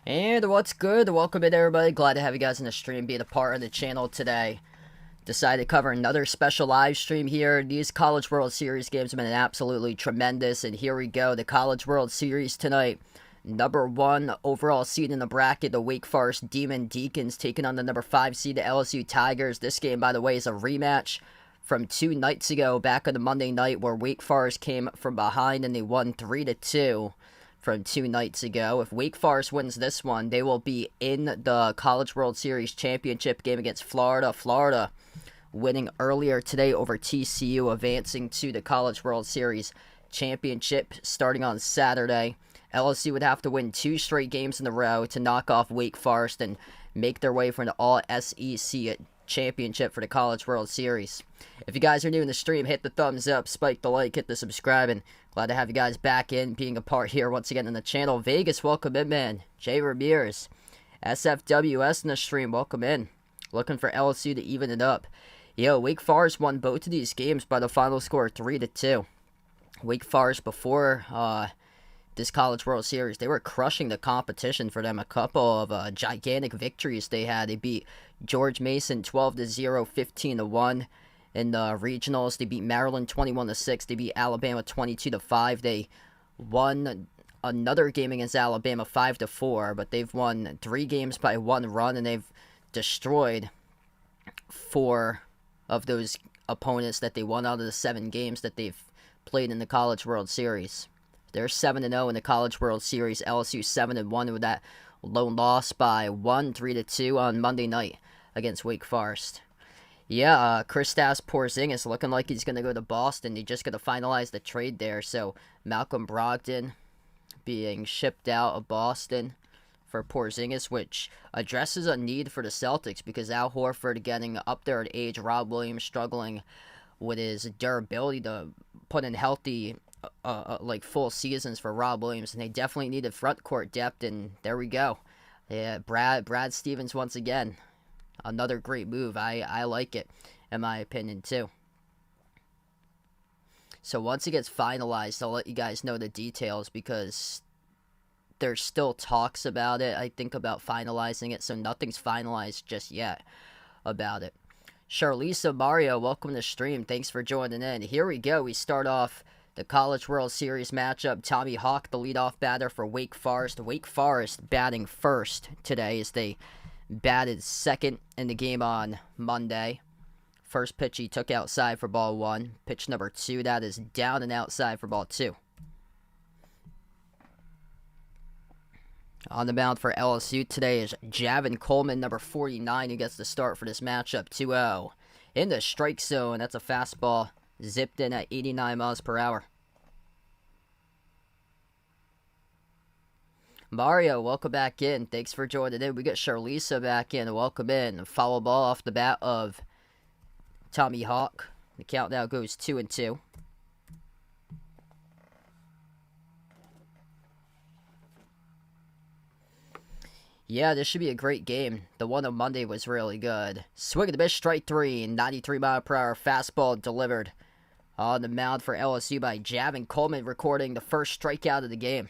And what's good? Welcome in, everybody. Glad to have you guys in the stream, being a part of the channel today. Decided to cover another special live stream here. These College World Series games have been absolutely tremendous, and here we go. The College World Series tonight. Number 1 overall seed in the bracket, the Wake Forest Demon Deacons taking on the number 5 seed, the LSU Tigers. This game, by the way, is a rematch from 2 nights ago, back on the Monday night, where Wake Forest came from behind and they won 3-2. From 2 nights ago. If Wake Forest wins this one, they will be in the College World Series championship game against Florida. Florida winning earlier today over TCU, advancing to the College World Series championship starting on Saturday. LSU would have to win 2 straight games in a row to knock off Wake Forest and make their way for an all-SEC championship for the College World Series. If you guys are new in the stream, hit the thumbs up, spike the like, hit the subscribe, and glad to have you guys back in, being a part here once again in the channel. Vegas, welcome in, man. Jay Ramirez, SFWS in the stream, welcome in. Looking for LSU to even it up. Yo, Wake Forest won both of these games by the final score of 3-2. Wake Forest before this College World Series, they were crushing the competition for them. A couple of gigantic victories they had. They beat George Mason 12-0, 15-1 in the regionals. They beat Maryland 21-6. They beat Alabama 22-5. They won another game against Alabama 5-4, but they've won 3 games by 1 run, and they've destroyed 4 of those opponents that they won out of the 7 games that they've played in the College World Series. They're 7-0 in the College World Series. LSU 7-1 with that lone loss by 3-2 on Monday night against Wake Forest. Yeah, Kristaps Porzingis looking like he's going to go to Boston. They just got to finalize the trade there. So Malcolm Brogdon being shipped out of Boston for Porzingis, which addresses a need for the Celtics because Al Horford getting up there at age, Rob Williams struggling with his durability to put in healthy like full seasons for Rob Williams, and they definitely needed front court depth, and there we go. Yeah, Brad Stevens once again. Another great move. I like it, in my opinion, too. So once it gets finalized, I'll let you guys know the details because there's still talks about it, I think, about finalizing it, so nothing's finalized just yet about it. Charlisa Mario, welcome to the stream. Thanks for joining in. Here we go. We start off the College World Series matchup. Tommy Hawk, the leadoff batter for Wake Forest. Wake Forest batting first today as they batted second in the game on Monday. First pitch he took outside for ball 1. Pitch number 2, that is down and outside for ball 2. On the mound for LSU today is Javin Coleman, number 49, who gets the start for this matchup. 2-0. In the strike zone, that's a fastball zipped in at 89 miles per hour. Mario, welcome back in. Thanks for joining in. We got Charlisa back in. Welcome in. Foul ball off the bat of Tommy Hawk. The count now goes 2-2. Yeah, this should be a great game. The one on Monday was really good. Swing and a miss, strike 3, 93 mile per hour fastball delivered on the mound for LSU by Javin Coleman, recording the first strikeout of the game.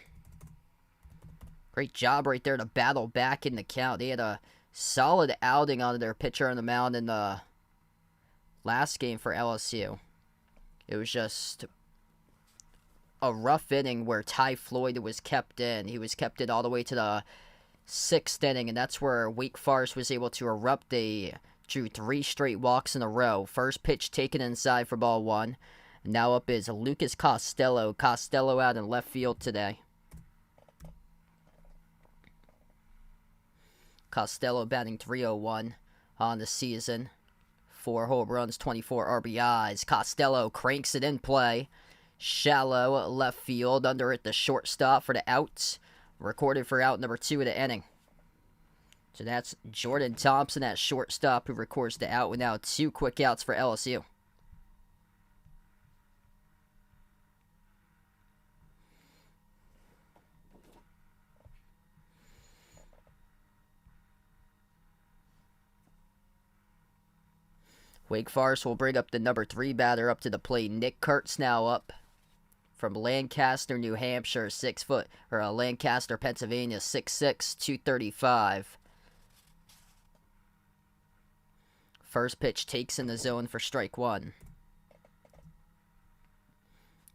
Great job right there to battle back in the count. They had a solid outing on their pitcher on the mound in the last game for LSU. It was just a rough inning where Ty Floyd was kept in. He was kept in all the way to the 6th inning, and that's where Wake Forest was able to erupt. They drew 3 straight walks in a row. First pitch taken inside for ball 1. Now up is Lucas Costello. Costello out in left field today. Costello batting .301 on the season. 4 home runs, 24 RBIs. Costello cranks it in play. Shallow left field, under it the shortstop for the out. Recorded for out number 2 of the inning. So that's Jordan Thompson at shortstop who records the out with now 2 quick outs for LSU. Wake Forest will bring up the number 3 batter up to the plate. Nick Kurtz now up from Lancaster, New Hampshire, 6 foot, or Lancaster, Pennsylvania, 6'6", 235. First pitch takes in the zone for strike one.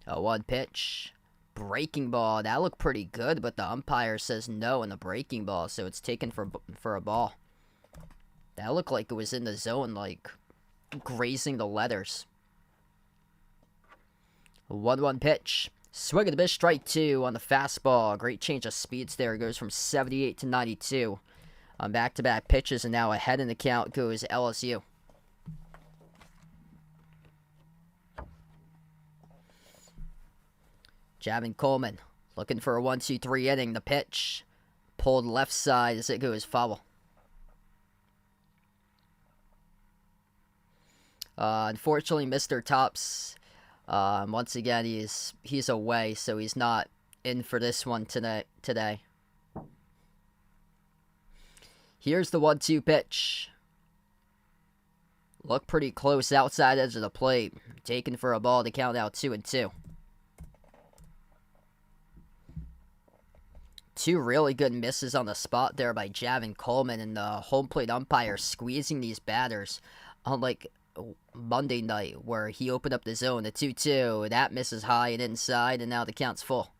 A 1 pitch. Breaking ball. That looked pretty good, but the umpire says no in the breaking ball, so it's taken for a ball. That looked like it was in the zone, like grazing the letters. A 1-1 pitch. Swing and a miss, strike two on the fastball. Great change of speeds there. It goes from 78 to 92 on back-to-back pitches, and now ahead in the count goes LSU. Javin Coleman looking for a 1-2-3 inning. The pitch pulled left side as it goes foul. Unfortunately, Mr. Tops, once again, he's away, so he's not in for this one today. Here's the 1-2 pitch. Look pretty close outside edge of the plate. Taken for a ball to count out 2-2. Two really good misses on the spot there by Javin Coleman, and the home plate umpire squeezing these batters. Unlike Monday night, where he opened up the zone, the 2-2. That misses high and inside, and now the count's full.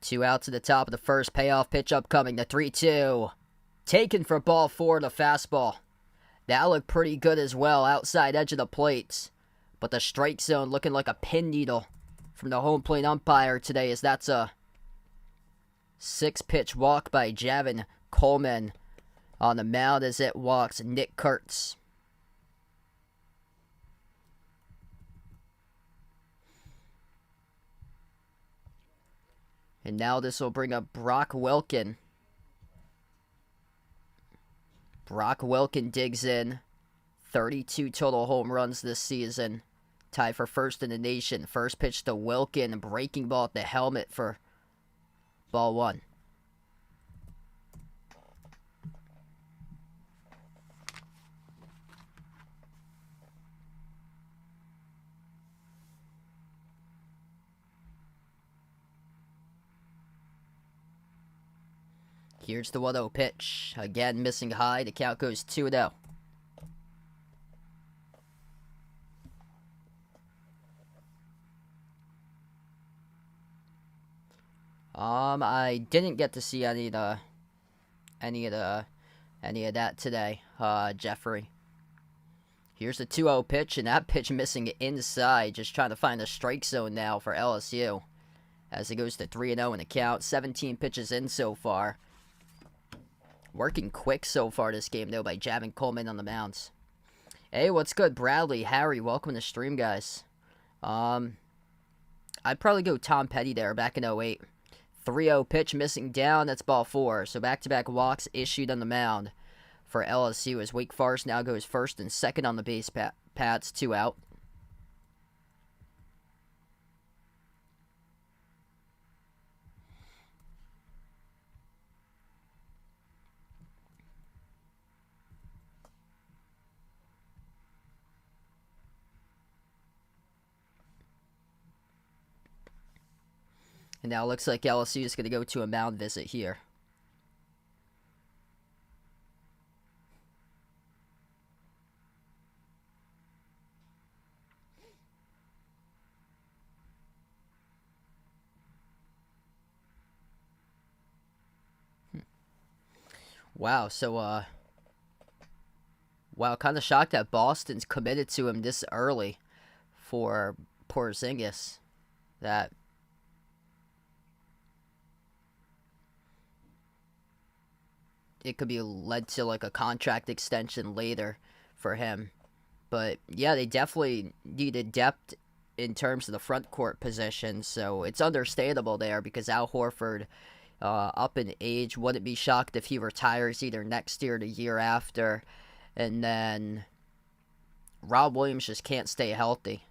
Two outs to the top of the first. Payoff pitch upcoming. The 3-2. Taken for ball four, the fastball. That looked pretty good as well, outside edge of the plate. But the strike zone looking like a pin needle from the home plate umpire today, as that's a 6-pitch walk by Javin Coleman on the mound as it walks Nick Kurtz. And now this will bring up Brock Wilken. Brock Wilken digs in. 32 total home runs this season. Tied for first in the nation. First pitch to Wilken. Breaking ball at the helmet for ball one. Here's the 1-0 pitch. Again, missing high. The count goes 2-0. I didn't get to see any of that today, Jeffrey. Here's the 2-0 pitch, and that pitch missing inside. Just trying to find the strike zone now for LSU. As it goes to 3-0 in the count. 17 pitches in so far. Working quick so far this game, though, by Javin Coleman on the mounds. Hey, what's good? Bradley, Harry, welcome to the stream, guys. I'd probably go Tom Petty there back in 08. 3-0 pitch missing down, that's ball four. So back-to-back walks issued on the mound for LSU as Wake Forest now goes first and second on the base pads, 2 out. And now it looks like LSU is going to go to a mound visit here. Wow, so, wow, kind of shocked that Boston's committed to him this early for Porzingis. That it could be led to like a contract extension later for him. But yeah, they definitely needed depth in terms of the front court position, so it's understandable there because Al Horford, up in age, wouldn't be shocked if he retires either next year or the year after. And then Rob Williams just can't stay healthy.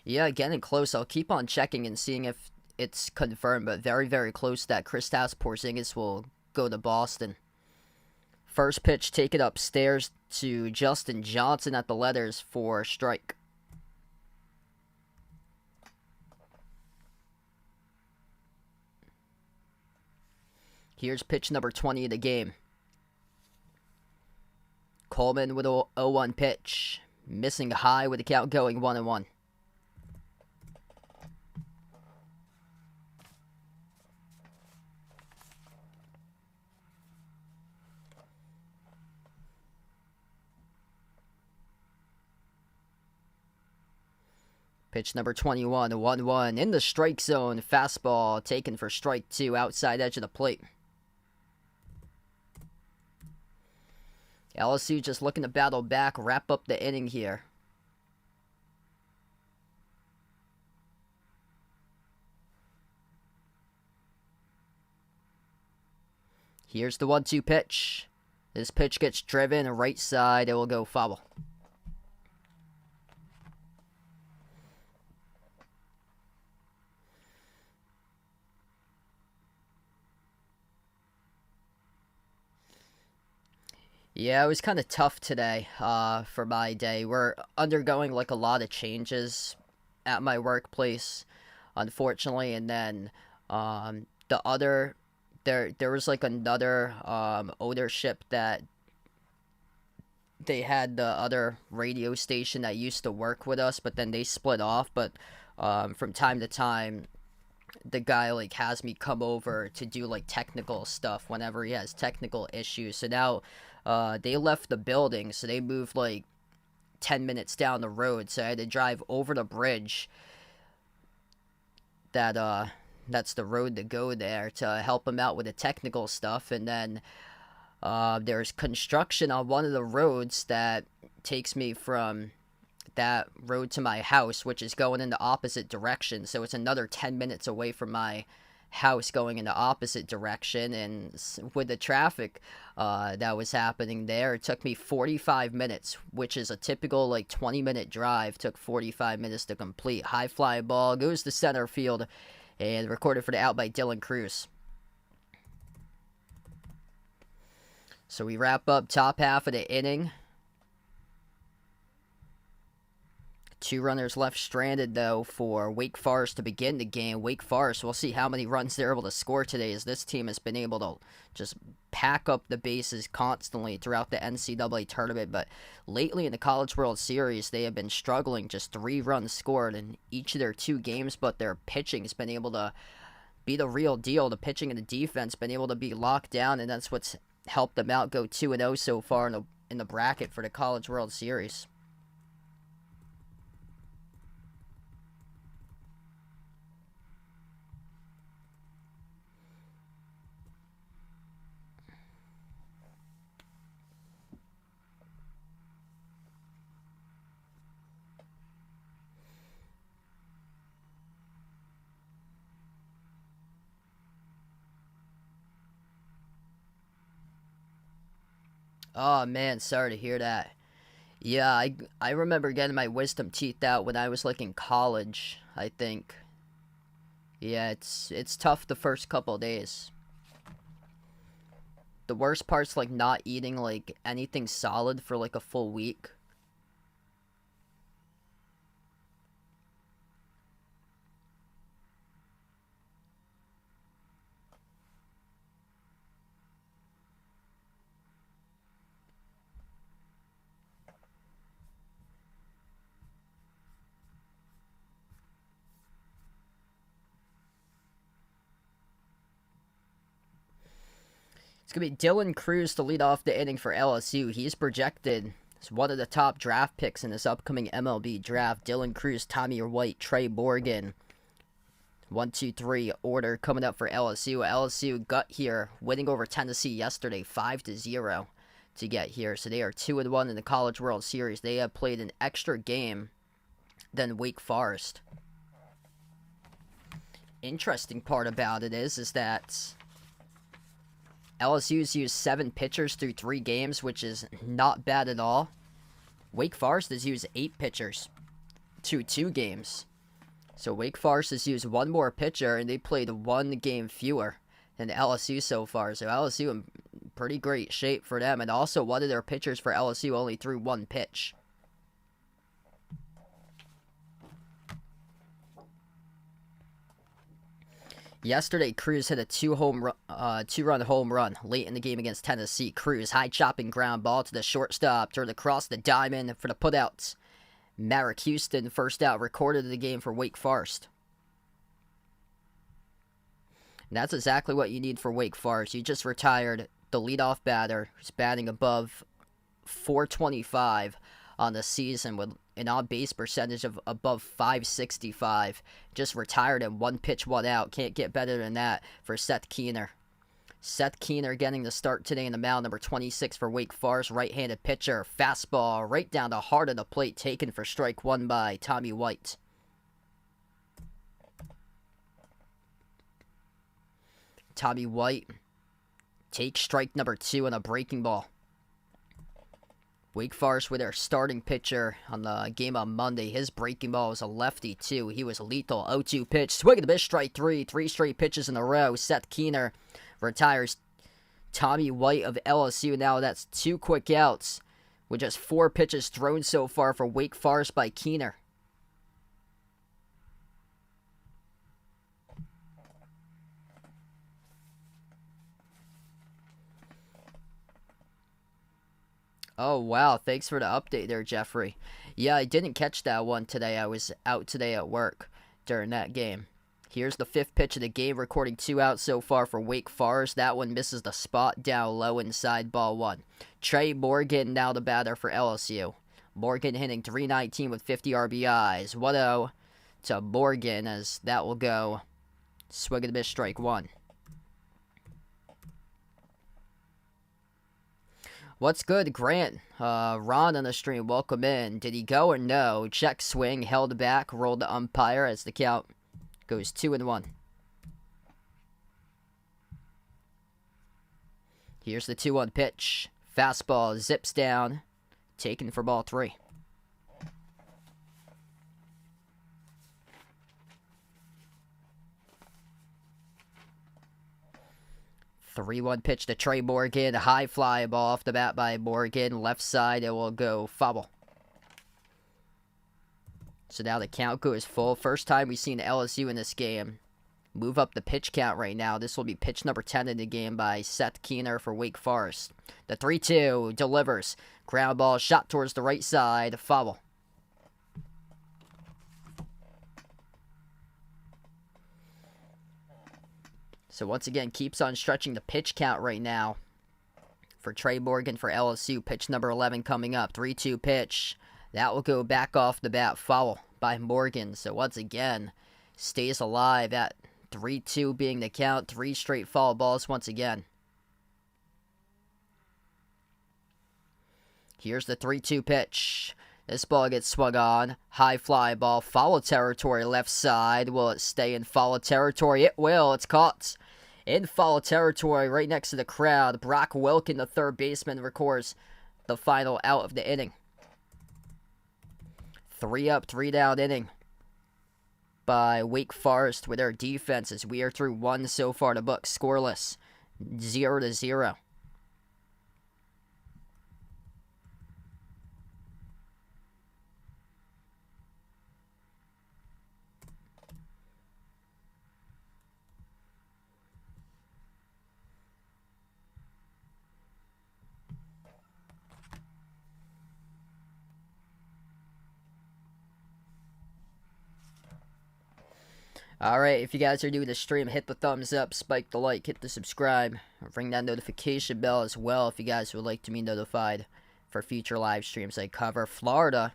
Yeah, getting close. I'll keep on checking and seeing if it's confirmed, but very, very close that Kristaps Porzingis will go to Boston. First pitch taken upstairs to Justin Johnson at the letters for strike. Here's pitch number 20 of the game. Coleman with a 0-1 pitch. Missing high with the count going 1-1. Pitch number 21, 1-1 in the strike zone. Fastball taken for strike 2, outside edge of the plate. LSU just looking to battle back, wrap up the inning here. Here's the 1-2 pitch. This pitch gets driven right side. It will go foul. Yeah, it was kind of tough today for my day. We're undergoing like a lot of changes at my workplace, unfortunately. And then the other, there was like another ownership that they had the other radio station that used to work with us, but then they split off. But from time to time, the guy like has me come over to do like technical stuff whenever he has technical issues. So now they left the building, so they moved like 10 minutes down the road, so I had to drive over the bridge that's the road to go there to help him out with the technical stuff. And then there's construction on one of the roads that takes me from that road to my house, which is going in the opposite direction. So it's another 10 minutes away from my house going in the opposite direction. And with the traffic that was happening there, it took me 45 minutes, which is a typical like 20-minute drive. Took 45 minutes to complete. High fly ball goes to center field and recorded for the out by Dylan Cruz. So we wrap up top half of the inning. 2 runners left stranded, though, for Wake Forest to begin the game. Wake Forest, we'll see how many runs they're able to score today, as this team has been able to just pack up the bases constantly throughout the NCAA tournament. But lately in the College World Series, they have been struggling. Just 3 runs scored in each of their 2 games, but their pitching has been able to be the real deal. The pitching and the defense been able to be locked down, and that's what's helped them out go 2-0 so far in the bracket for the College World Series. Oh man, sorry to hear that. Yeah, I remember getting my wisdom teeth out when I was like in college, I think. Yeah, it's tough the first couple of days. The worst part's like not eating like anything solid for like a full week. It's going to be Dylan Cruz to lead off the inning for LSU. He's projected as one of the top draft picks in this upcoming MLB draft. Dylan Cruz, Tommy White, Trey Morgan. 1, 2, 3 order coming up for LSU. LSU got here, winning over Tennessee yesterday, 5-0 to get here. So they are 2-1 in the College World Series. They have played an extra game than Wake Forest. Interesting part about it is that LSU's used 7 pitchers through 3 games, which is not bad at all. Wake Forest has used 8 pitchers through 2 games, So Wake Forest has used one more pitcher, and they played one game fewer than LSU so far. So LSU in pretty great shape for them. And also one of their pitchers for LSU only threw one pitch. Yesterday, Cruz hit a two-run home run late in the game against Tennessee. Cruz, high chopping ground ball to the shortstop, turned across the diamond for the putouts. Merrick Houston, first out, recorded the game for Wake Forest. And that's exactly what you need for Wake Forest. You just retired the leadoff batter, who's batting above .425 on the season with an on-base percentage of above .565. Just retired him, one pitch, one out. Can't get better than that for Seth Keener. Seth Keener getting the start today in the mound, number 26 for Wake Forest, right-handed pitcher. Fastball right down the heart of the plate, taken for strike one by Tommy White. Tommy White takes strike number 2 on a breaking ball. Wake Forest with their starting pitcher on the game on Monday. His breaking ball was a lefty, too. He was lethal. 0-2 pitch. Swing and a miss, strike 3. 3 straight pitches in a row. Seth Keener retires Tommy White of LSU. Now that's 2 quick outs with just 4 pitches thrown so far for Wake Forest by Keener. Oh, wow. Thanks for the update there, Jeffrey. Yeah, I didn't catch that one today. I was out today at work during that game. Here's the 5th pitch of the game, recording 2 outs so far for Wake Forest. That one misses the spot, down low inside, ball 1. Trey Morgan now the batter for LSU. Morgan hitting .319 with 50 RBIs. 1-0 to Morgan, as that will go swing and a miss, strike 1. What's good, Grant? Ron on the stream, welcome in. Did he go or no? Check swing, held back, rolled the umpire as the count goes 2-1. Here's the 2-1 pitch. Fastball zips down, taken for ball 3. Three-one pitch to Trey Morgan. High fly ball off the bat by Morgan. Left side, it will go foul. So now the count goes full. First time we've seen LSU in this game move up the pitch count right now. This will be pitch number 10 in the game by Seth Keener for Wake Forest. The 3-2 delivers. Ground ball shot towards the right side. Foul. So once again, keeps on stretching the pitch count right now for Trey Morgan for LSU. Pitch number 11 coming up. 3-2 pitch. That will go back off the bat. Foul by Morgan. So once again, stays alive at 3-2 being the count. 3 straight foul balls once again. Here's the 3-2 pitch. This ball gets swung on. High fly ball. Foul territory left side. Will it stay in foul territory? It will. It's caught in foul territory right next to the crowd. Brock Wilkin, the third baseman, records the final out of the inning. 3 up, 3 down inning by Wake Forest with their defenses. We are through 1 so far to book. Scoreless. 0-0. Alright, if you guys are new to the stream, hit the thumbs up, spike the like, hit the subscribe, ring that notification bell as well if you guys would like to be notified for future live streams I cover. Florida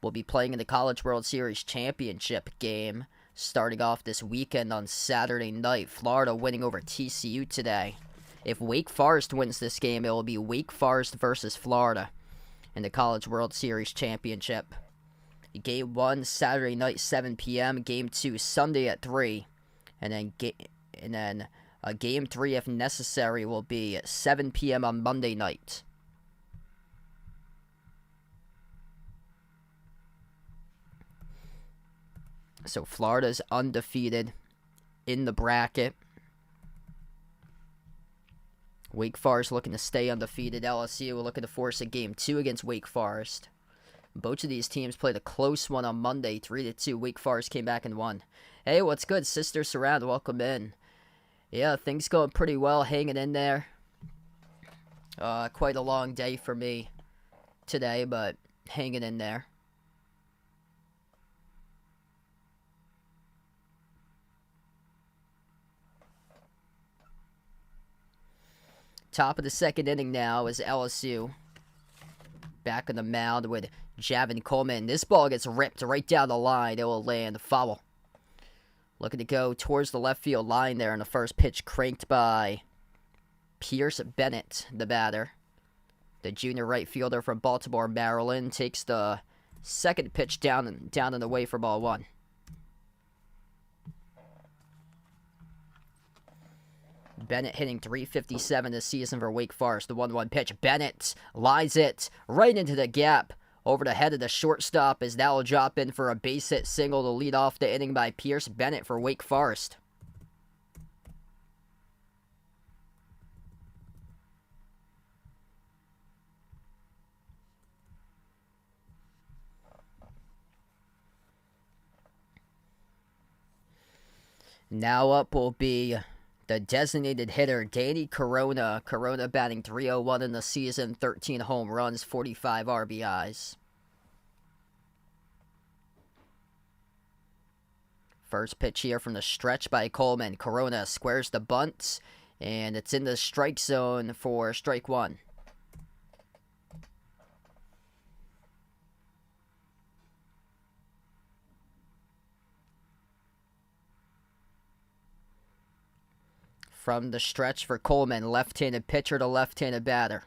will be playing in the College World Series Championship game starting off this weekend on Saturday night. Florida winning over TCU today. If Wake Forest wins this game, it will be Wake Forest versus Florida in the College World Series Championship. Game 1, Saturday night, 7 p.m. Game 2, Sunday at 3. And then Game 3, if necessary, will be at 7 p.m. on Monday night. So Florida's undefeated in the bracket. Wake Forest looking to stay undefeated. LSU looking to force a game 2 against Wake Forest. Both of these teams played a close one on Monday, 3-2. Wake Forest came back and won. Hey, what's good? Sister Surround, welcome in. Yeah, things going pretty well, hanging in there. Quite a long day for me today, but hanging in there. Top of the second inning now is LSU. Back on the mound with Javin Coleman. This ball gets ripped right down the line. It will land foul. Looking to go towards the left field line there, and the first pitch cranked by Pierce Bennett, the batter. The junior right fielder from Baltimore, Maryland, takes the second pitch down and away for ball 1. Bennett hitting .357 this season for Wake Forest. The 1-1 pitch. Bennett lines it right into the gap over the head of the shortstop, as that will drop in for a base hit single to lead off the inning by Pierce Bennett for Wake Forest. Now up will be the designated hitter, Danny Corona. Corona batting .301 in the season, 13 home runs, 45 RBIs. First pitch here from the stretch by Coleman. Corona squares the bunt, and it's in the strike zone for strike 1. From the stretch for Coleman, left-handed pitcher to left-handed batter.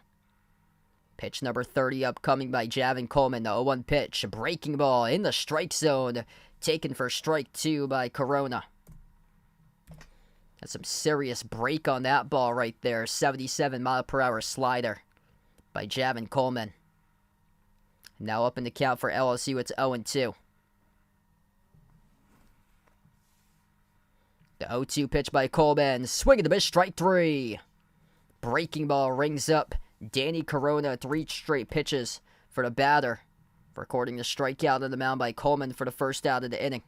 Pitch number 30 upcoming by Javin Coleman. The 0-1 pitch, breaking ball in the strike zone, taken for strike 2 by Corona. That's some serious break on that ball right there. 77-mile-per-hour slider by Javin Coleman. Now up in the count for LSU, it's 0-2. The 0-2 pitch by Coleman. Swing and a miss, strike 3. Breaking ball rings up Danny Corona. 3 straight pitches for the batter, recording the strikeout on the mound by Coleman for the first out of the inning.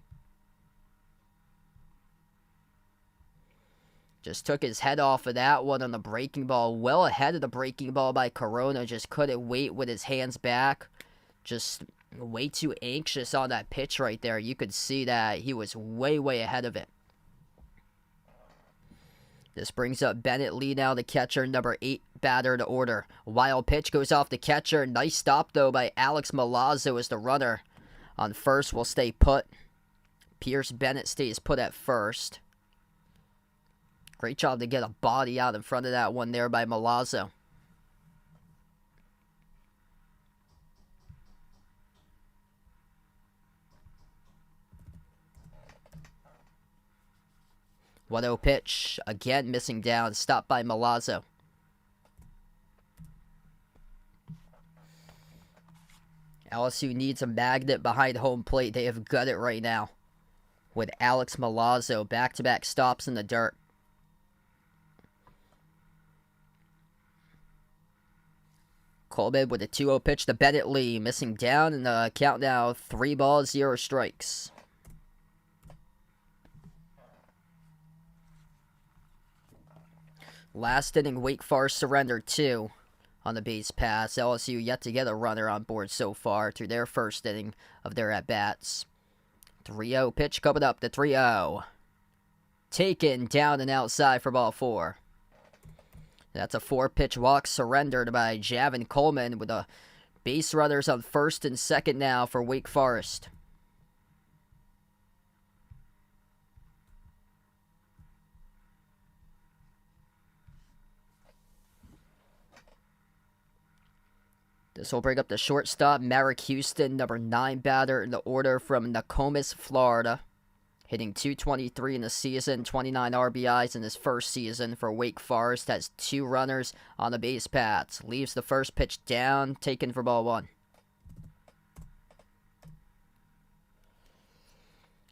Just took his head off of that one on the breaking ball. Well ahead of the breaking ball by Corona. Just couldn't wait with his hands back. Just way too anxious on that pitch right there. You could see that he was way ahead of it. This brings up Bennett Lee now, the catcher, number 8 batter to order. Wild pitch goes off the catcher. Nice stop, though, by Alex Milazzo as the runner on first will stay put. Pierce Bennett stays put at first. Great job to get a body out in front of that one there by Milazzo. One-0 pitch, again missing down, stopped by Milazzo. LSU needs a magnet behind home plate. They have got it right now with Alex Milazzo. Back-to-back stops in the dirt. Coleman with a 2-0 pitch to Bennett Lee, missing down, and the count now 3 balls, 0 strikes. Last inning, Wake Forest surrendered 2 on the base pass. LSU yet to get a runner on board so far through their first inning of their at-bats. 3-0 pitch coming up, the 3-0. Taken down and outside for ball 4. That's a 4-pitch walk surrendered by Javin Coleman with the base runners on first and second now for Wake Forest. This will bring up the shortstop, Merrick Houston, number 9 batter in the order from Nokomis, Florida. Hitting .223 in the season, 29 RBIs in his first season for Wake Forest. Has 2 runners on the base paths. Leaves the first pitch down, taken for ball 1.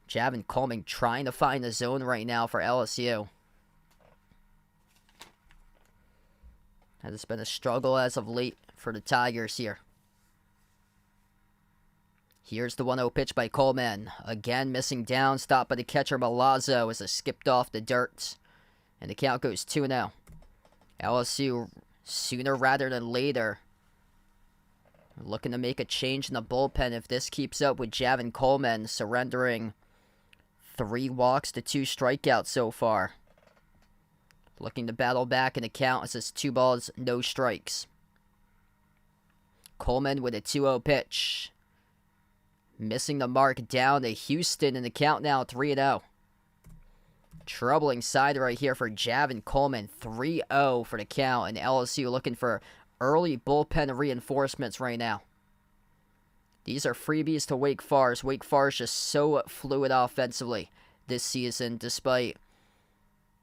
Javin Coleman trying to find the zone right now for LSU. Has been a struggle as of late for the Tigers here. Here's the 1-0 pitch by Coleman. Again missing down. Stopped by the catcher Milazzo as it skipped off the dirt. And the count goes 2-0. LSU sooner rather than later looking to make a change in the bullpen if this keeps up with Javin Coleman surrendering 3 walks to 2 strikeouts so far. Looking to battle back in the count as it's 2 balls, no strikes. Coleman with a 2-0 pitch. Missing the mark down to Houston in the count now 3-0. Troubling side right here for Javin Coleman. 3-0 for the count, and LSU looking for early bullpen reinforcements right now. These are freebies to Wake Forest. Wake Forest just so fluid offensively this season, despite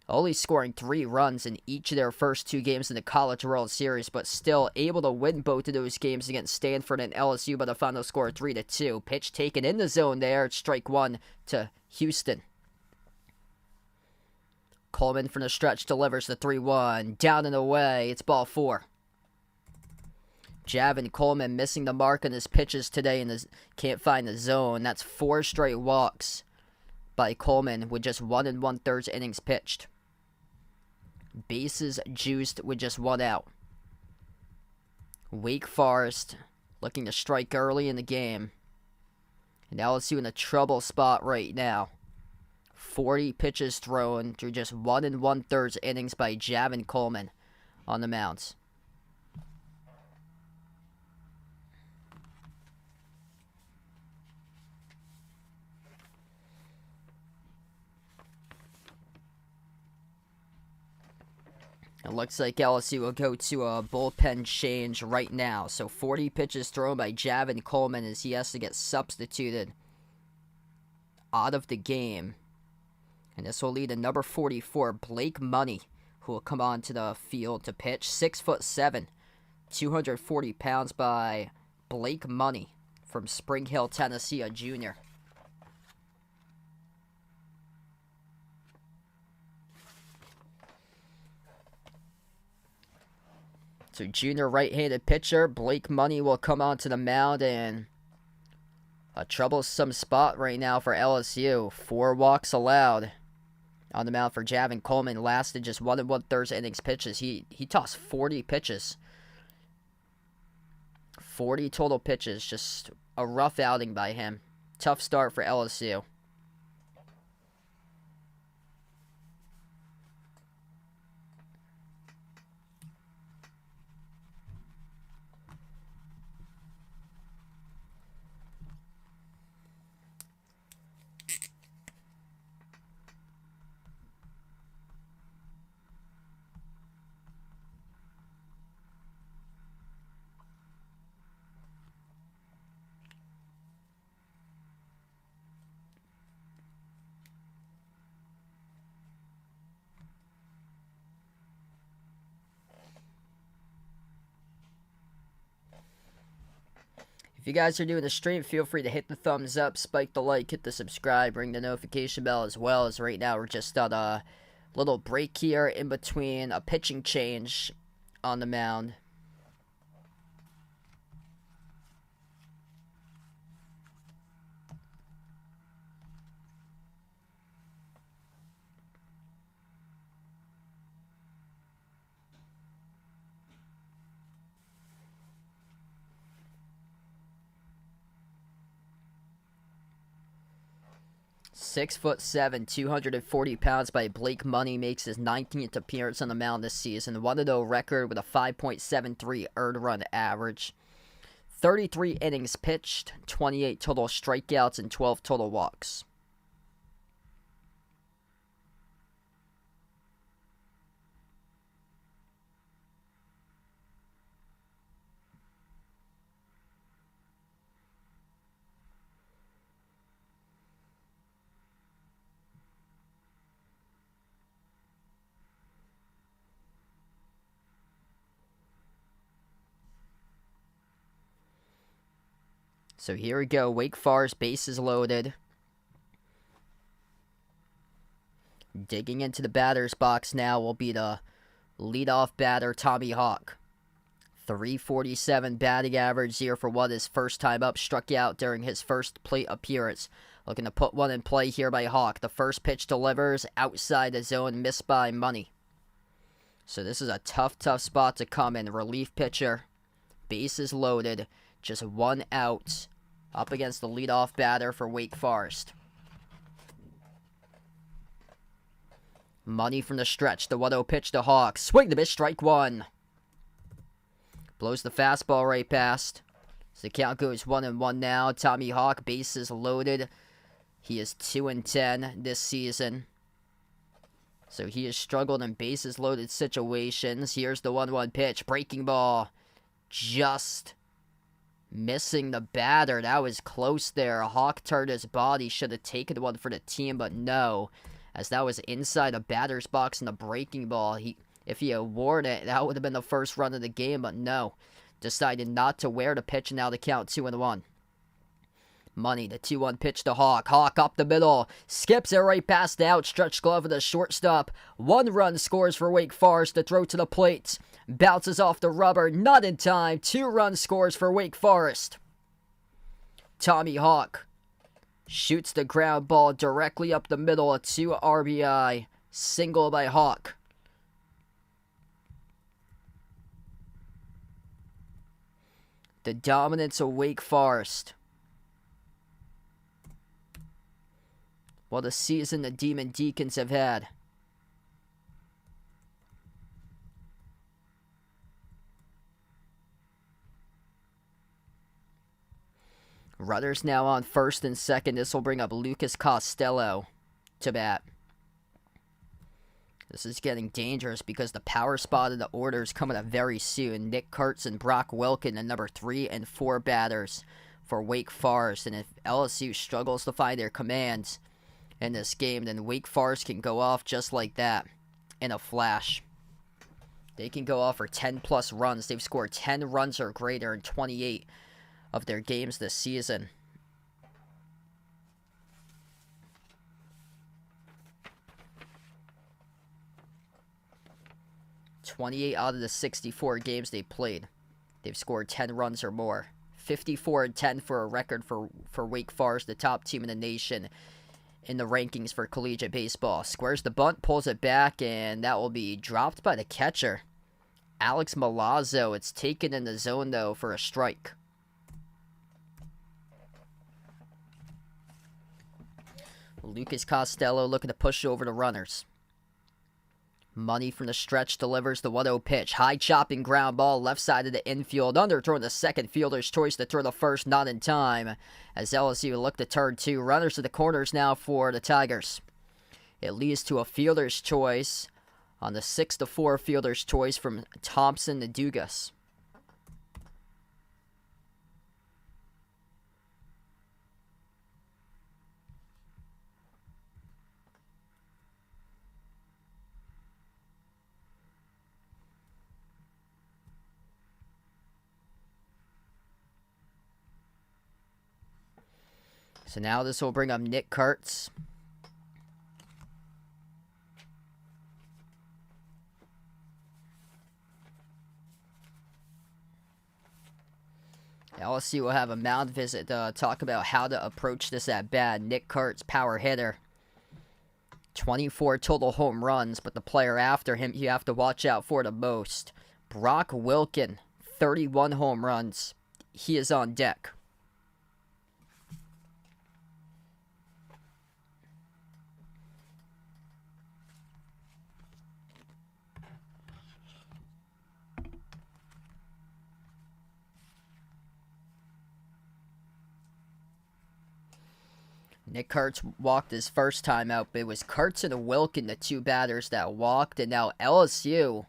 only scoring 3 runs in each of their first 2 games in the College World Series, but still able to win both of those games against Stanford and LSU by the final score 3-2. Pitch taken in the zone there. It's strike 1 to Houston. Coleman from the stretch delivers the 3-1. Down and away. It's ball 4. Javin Coleman missing the mark on his pitches today and can't find the zone. That's 4 straight walks by Coleman with just 1 1/3 innings pitched. Bases juiced with just 1 out. Wake Forest looking to strike early in the game. And LSU in a trouble spot right now. 40 pitches thrown through just 1 1/3 innings by Javin Coleman on the mound. It looks like LSU will go to a bullpen change right now. So 40 pitches thrown by Javin Coleman as he has to get substituted out of the game. And this will lead to number 44, Blake Money, who will come onto the field to pitch. 6'7", 240 pounds by Blake Money from Spring Hill, Tennessee, a junior. So junior right-handed pitcher Blake Money will come onto the mound, and a troublesome spot right now for LSU. 4 walks allowed on the mound for Javin Coleman. Lasted just 1 1/3 innings pitches. He tossed 40 pitches. 40 total pitches. Just a rough outing by him. Tough start for LSU. If you guys are doing the stream, feel free to hit the thumbs up, spike the like, hit the subscribe, ring the notification bell as well, as right now we're just on a little break here in between a pitching change on the mound. "6'7", 240 pounds by Blake Money makes his 19th appearance on the mound this season. 1-0 record with a 5.73 earned run average. 33 innings pitched, 28 total strikeouts, and 12 total walks. So here we go. Wake Forest, bases loaded. Digging into the batter's box now will be the leadoff batter, Tommy Hawk. 347 batting average here for what his first time up. Struck out during his first plate appearance. Looking to put one in play here by Hawk. The first pitch delivers outside the zone, missed by Money. So this is a tough spot to come in. Relief pitcher, bases loaded, just one out, up against the leadoff batter for Wake Forest. Money from the stretch. The 1-0 pitch to Hawk. Swing the miss, strike one. Blows the fastball right past. So the count goes 1-1 now. Tommy Hawk, bases loaded. He is 2-10 this season. So he has struggled in bases loaded situations. Here's the 1-1 pitch. Breaking ball. Just missing the batter. That was close there. Hawk turned his body. Should have taken one for the team, but no. As that was inside the batter's box and the breaking ball. If he had worn it, that would have been the first run of the game, but no. Decided not to wear the pitch, and now the count 2-1. Money, the 2-1 pitch to Hawk. Hawk up the middle. Skips it right past the outstretched glove of the shortstop. 1 run scores for Wake Forest. The throw to the plate. Bounces off the rubber. Not in time. 2 run scores for Wake Forest. Tommy Hawk shoots the ground ball directly up the middle. A 2 RBI. Single by Hawk. The dominance of Wake Forest. What a season the Demon Deacons have had. Runners now on first and second. This will bring up Lucas Costello to bat. This is getting dangerous because the power spot of the order is coming up very soon. Nick Kurtz and Brock Wilkin, the number 3 and 4 batters for Wake Forest. And if LSU struggles to find their commands in this game, then Wake Forest can go off just like that in a flash. They can go off for 10-plus runs. They've scored 10 runs or greater in 28 of their games this season. Out of the 64 games they played, they've scored 10 runs or more. 54-10 for a record for Wake Forest, the top team in the nation in the rankings for collegiate baseball. Squares the bunt, pulls it back, and that will be dropped by the catcher, Alex Milazzo. It's taken in the zone, though, for a strike. Lucas Costello looking to push over the runners. Money from the stretch delivers the 1-0 pitch. High chopping ground ball left side of the infield. Underthrown the second fielder's choice to throw the first, not in time. As LSU look to turn 2. Runners to the corners now for the Tigers. It leads to a fielder's choice on the 6-4 fielder's choice from Thompson to Dugas. So now this will bring up Nick Kurtz. LSU will have a mound visit to talk about how to approach this at bat. Nick Kurtz, power hitter. 24 total home runs, but the player after him you have to watch out for the most. Brock Wilkin, 31 home runs. He is on deck. Nick Kurtz walked his first time out, but it was Kurtz and Wilkin, the 2 batters that walked, and now LSU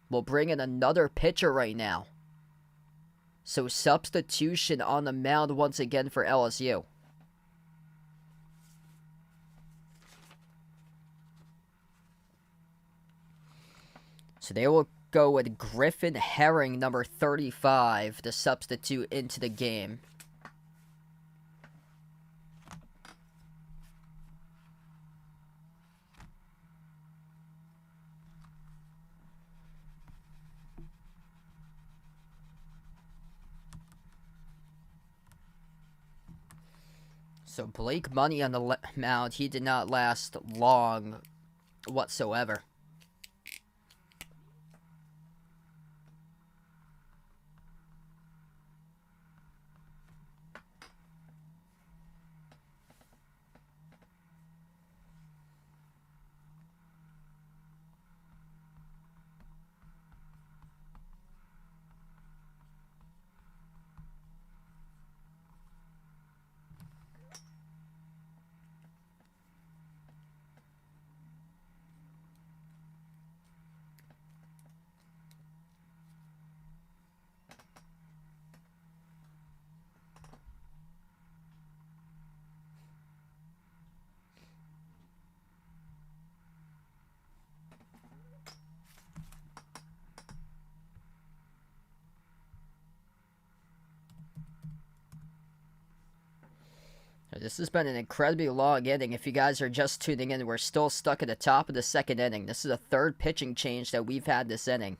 will bring in another pitcher right now. So substitution on the mound once again for LSU. So they will go with Griffin Herring, number 35, to substitute into the game. So Blake Money on the mound. He did not last long whatsoever. This has been an incredibly long inning. If you guys are just tuning in, we're still stuck at the top of the second inning. This is the third pitching change that we've had this inning.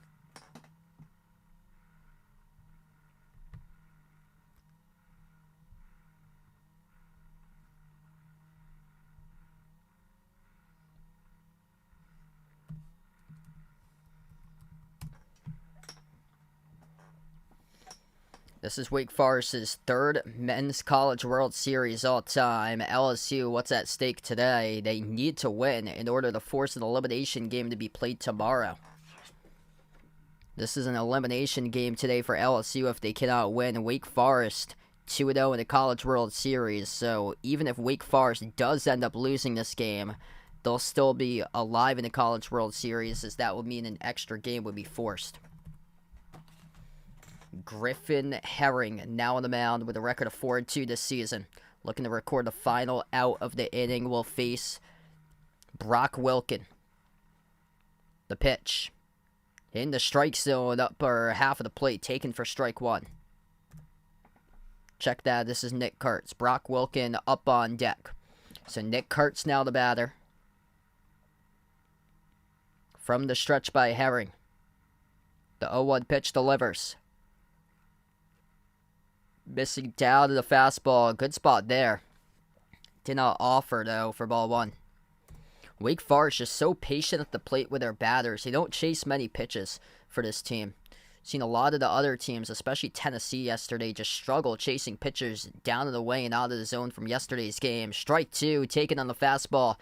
This is Wake Forest's third Men's College World Series all time. LSU, what's at stake today? They need to win in order to force an elimination game to be played tomorrow. This is an elimination game today for LSU if they cannot win. Wake Forest 2-0 in the College World Series, so even if Wake Forest does end up losing this game, they'll still be alive in the College World Series, as that would mean an extra game would be forced. Griffin Herring now on the mound with a record of 4-2 this season. Looking to record the final out of the inning. Will face Brock Wilkin. The pitch. In the strike zone, upper half of the plate, taken for strike one. Check that, this is Nick Kurtz. Brock Wilkin up on deck. So Nick Kurtz now the batter. From the stretch by Herring. The 0-1 pitch delivers. Missing down to the fastball. Good spot there. Did not offer, though, for ball one. Wake Forest just so patient at the plate with their batters. They don't chase many pitches for this team. Seen a lot of the other teams, especially Tennessee yesterday, just struggle chasing pitchers down and away and out of the zone from yesterday's game. Strike two, taken on the fastball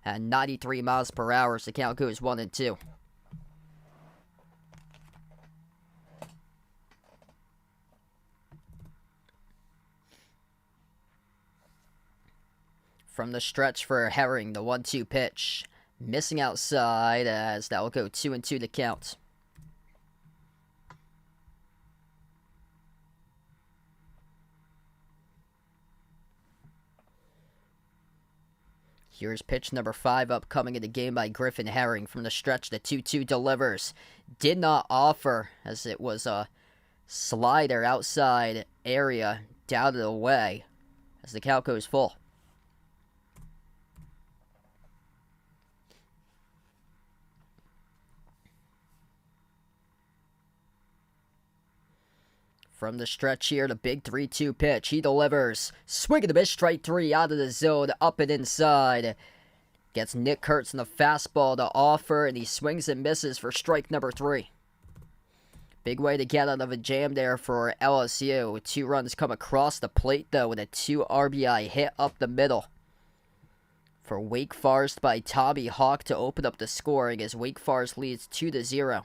at 93 miles per hour. So the count goes 1-2. From the stretch for Herring, the 1-2 pitch. Missing outside, as that will go 2-2 to count. Here's pitch number 5 upcoming in the game by Griffin Herring. From the stretch, the 2-2 delivers. Did not offer, as it was a slider outside area down and away, as the count goes full. From the stretch here, the big 3-2 pitch. He delivers. Swing and a miss, strike three out of the zone, up and inside. Gets Nick Kurtz in the fastball to offer, and he swings and misses for strike number 3. Big way to get out of a jam there for LSU. 2 runs come across the plate, though, with a 2 RBI hit up the middle. For Wake Forest by Tommy Hawk to open up the scoring as Wake Forest leads 2-0.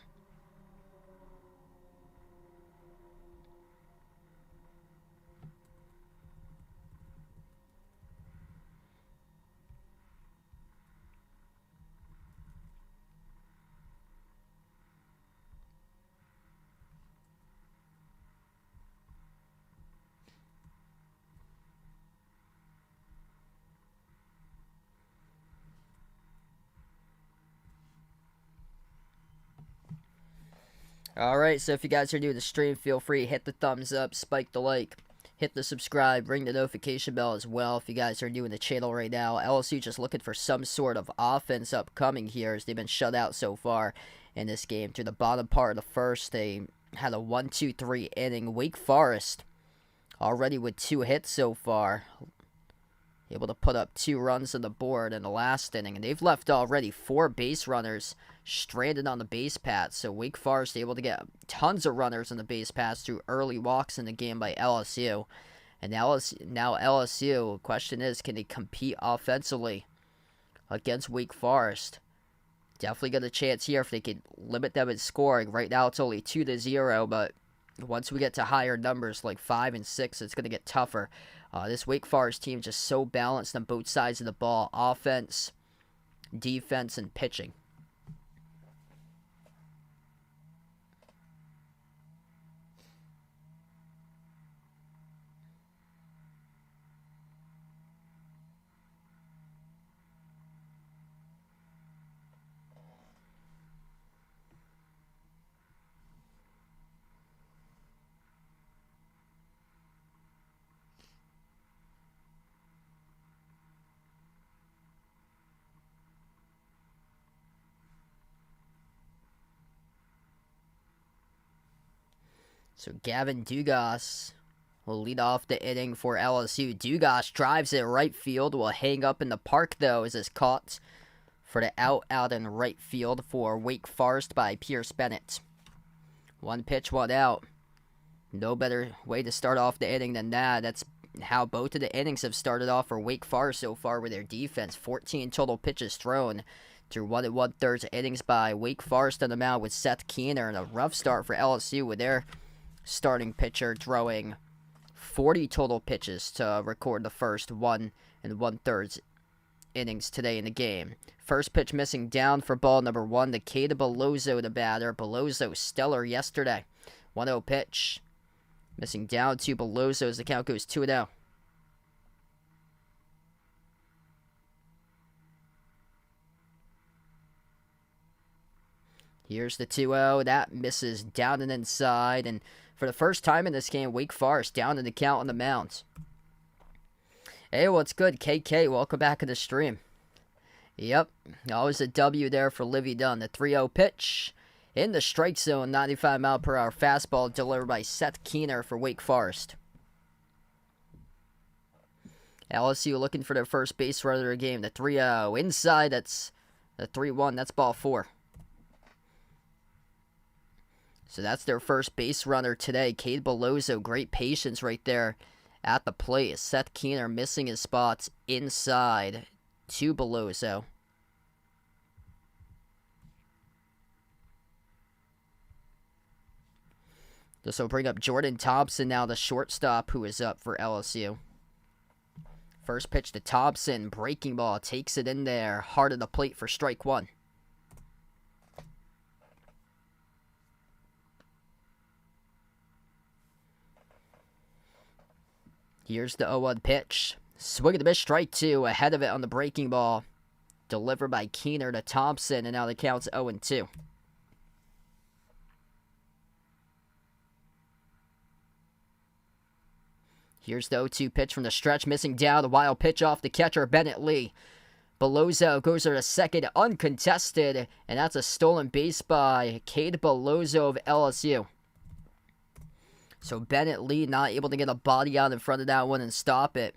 Alright, so if you guys are new to the stream, feel free to hit the thumbs up, spike the like, hit the subscribe, ring the notification bell as well if you guys are new in the channel right now. LSU just looking for some sort of offense upcoming here, as they've been shut out so far in this game. Through the bottom part of the first, they had a 1-2-3 inning. Wake Forest already with 2 hits so far. able to put up 2 runs on the board in the last inning, and they've left already 4 base runners stranded on the base paths. So Wake Forest able to get tons of runners on the base paths through early walks in the game by LSU. And now LSU, question is, can they compete offensively against Wake Forest? Definitely got a chance here if they could limit them in scoring. Right now it's only 2-0, but once we get to higher numbers like 5 and 6, it's going to get tougher. This Wake Forest team is just so balanced on both sides of the ball. Offense, defense, and pitching. So Gavin Dugas will lead off the inning for LSU. Dugas drives it right field, will hang up in the park though as it's caught for the out in right field for Wake Forest by Pierce Bennett. 1 pitch, 1 out. No better way to start off the inning than that. That's how both of the innings have started off for Wake Forest so far with their defense. 14 total pitches thrown through 1 1/3 innings by Wake Forest on the mound with Seth Keener, and a rough start for LSU with their starting pitcher throwing 40 total pitches to record the first 1 1/3 innings today in the game. First pitch missing down for ball number 1 to Cade Bellozo, the batter. Bellozo stellar yesterday. 1-0 pitch. Missing down to Bellozo as the count goes 2-0. Here's the 2-0. That misses down and inside. And for the first time in this game, Wake Forest down in the count on the mound. Hey, what's good? KK, welcome back to the stream. Yep, always a W there for Livy Dunn. The 3-0 pitch in the strike zone, 95-mile-per-hour fastball delivered by Seth Keener for Wake Forest. LSU looking for their first base runner of the game. The 3-0 inside, that's the 3-1, that's ball 4. So that's their first base runner today. Cade Bellozo, great patience right there at the plate. Seth Keener missing his spots inside to Bellozo. This will bring up Jordan Thompson now, the shortstop, who is up for LSU. First pitch to Thompson, breaking ball, takes it in there, hard of the plate for strike 1. Here's the 0-1 pitch. Swing and a miss, strike 2. Ahead of it on the breaking ball. Delivered by Keener to Thompson, and now the count's 0-2. Here's the 0-2 pitch from the stretch. Missing down. The wild pitch off the catcher, Bennett Lee. Bellozo goes to second, uncontested, and that's a stolen base by Cade Bellozo of LSU. So Bennett Lee not able to get a body out in front of that one and stop it,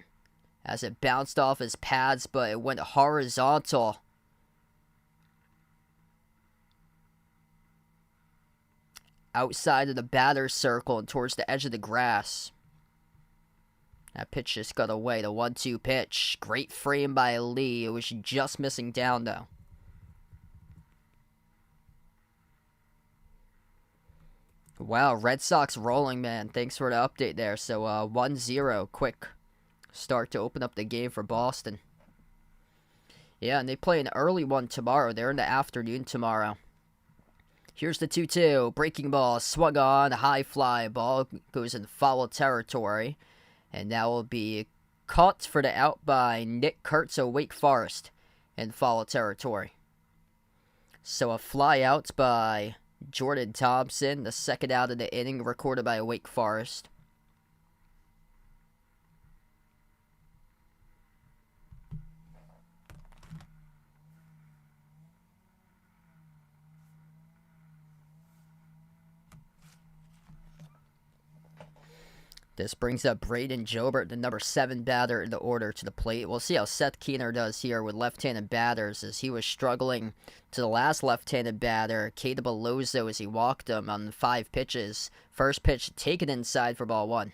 as it bounced off his pads, but it went horizontal. Outside of the batter's circle and towards the edge of the grass. That pitch just got away. The 1-2 pitch. Great frame by Lee. It was just missing down, though. Wow, Red Sox rolling, man. Thanks for the update there. So, 1-0. Quick start to open up the game for Boston. Yeah, and they play an early one tomorrow. They're in the afternoon tomorrow. Here's the 2-2. Breaking ball. Swung on. High fly. Ball goes in foul territory. And that will be caught for the out by Nick Kurtz of Wake Forest in foul territory. So a fly out by Jordan Thompson, the second out of the inning, recorded by Wake Forest. This brings up Braden Jobert, the number 7 batter in the order, to the plate. We'll see how Seth Keener does here with left-handed batters, as he was struggling to the last left-handed batter, Caleb Alonso, as he walked him on 5 pitches. First pitch taken inside for ball 1.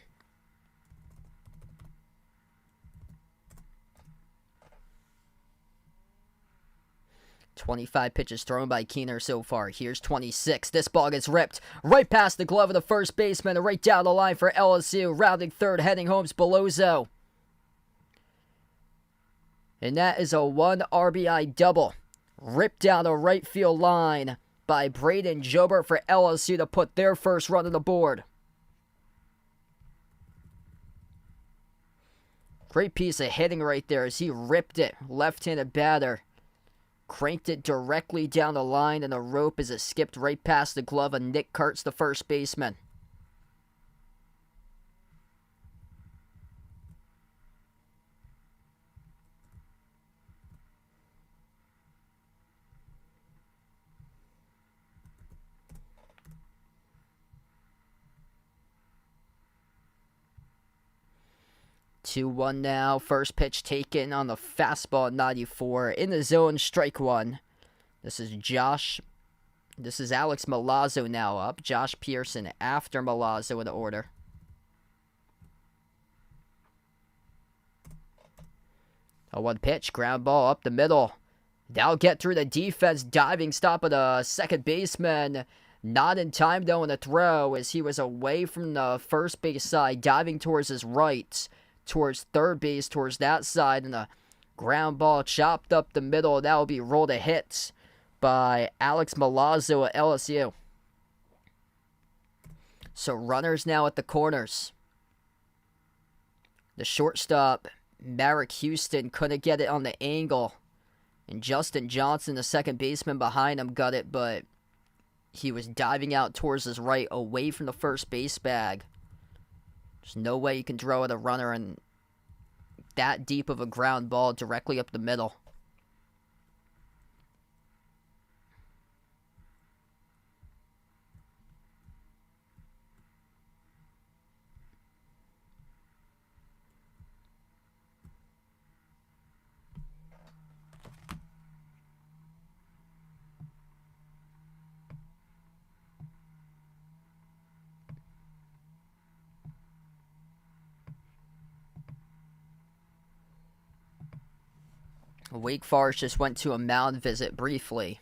25 pitches thrown by Keener so far. Here's 26. This ball gets ripped right past the glove of the first baseman and right down the line for LSU. Rounding third, heading home's Belozo. And that is a 1 RBI double. Ripped down the right field line by Braden Jobert for LSU to put their first run on the board. Great piece of hitting right there as he ripped it. Left-handed batter. Cranked it directly down the line and the rope as it skipped right past the glove of Nick Kurtz, the first baseman. Two one now. First pitch taken on the fastball at 94. In the zone, strike 1. This is Alex Milazzo now up. Josh Pearson after Milazzo in the order. A 1 pitch, ground ball up the middle. That'll get through the defense. Diving stop of the second baseman. Not in time though in the throw as he was away from the first base side, diving towards his right. Towards third base, towards that side, and the ground ball chopped up the middle. That will be rolled a hit by Alex Milazzo at LSU. So runners now at the corners. The shortstop, Merrick Houston, couldn't get it on the angle. And Justin Johnson, the second baseman behind him, got it, but he was diving out towards his right, away from the first base bag. There's no way you can throw at a runner and that deep of a ground ball directly up the middle. Wake Forest just went to a mound visit briefly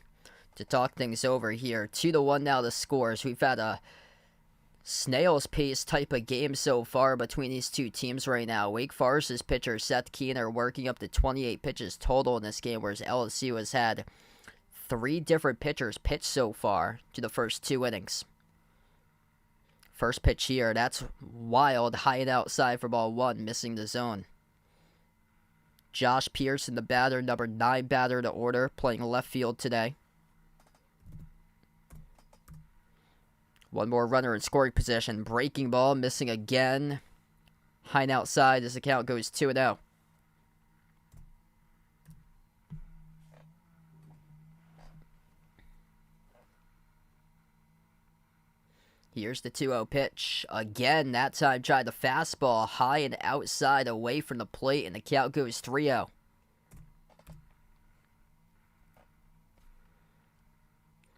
to talk things over here. 2-1 now the scores. We've had a snail's pace type of game so far between these two teams right now. Wake Forest's pitcher Seth Keener working up to 28 pitches total in this game, whereas LSU has had 3 different pitchers pitch so far to the first 2 innings. First pitch here, that's wild, high and outside for ball 1, missing the zone. Josh Pearson, the batter, number 9 batter to order, playing left field today. One more runner in scoring position. Breaking ball, missing again. High and outside as the count goes 2-0. Here's the 2-0 pitch. Again, that time tried the fastball high and outside away from the plate, and the count goes 3-0.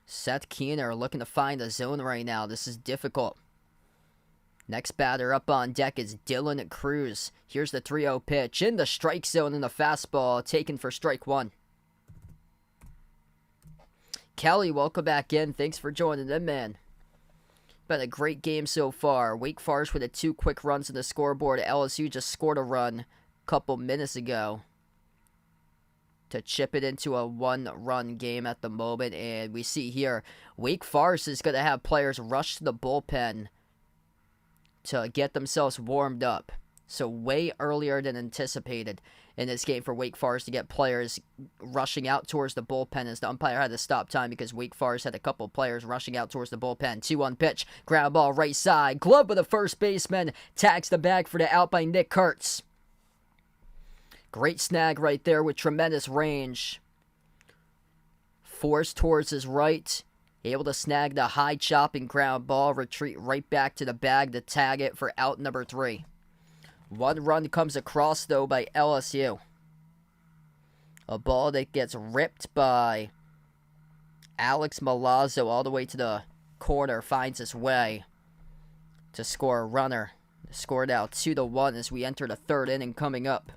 Seth Keener looking to find the zone right now. This is difficult. Next batter up on deck is Dylan Cruz. Here's the 3-0 pitch in the strike zone, and the fastball taken for strike 1. Kelly, welcome back in. Thanks for joining in, man. Been a great game so far. Wake Forest with 2 quick runs on the scoreboard. LSU just scored a run a couple minutes ago to chip it into a 1-run game at the moment. And we see here, Wake Forest is going to have players rush to the bullpen to get themselves warmed up. So way earlier than anticipated in this game for Wake Forest to get players rushing out towards the bullpen, as the umpire had to stop time because Wake Forest had a couple players rushing out towards the bullpen. 2-1 pitch, ground ball right side, glove of the first baseman, tags the bag for the out by Nick Kurtz. Great snag right there with tremendous range. Forced towards his right, Able to snag the high chopping ground ball, retreat right back to the bag to tag it for out number 3. 1 run comes across, though, by LSU. A ball that gets ripped by Alex Milazzo all the way to the corner, finds its way to score a runner. Scored out 2-1 as we enter the 3rd inning coming up.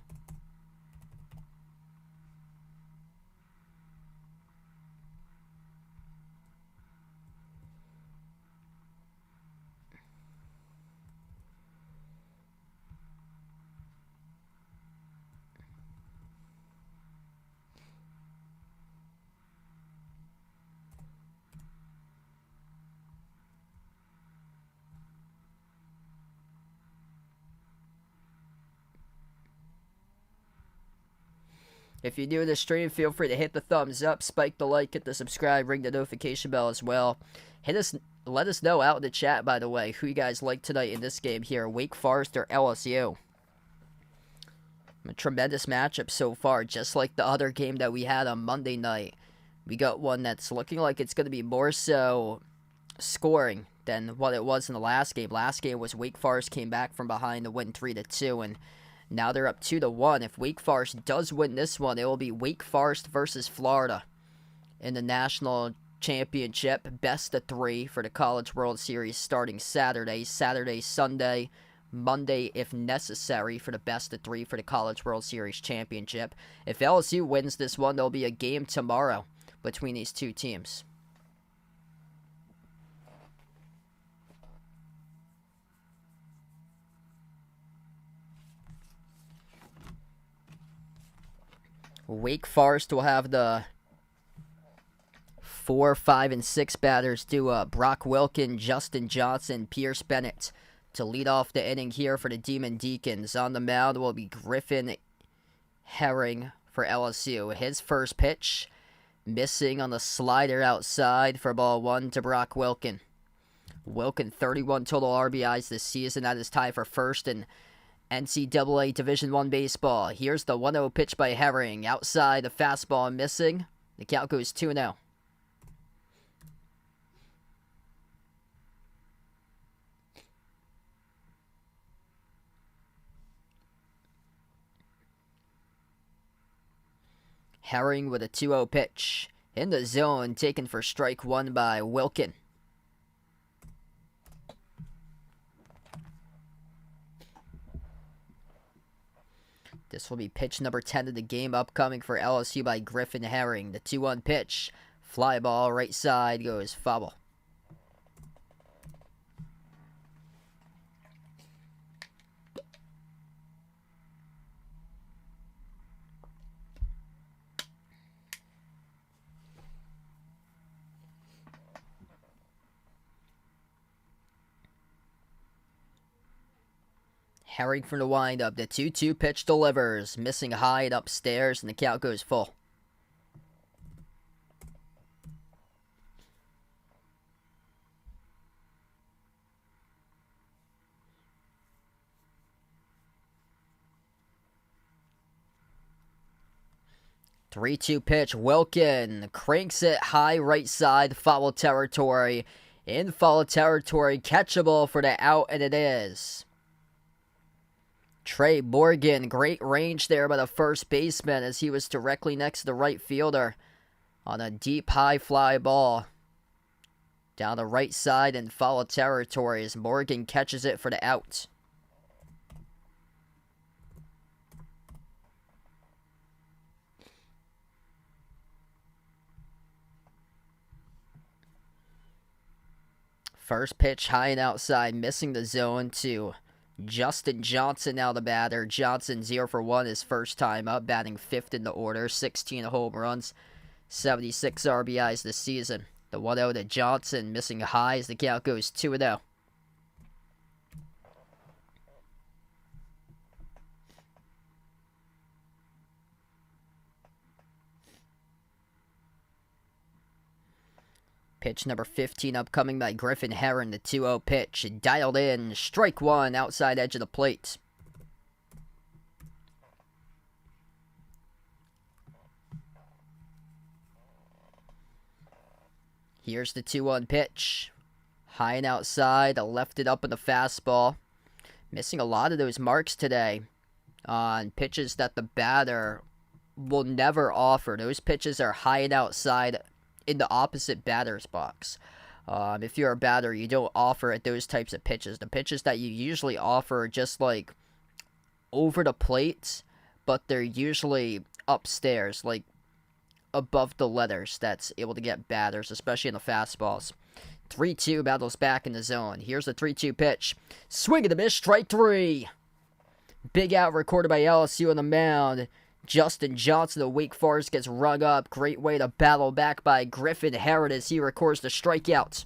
If you're new to the stream, feel free to hit the thumbs up, spike the like, hit the subscribe, ring the notification bell as well. Let us know out in the chat, by the way, who you guys like tonight in this game here, Wake Forest or LSU. A tremendous matchup so far, just like the other game that we had on Monday night. We got one that's looking like it's going to be more so scoring than what it was in the last game. Last game was Wake Forest came back from behind to win 3-2, and now they're up 2-1. If Wake Forest does win this one, it will be Wake Forest versus Florida in the national championship. Best of 3 for the College World Series starting Saturday, Sunday, Monday if necessary for the best of 3 for the College World Series championship. If LSU wins this one, there'll be a game tomorrow between these two teams. Wake Forest will have the 4, 5, and 6 batters to Brock Wilkin, Justin Johnson, Pierce Bennett to lead off the inning here for the Demon Deacons. On the mound will be Griffin Herring for LSU. His first pitch, missing on the slider outside for ball 1 to Brock Wilkin. Wilkin, 31 total RBIs this season. That is tied for first in NCAA Division I baseball. Here's the 1-0 pitch by Herring. Outside, the fastball missing. The count goes 2-0. Herring with a 2-0 pitch. In the zone, taken for strike 1 by Wilkin. This will be pitch number 10 of the game, upcoming for LSU by Griffin Herring. The 2-1 pitch. Fly ball, right side, goes foul. Herring from the windup. The 2-2 pitch delivers. Missing high and upstairs, and the count goes full. Three-two pitch. Wilkin cranks it high right side, foul territory. In foul territory, catchable for the out, and it is. Trey Morgan, great range there by the first baseman as he was directly next to the right fielder on a deep high fly ball. Down the right side in foul territory as Morgan catches it for the out. First pitch high and outside, missing the zone to Justin Johnson, now the batter. Johnson 0 for 1 his first time up, batting 5th in the order. 16 home runs, 76 RBIs this season. The 1-0 to Johnson, missing high as the count goes 2-0. Pitch number 15 upcoming by Griffin Herring, the 2-0 pitch. Dialed in, strike 1, outside edge of the plate. Here's the 2-1 pitch. High and outside, left it up in the fastball. Missing a lot of those marks today on pitches that the batter will never offer. Those pitches are high and outside in the opposite batter's box. If you're a batter, you don't offer at those types of pitches. The pitches that you usually offer are just like over the plate, but they're usually upstairs, like above the letters, that's able to get batters, especially in the fastballs. 3-2, battles back in the zone. Here's the 3-2 pitch. Swing and a miss, strike 3. Big out recorded by LSU on the mound. Justin Johnson of Wake Forest gets rung up. Great way to battle back by Griffin Herod as he records the strikeout.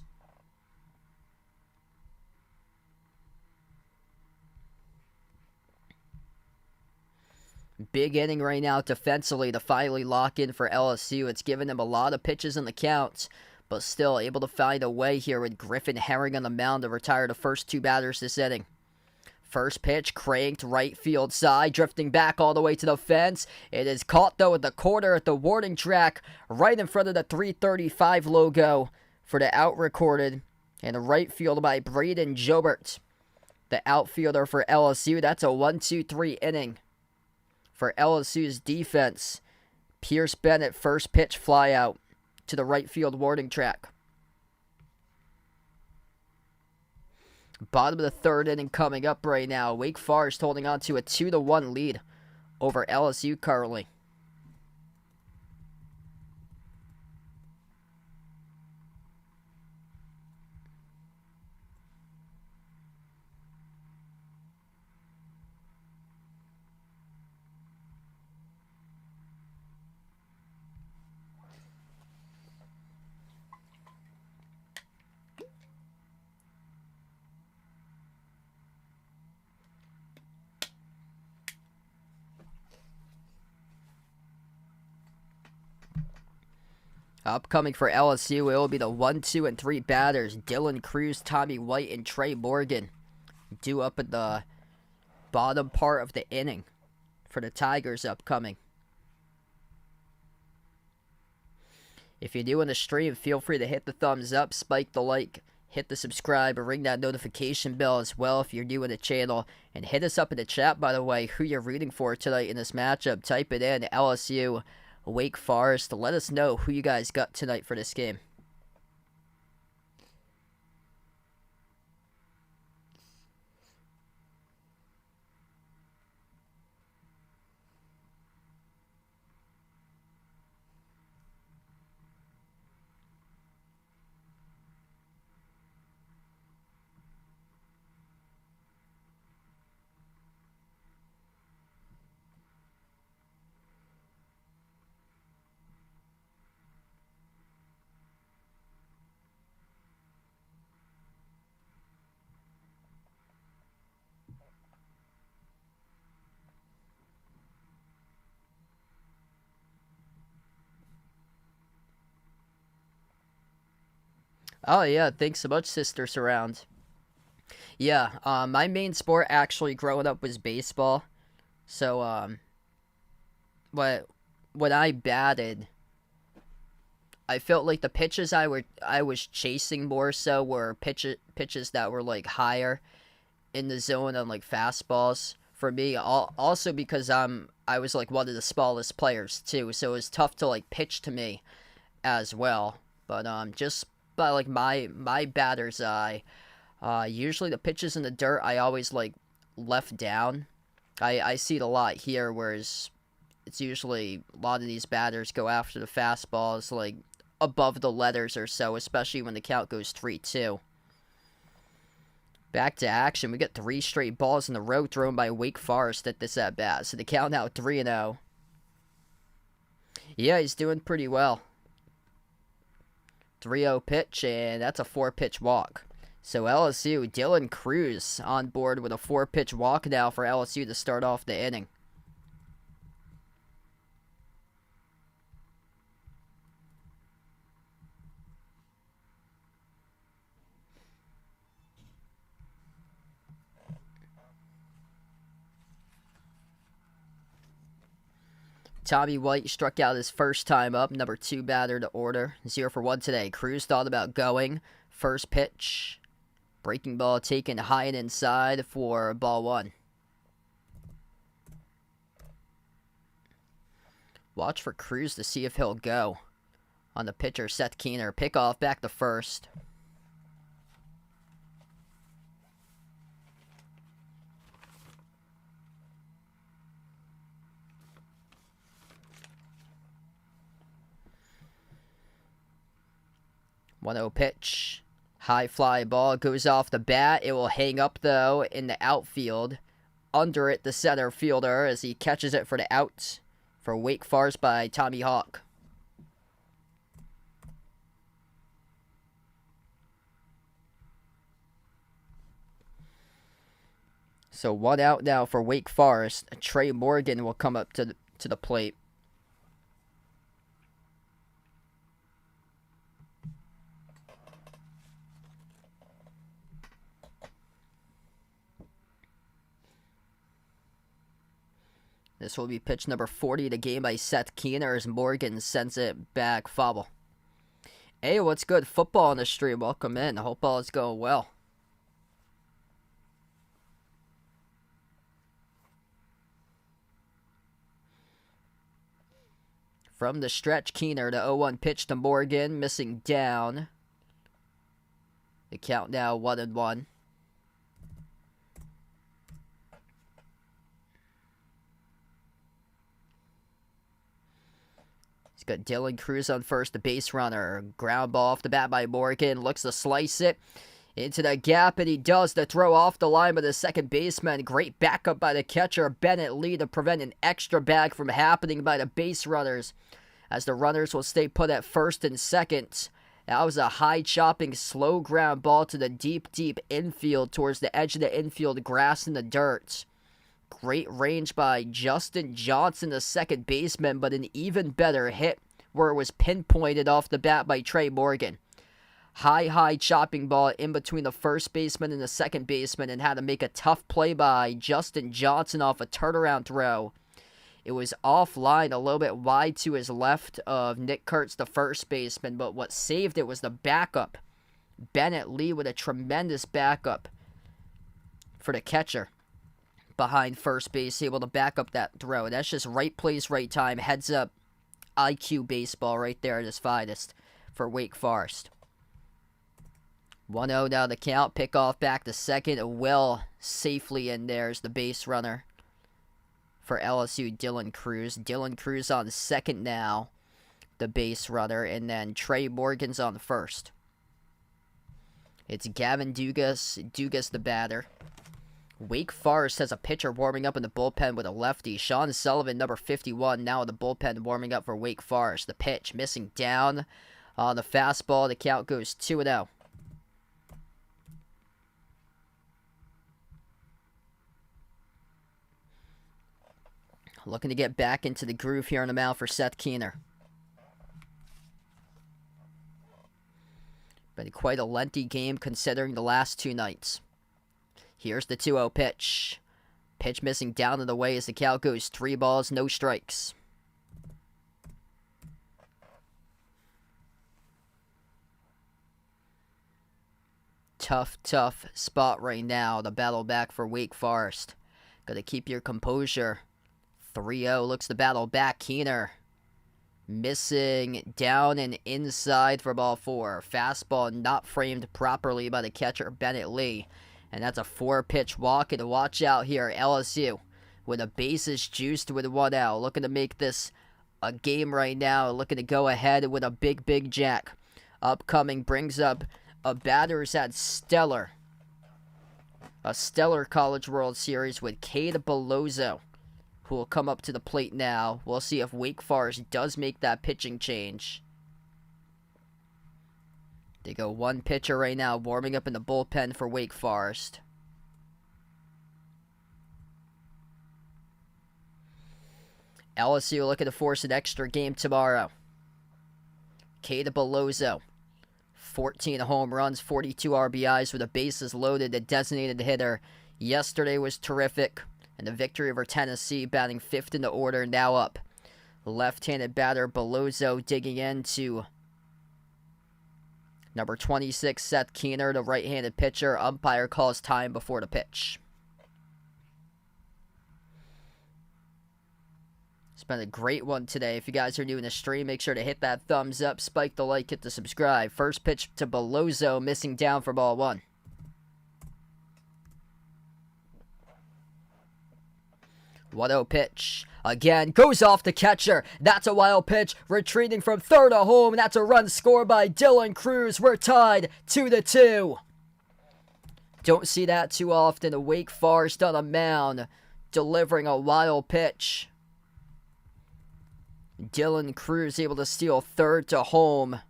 Big inning right now defensively to finally lock in for LSU. It's given them a lot of pitches in the count, but still able to find a way here with Griffin Herring on the mound to retire the first 2 batters this inning. First pitch cranked right field side, drifting back all the way to the fence. It is caught though at the corner at the warning track, right in front of the 335 logo for the out recorded. And the right field by Braden Jobert, the outfielder for LSU. That's a 1-2-3 inning for LSU's defense. Pierce Bennett, first pitch fly out to the right field warning track. Bottom of the 3rd inning coming up right now. Wake Forest holding on to a 2-1 lead over LSU currently. Upcoming for LSU, it will be the 1, 2, and 3 batters. Dylan Cruz, Tommy White, and Trey Morgan due up at the bottom part of the inning for the Tigers upcoming. If you're new on the stream, feel free to hit the thumbs up, spike the like, hit the subscribe, and ring that notification bell as well if you're new in the channel. And hit us up in the chat, by the way, who you're rooting for tonight in this matchup. Type it in, LSU, Wake Forest. Let us know who you guys got tonight for this game. Oh yeah, thanks so much, Sister Surround. Yeah, my main sport actually growing up was baseball. So, when I batted, I felt like the pitches I was chasing more so were pitches that were like higher in the zone on like fastballs for me. Also because I was like one of the smallest players too, so it was tough to like pitch to me as well. But just by like my batter's eye, usually the pitches in the dirt I always like left down. I see it a lot here, whereas it's usually a lot of these batters go after the fastballs like above the letters or so, especially when the count goes 3-2. Back to action. We got 3 straight balls in a row thrown by Wake Forest at this at bat. So the count now 3-0. Yeah, he's doing pretty well. 3-0 pitch, and that's a 4-pitch walk. So LSU, Dylan Cruz on board with a 4-pitch walk now for LSU to start off the inning. Tommy White struck out his first time up, number 2 batter to order. 0 for 1 today. Cruz thought about going. First pitch. Breaking ball taken high and inside for ball 1. Watch for Cruz to see if he'll go. On the pitcher, Seth Keener. Pickoff back to first. One 0 pitch. High fly ball goes off the bat. It will hang up, though, in the outfield. Under it, the center fielder, as he catches it for the out for Wake Forest by Tommy Hawk. So 1 out now for Wake Forest. Trey Morgan will come up to the plate. This will be pitch number 40 of the game by Seth Keener as Morgan sends it back foul. Hey, what's good? Football on the stream. Welcome in. I hope all is going well. From the stretch, Keener, the 0-1 pitch to Morgan, missing down. The count now 1-1. He's got Dylan Cruz on first, the base runner. Ground ball off the bat by Morgan. Looks to slice it into the gap, and he does. The throw off the line by the second baseman. Great backup by the catcher, Bennett Lee, to prevent an extra bag from happening by the base runners, as the runners will stay put at first and second. That was a high chopping, slow ground ball to the deep infield towards the edge of the infield grass and the dirt. Great range by Justin Johnson, the second baseman, but an even better hit where it was pinpointed off the bat by Trey Morgan. High chopping ball in between the first baseman and the second baseman, and had to make a tough play by Justin Johnson off a turnaround throw. It was offline, a little bit wide to his left of Nick Kurtz, the first baseman, but what saved it was the backup. Bennett Lee with a tremendous backup for the catcher behind first base, able to back up that throw. That's just right place, right time, heads up IQ baseball right there at its finest for Wake Forest. 1-0 now the count. Pickoff back to second. Well safely in there is the base runner for LSU, Dylan Cruz. Dylan Cruz on second now, the base runner, and then Trey Morgan's on first. It's Gavin Dugas the batter. Wake Forest has a pitcher warming up in the bullpen with a lefty. Sean Sullivan, number 51, now in the bullpen warming up for Wake Forest. The pitch missing down on the fastball. The count goes 2-0. Looking to get back into the groove here on the mound for Seth Keener. Been quite a lengthy game considering the last 2 nights. Here's the 2-0 pitch. Pitch missing down and away as the count goes 3 balls, no strikes. Tough spot right now. The battle back for Wake Forest. Gotta keep your composure. 3-0 looks to battle back. Keener missing down and inside for ball 4. Fastball not framed properly by the catcher, Bennett Lee. And that's a 4-pitch walk. And watch out here, LSU with the bases juiced with 1 out. Looking to make this a game right now. Looking to go ahead with a big jack. Upcoming brings up a batter who's had a stellar College World Series with Cade Bellozo, who will come up to the plate now. We'll see if Wake Forest does make that pitching change. They go 1 pitcher right now, warming up in the bullpen for Wake Forest. LSU looking to force an extra game tomorrow. Cade Bellozo, 14 home runs, 42 RBIs with the bases loaded. The designated hitter yesterday was terrific. And the victory over Tennessee, batting 5th in the order, now up Left-handed batter Belozo digging into number 26, Seth Keener, the right-handed pitcher. Umpire calls time before the pitch. It's been a great one today. If you guys are new in the stream, make sure to hit that thumbs up, spike the like, hit the subscribe. First pitch to Belozo, missing down for ball 1. 1-0 pitch. Again, goes off the catcher. That's a wild pitch. Retreating from third to home. That's a run scored by Dylan Cruz. We're tied 2-2. Don't see that too often. A Wake Forest on a mound delivering a wild pitch. Dylan Cruz able to steal third to home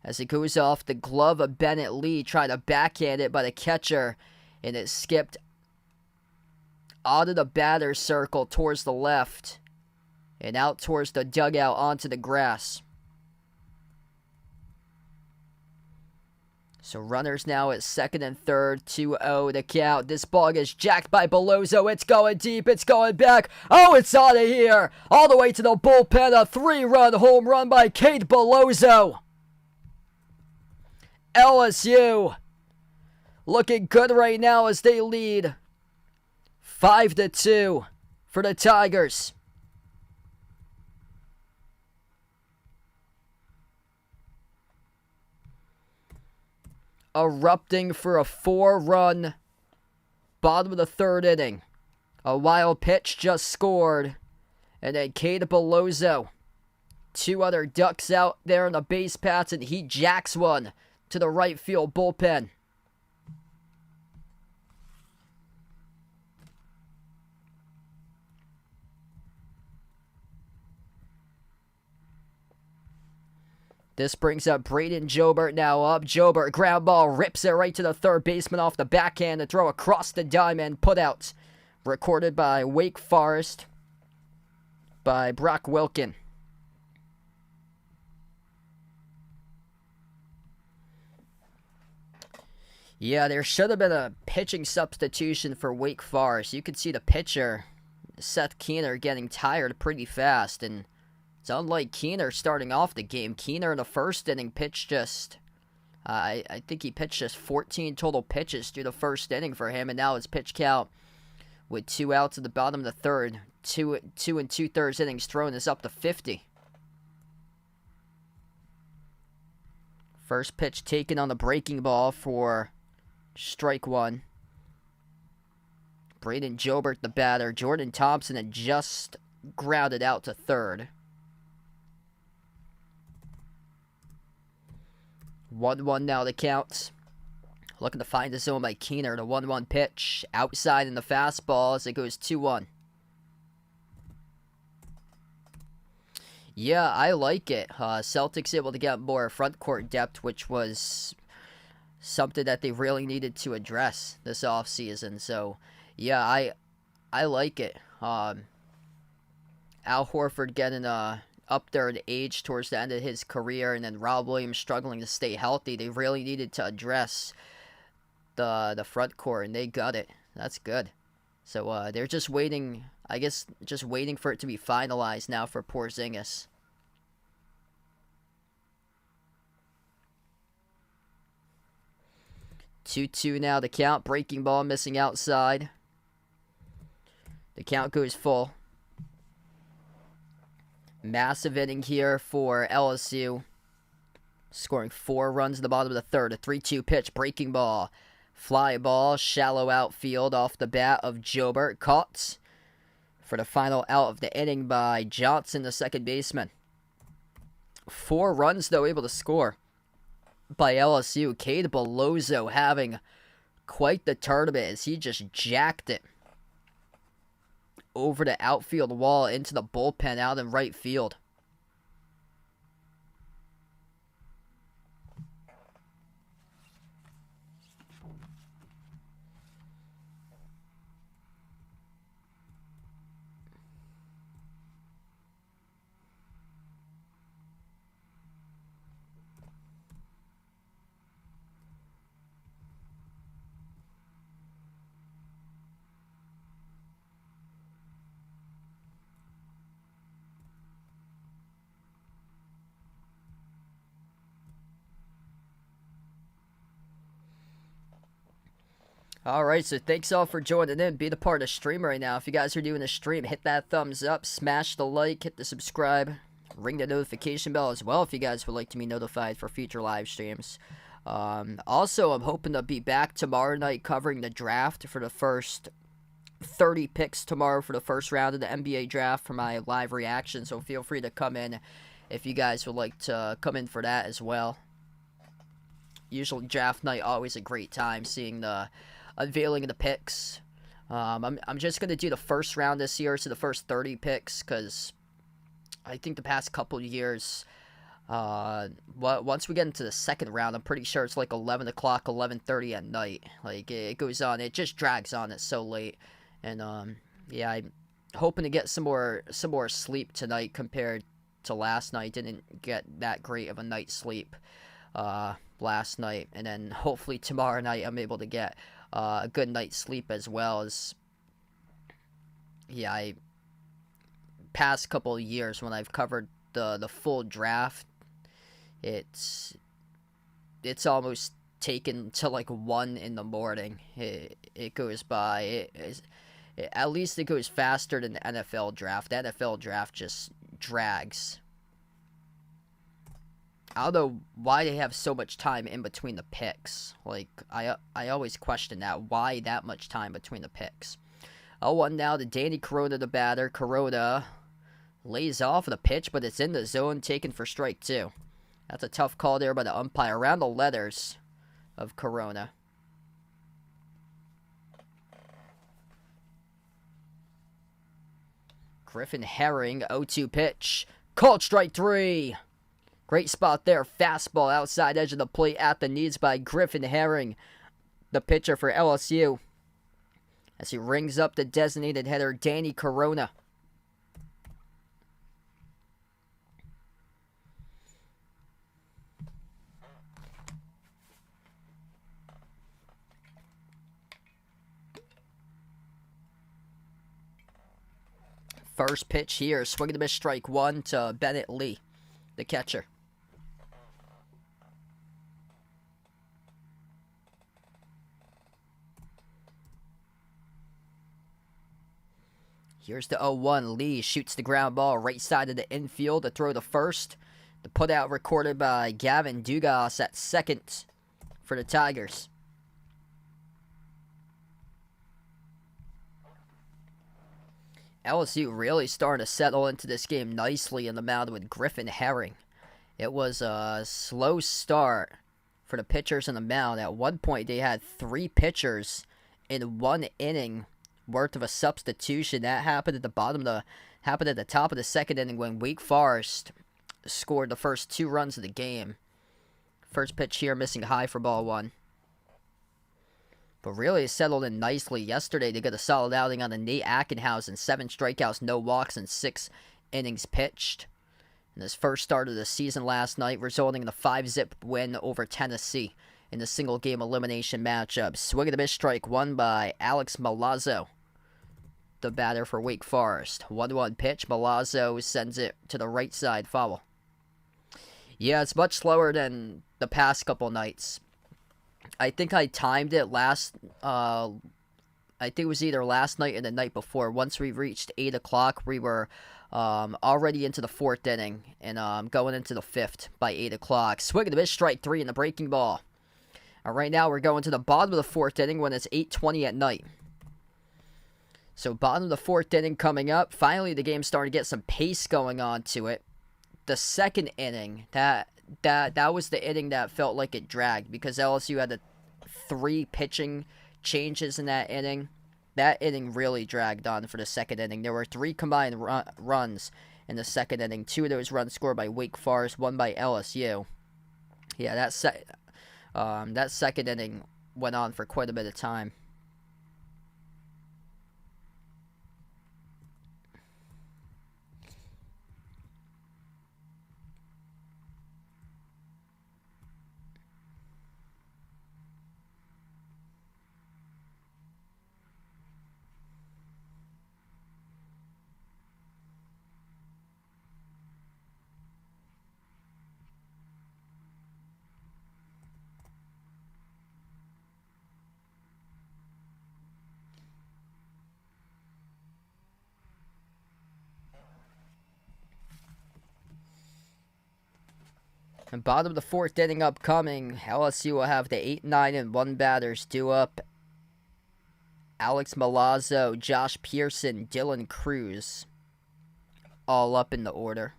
as it goes off the glove of Bennett Lee. Trying to backhand it by the catcher, and it skipped out of the batter's circle towards the left and out towards the dugout onto the grass. So runners now at second and third, 2-0 the count. This ball gets jacked by Belozo. It's going deep. It's going back. Oh, it's out of here. All the way to the bullpen. A 3-run home run by Kate Belozo. LSU looking good right now as they lead 5-2 for the Tigers. Erupting for a 4-run bottom of the third inning. A wild pitch just scored. And then Kate Belozo. 2 other ducks out there on the base paths, and he jacks one to the right field bullpen. This brings up Braden Jobert now up. Jobert, ground ball, rips it right to the third baseman off the backhand to throw across the diamond. Put out. Recorded by Wake Forest by Brock Wilkin. Yeah, there should have been a pitching substitution for Wake Forest. You could see the pitcher, Seth Keener, getting tired pretty fast, and it's unlike Keener starting off the game. Keener in the first inning pitched just, I think he pitched just 14 total pitches through the first inning for him, and now his pitch count with 2 outs at the bottom of the third, 2 and 2/3 innings thrown is up to 50. First pitch taken on the breaking ball for strike 1. Braden Jobert the batter. Jordan Thompson had just grounded out to third. 1-1 now the count. Looking to find the zone by Keener. The 1-1 pitch. Outside in the fastball as it goes 2-1. Yeah, I like it. Celtics able to get more front court depth, which was something that they really needed to address this offseason. So, yeah, I like it. Al Horford getting up there in age towards the end of his career, and then Rob Williams struggling to stay healthy. They really needed to address the front court, and they got it. That's good. So they're just waiting, I guess, just waiting for it to be finalized now for Porzingis. Two now the count. Breaking ball missing outside. The count goes full. Massive inning here for LSU. Scoring 4 runs in the bottom of the third. A 3-2 pitch. Breaking ball. Fly ball. Shallow outfield off the bat of Jobert. Caught for the final out of the inning by Johnson, the second baseman. 4 runs, though, able to score by LSU. Kate Belozo having quite the tournament as he just jacked it over the outfield wall into the bullpen out in right field. Alright, so thanks all for joining in. Be the part of the stream right now. If you guys are doing the stream, hit that thumbs up, smash the like, hit the subscribe, ring the notification bell as well if you guys would like to be notified for future live streams. Also, I'm hoping to be back tomorrow night covering the draft for the first 30 picks tomorrow for the first round of the NBA draft for my live reaction, so feel free to come in if you guys would like to come in for that as well. Usually draft night, always a great time seeing the unveiling of the picks. I'm just going to do the first round this year, so the first 30 picks, because I think the past couple of years, once we get into the second round, I'm pretty sure it's like 11 o'clock, 11:30 at night. Like, it goes on, it just drags on, it's so late. And, yeah, I'm hoping to get some more sleep tonight compared to last night. Didn't get that great of a night's sleep last night. And then hopefully tomorrow night I'm able to get a good night's sleep as well. As yeah, past couple of years when I've covered the full draft, it's almost taken to like 1 in the morning. It goes by. At least it goes faster than the NFL draft. The NFL draft just drags. I don't know why they have so much time in between the picks. Like, I always question that. Why that much time between the picks? 0-1 now to Danny Corona, the batter. Corona lays off the pitch, but it's in the zone, taken for strike 2. That's a tough call there by the umpire. Around the letters of Corona. Griffin Herring, 0-2 pitch. Called strike 3. Great spot there. Fastball outside edge of the plate at the knees by Griffin Herring, the pitcher for LSU, as he rings up the designated hitter, Danny Corona. First pitch here, swing and a miss, strike 1 to Bennett Lee, the catcher. Here's the 0-1. Lee shoots the ground ball right side of the infield to throw to first. The putout recorded by Gavin Dugas at second for the Tigers. LSU really starting to settle into this game nicely in the mound with Griffin Herring. It was a slow start for the pitchers in the mound. At one point, they had 3 pitchers in 1 inning worth of a substitution. That happened at the top of the second inning when Wake Forest scored the first 2 runs of the game. First pitch here, missing high for ball 1. But really settled in nicely. Yesterday, they got a solid outing on the Nate Ackenhausen. 7 strikeouts, no walks, and 6 innings pitched. In his first start of the season last night, resulting in a 5-zip win over Tennessee in the single-game elimination matchup. Swing and a miss, strike 1 by Alex Milazzo, the batter for Wake Forest. 1-1 pitch. Milazzo sends it to the right side, foul. Yeah, it's much slower than the past couple nights. I think I timed it I think it was either last night or the night before. Once we reached 8 o'clock, we were already into the 4th inning and going into the 5th by 8 o'clock. Swing and a miss, strike 3 in the breaking ball. Right now, we're going to the bottom of the 4th inning when it's 8:20 at night. So bottom of the 4th inning coming up. Finally, the game's starting to get some pace going on to it. The second inning, that was the inning that felt like it dragged because LSU had the 3 pitching changes in that inning. That inning really dragged on for the second inning. There were 3 combined runs in the second inning. 2 of those runs scored by Wake Forest, 1 by LSU. Yeah, that second inning went on for quite a bit of time. Bottom of the fourth inning upcoming. LSU will have the 8, 9, and 1 batters due up. Alex Milazzo, Josh Pearson, Dylan Cruz, all up in the order.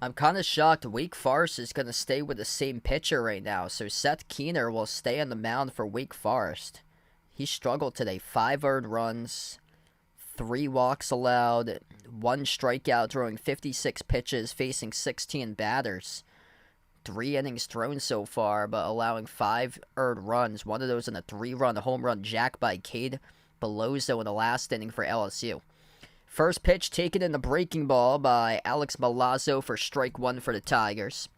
I'm kind of shocked Wake Forest is going to stay with the same pitcher right now. So Seth Keener will stay on the mound for Wake Forest. He struggled today. 5 earned runs, 3 walks allowed, 1 strikeout, throwing 56 pitches, facing 16 batters. 3 innings thrown so far, but allowing 5 earned runs. One of those in a 3-run home run jack by Cade Bellozo in the last inning for LSU. First pitch taken in the breaking ball by Alex Milazzo for strike 1 for the Tigers.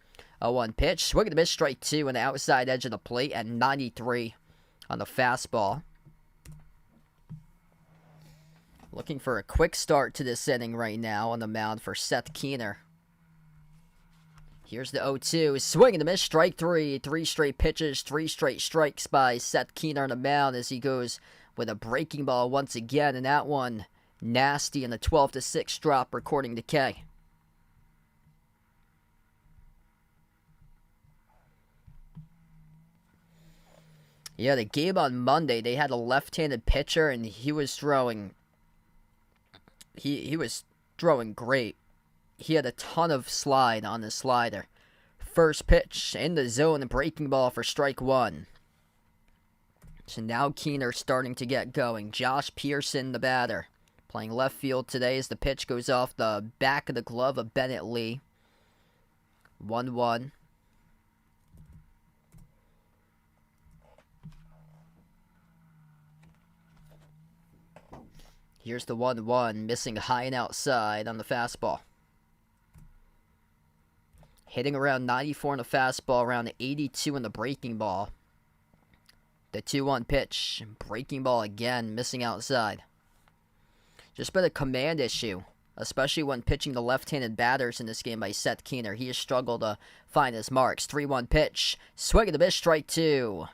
0-1 pitch, swing and a miss, strike 2 on the outside edge of the plate at 93 on the fastball. Looking for a quick start to this inning right now on the mound for Seth Keener. Here's the 0-2, swing and a miss, strike 3. 3 straight pitches, 3 straight strikes by Seth Keener on the mound as he goes with a breaking ball once again, and that one nasty in the 12-6 drop, according to K. Yeah, the game on Monday, they had a left-handed pitcher, and he was throwing. He was throwing great. He had a ton of slide on his slider. First pitch in the zone, a breaking ball for strike 1. So now Keener starting to get going. Josh Pearson, the batter, playing left field today as the pitch goes off the back of the glove of Bennett Lee. 1-1. Here's the 1-1, missing high and outside on the fastball. Hitting around 94 on the fastball, around 82 in the breaking ball. The 2-1 pitch, breaking ball again, missing outside. Just been a command issue, especially when pitching the left-handed batters in this game by Seth Keener. He has struggled to find his marks. 3-1 pitch, swing and a miss, strike 2.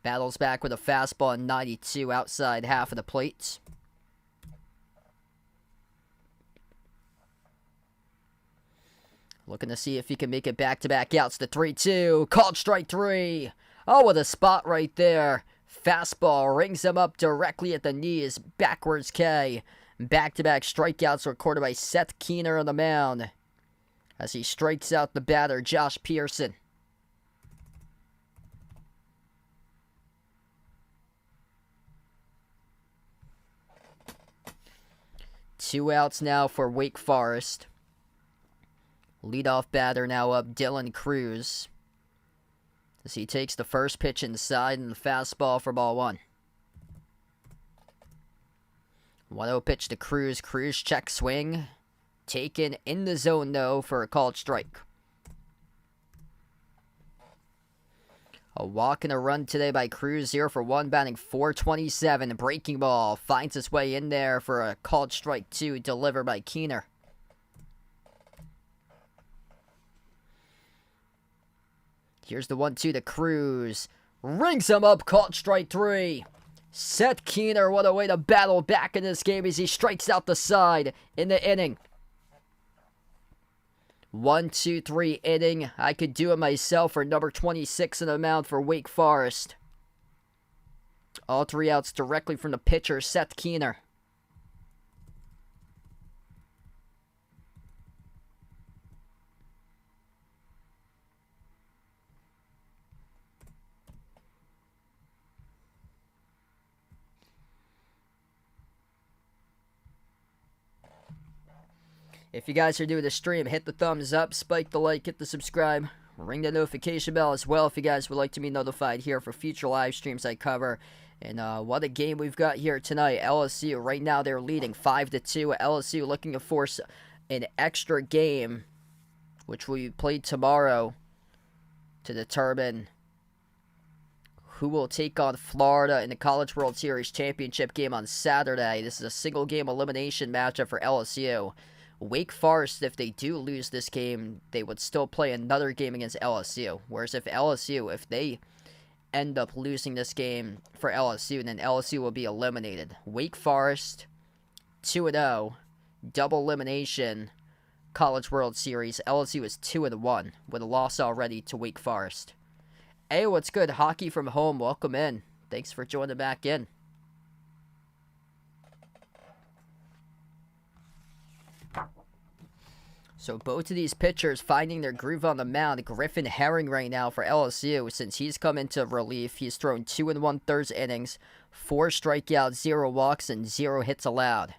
Battles back with a fastball in 92 outside half of the plate. Looking to see if he can make it back-to-back outs. The 3-2, called strike 3. Oh, what a spot right there. Fastball rings him up directly at the knees. Backwards K. Back-to-back strikeouts recorded by Seth Keener on the mound as he strikes out the batter, Josh Pearson. Two outs now for Wake Forest. Leadoff batter now up, Dylan Cruz, as he takes the first pitch inside and the fastball for ball 1. 1-0 pitch to Cruz. Cruz check swing. Taken in the zone, though, for a called strike. A walk and a run today by Cruz. 0 for 1, batting .427. Breaking ball finds its way in there for a called strike 2, delivered by Keener. Here's the 1-2 to Cruz. Rings him up, called strike 3. Seth Keener, what a way to battle back in this game as he strikes out the side in the inning. 1-2-3 inning. I could do it myself for number 26 in the mound for Wake Forest. All 3 outs directly from the pitcher, Seth Keener. If you guys are new to the stream, hit the thumbs up, spike the like, hit the subscribe, ring the notification bell as well if you guys would like to be notified here for future live streams I cover. And what a game we've got here tonight. LSU, right now they're leading 5-2. LSU looking to force an extra game, which we play tomorrow, to determine who will take on Florida in the College World Series championship game on Saturday. This is a single-game elimination matchup for LSU. Wake Forest, if they do lose this game, they would still play another game against LSU. Whereas if they end up losing this game for LSU, then LSU will be eliminated. Wake Forest, 2-0, double elimination, College World Series. LSU is 2-1 with a loss already to Wake Forest. Hey, what's good? Hockey from home, welcome in. Thanks for joining back in. So both of these pitchers finding their groove on the mound. Griffin Herring right now for LSU. Since he's come into relief, he's thrown 2 1/3 innings, 4 strikeouts, 0 walks, and 0 hits allowed.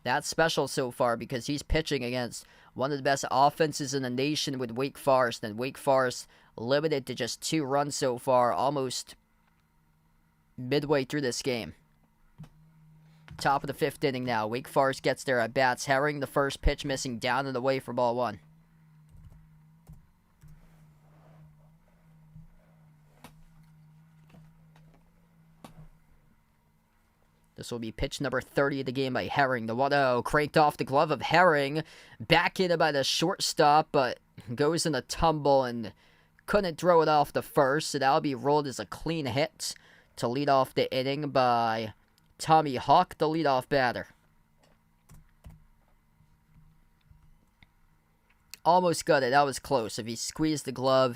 That's special so far because he's pitching against one of the best offenses in the nation with Wake Forest, and Wake Forest limited to just 2 runs so far, almost midway through this game. Top of the 5th inning now. Wake Forest gets their at-bats. Herring, the first pitch missing, down and away for ball 1. This will be pitch number 30 of the game by Herring. The 1-0 cranked off the glove of Herring. Back in by the shortstop, but goes in a tumble and couldn't throw it off the first. So that'll be rolled as a clean hit to lead off the inning by Tommy Hawk, the leadoff batter. Almost got it. That was close. If he squeezed the glove,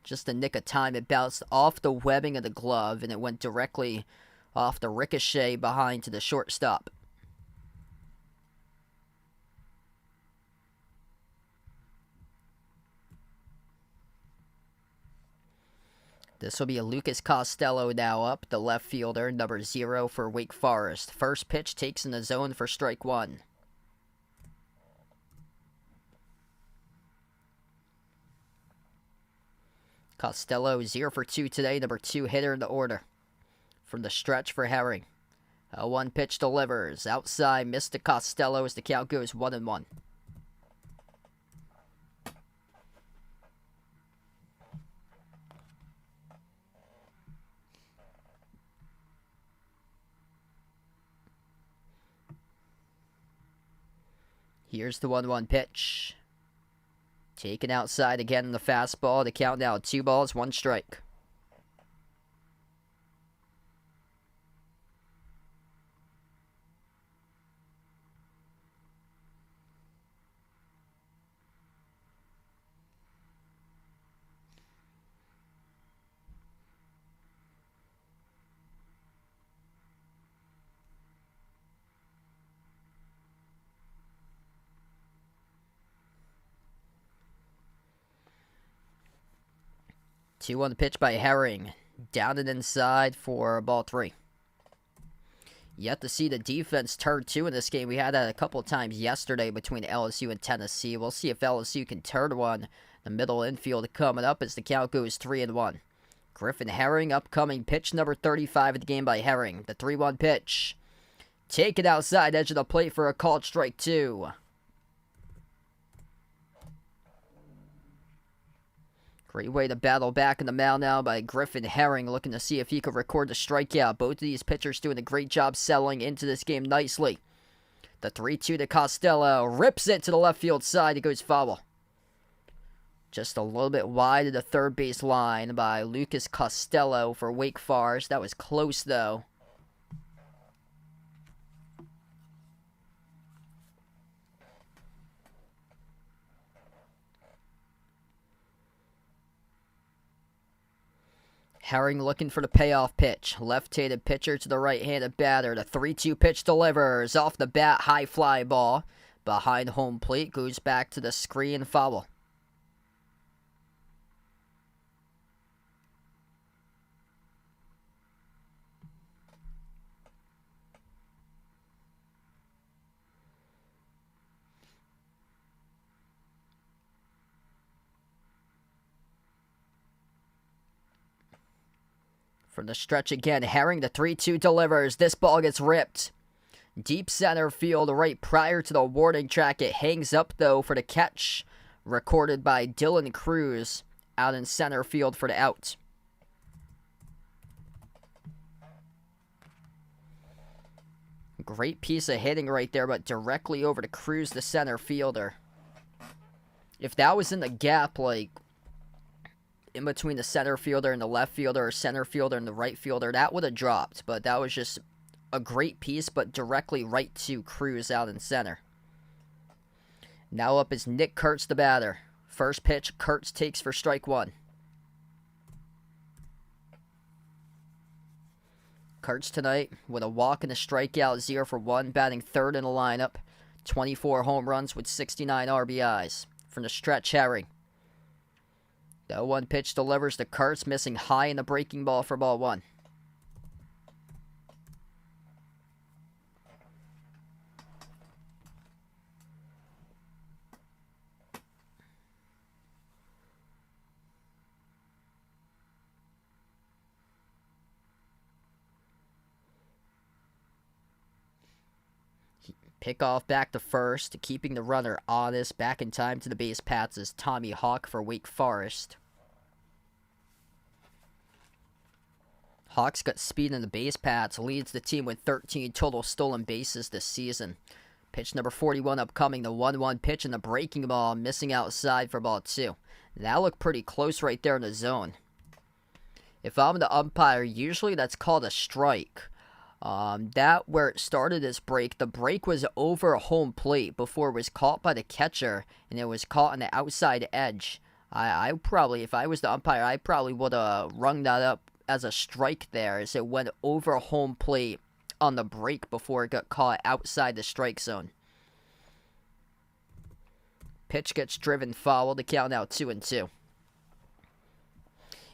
just a nick of time, it bounced off the webbing of the glove, and it went directly off the ricochet behind to the shortstop. This will be a Lucas Costello now up, the left fielder, number 0 for Wake Forest. First pitch takes in the zone for strike 1. Costello 0 for 2 today, number 2 hitter in the order. From the stretch for Herring. A 1 pitch delivers. Outside, missed to Costello as the count goes 1-1. Here's the 1-1 pitch. Taken outside again in the fastball. The count now 2 balls, 1 strike. Two on the pitch by Herring. Down and inside for ball 3. Yet to see the defense turn 2 in this game. We had that a couple times yesterday between LSU and Tennessee. We'll see if LSU can turn one. The middle infield coming up as the count goes 3-1. Griffin Herring, upcoming pitch number 35 of the game by Herring. The 3-1 pitch. Taken outside edge of the plate for a called strike 2. Great way to battle back in the mound now by Griffin Herring, looking to see if he could record the strikeout. Both of these pitchers doing a great job settling into this game nicely. The 3-2 to Costello. Rips it to the left field side. It goes foul. Just a little bit wide of the third base line by Lucas Costello for Wake Forest. That was close, though. Herring looking for the payoff pitch. Left-handed pitcher to the right-handed batter. The 3-2 pitch delivers. Off the bat, high fly ball. Behind home plate, goes back to the screen, foul. From the stretch again, Herring, the 3-2 delivers. This ball gets ripped. Deep center field right prior to the warning track. It hangs up, though, for the catch. Recorded by Dylan Cruz out in center field for the out. Great piece of hitting right there, but directly over to Cruz, the center fielder. If that was in the gap, like in between the center fielder and the left fielder, or center fielder and the right fielder, that would have dropped. But that was just a great piece, but directly right to Cruz out in center. Now up is Nick Kurtz, the batter. First pitch, Kurtz takes for strike one. Kurtz tonight with a walk and a strikeout, 0 for 1, batting third in the lineup. 24 home runs with 69 RBIs. From the stretch, Herring. The 0-1 pitch delivers to Kurtz, missing high in the breaking ball for ball one. Pick off back to first, keeping the runner honest. Back in time to the base paths is Tommy Hawk for Wake Forest. Hawk's got speed in the base paths, leads the team with 13 total stolen bases this season. Pitch number 41 upcoming, the 1-1 pitch and the breaking ball, missing outside for ball two. That looked pretty close right there in the zone. If I'm the umpire, usually that's called a strike. That where it started this break, the break was over home plate before it was caught by the catcher, and it was caught on the outside edge. I probably, if I was the umpire, I probably would have rung that up as a strike there, as it went over home plate on the break before it got caught outside the strike zone. Pitch gets driven foul, the count now 2-2.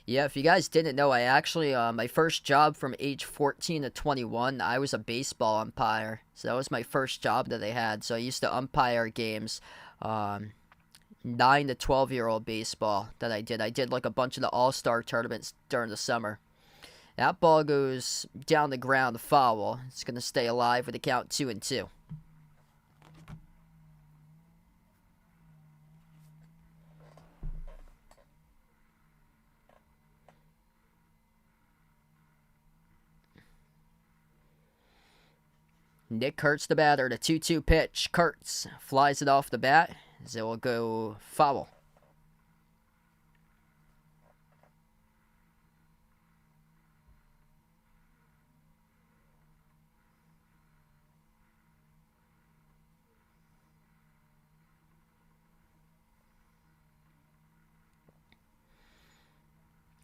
Yeah, if you guys didn't know, I actually, my first job from age 14 to 21, I was a baseball umpire. So that was my first job that I had. So I used to umpire games, 9 to 12-year-old baseball that I did. I did like a bunch of the all-star tournaments during the summer. That ball goes down the ground, foul. It's going to stay alive with the count 2-2. Nick Kurtz, the batter, the 2-2 pitch. Kurtz flies it off the bat, as it will go foul.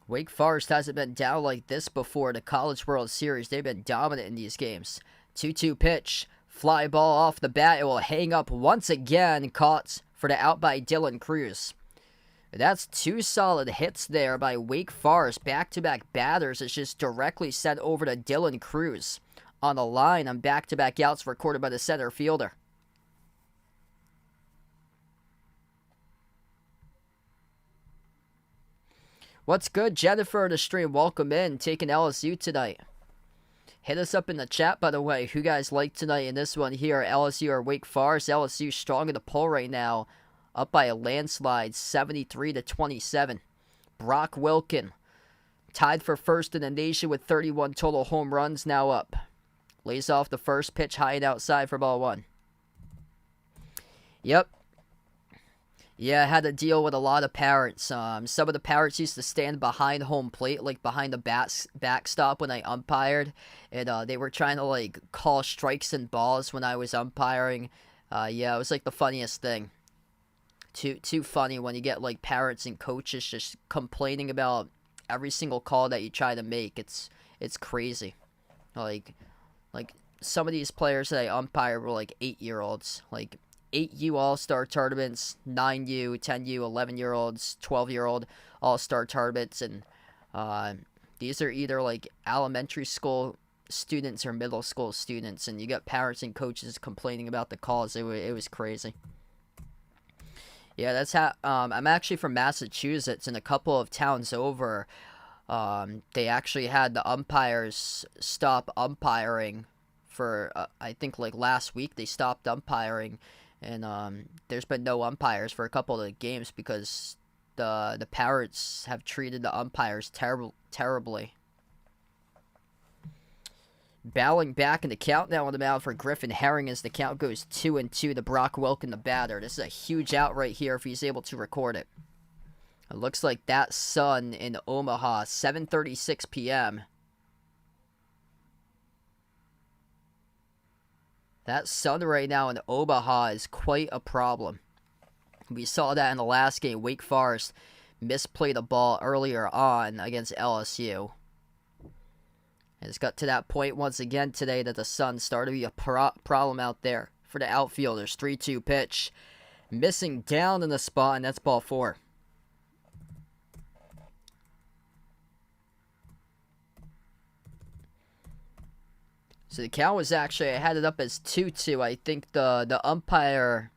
Wake Forest hasn't been down like this before in the College World Series. They've been dominant in these games. 2-2 pitch. Fly ball off the bat. It will hang up once again. Caught for the out by Dylan Cruz. That's two solid hits there by Wake Forest. Back-to-back batters. It's just directly sent over to Dylan Cruz. On the line on back-to-back outs recorded by the center fielder. What's good, Jennifer, the stream? Welcome in. Taking LSU tonight. Hit us up in the chat, by the way, who guys like tonight in this one here, LSU or Wake Forest. LSU strong in the poll right now, up by a landslide, 73-27. Brock Wilkin, tied for first in the nation with 31 total home runs, now up. Lays off the first pitch, high and outside for ball one. Yep. Yeah, I had to deal with a lot of parents. Some of the parents used to stand behind home plate, like behind the backstop when I umpired. And they were trying to, like, call strikes and balls when I was umpiring. Yeah, it was, like, the funniest thing. Too funny when you get, like, parents and coaches just complaining about every single call that you try to make. It's crazy. Like, some of these players that I umpired were, like, 8-year-olds. Like, 8U All-Star tournaments, 9U, 10U, 11-year-olds, 12-year-old All-Star tournaments, and these are either like elementary school students or middle school students, and you got parents and coaches complaining about the calls. It was crazy. Yeah, that's how. I'm actually from Massachusetts, and a couple of towns over, they actually had the umpires stop umpiring for I think like last week they stopped umpiring. And there's been no umpires for a couple of the games because the parents have treated the umpires terribly. Bowing back in the count now on the mound for Griffin Herring as the count goes 2-2 to Brock Wilkin, the batter. This is a huge out right here if he's able to record it. It looks like that sun in Omaha, 7:36 p.m. That sun right now in Omaha is quite a problem. We saw that in the last game. Wake Forest misplayed a ball earlier on against LSU. And it's got to that point once again today that the sun started to be a problem out there for the outfielders. 3-2 pitch. Missing down in the spot, and that's ball 4. So the count was actually, I had it up as 2-2. I think the umpire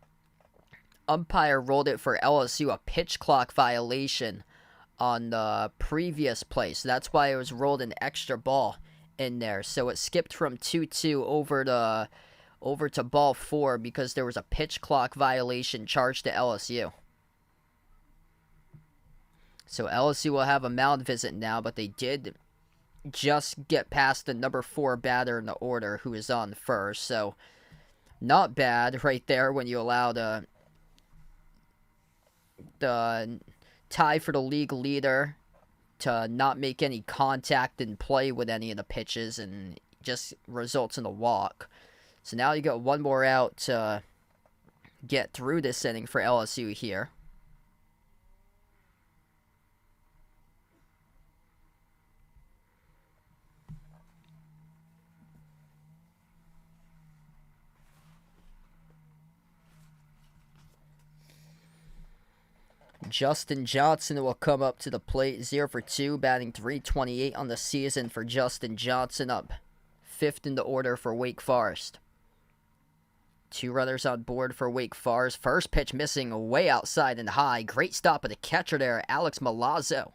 rolled it for LSU a pitch clock violation on the previous play. So that's why it was rolled an extra ball in there. So it skipped from 2-2 over to ball 4 because there was a pitch clock violation charged to LSU. So LSU will have a mound visit now, but they did just get past the number 4 batter in the order who is on first. So not bad right there when you allow the tie for the league leader to not make any contact and play with any of the pitches and just results in a walk. So now you got one more out to get through this inning for LSU here. Justin Johnson will come up to the plate, 0 for 2, batting .328 on the season for Justin Johnson, up 5th in the order for Wake Forest. 2 runners on board for Wake Forest. First pitch missing way outside and high. Great stop of the catcher there, Alex Milazzo.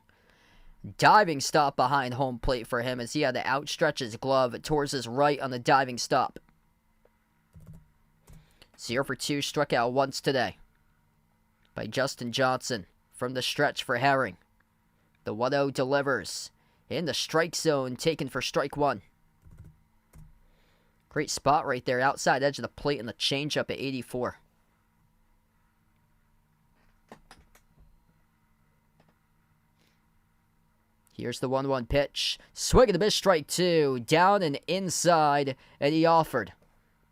Diving stop behind home plate for him as he had to outstretch his glove towards his right on the diving stop. 0 for 2, struck out once today by Justin Johnson from the stretch for Herring. The 1-0 delivers in the strike zone, taken for strike 1. Great spot right there, outside edge of the plate, and the changeup at 84. Here's the 1-1 pitch. Swing and a miss, strike 2. Down and inside, and he offered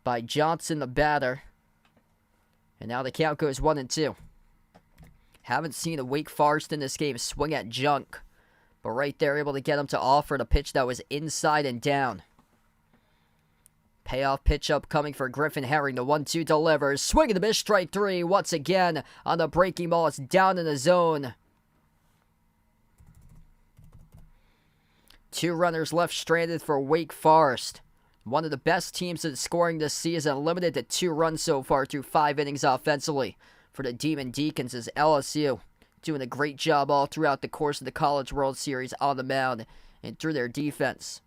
by Johnson, the batter. And now the count goes 1-2. Haven't seen a Wake Forest in this game swing at junk, but right there able to get him to offer the pitch that was inside and down. Payoff pitch up coming for Griffin Herring. The 1-2 delivers. Swing and a miss, strike 3. Once again on the breaking ball. It's down in the zone. 2 runners left stranded for Wake Forest. One of the best teams in scoring this season, limited to 2 runs so far through 5 innings offensively. For the Demon Deacons is LSU, doing a great job all throughout the course of the College World Series on the mound and through their defense.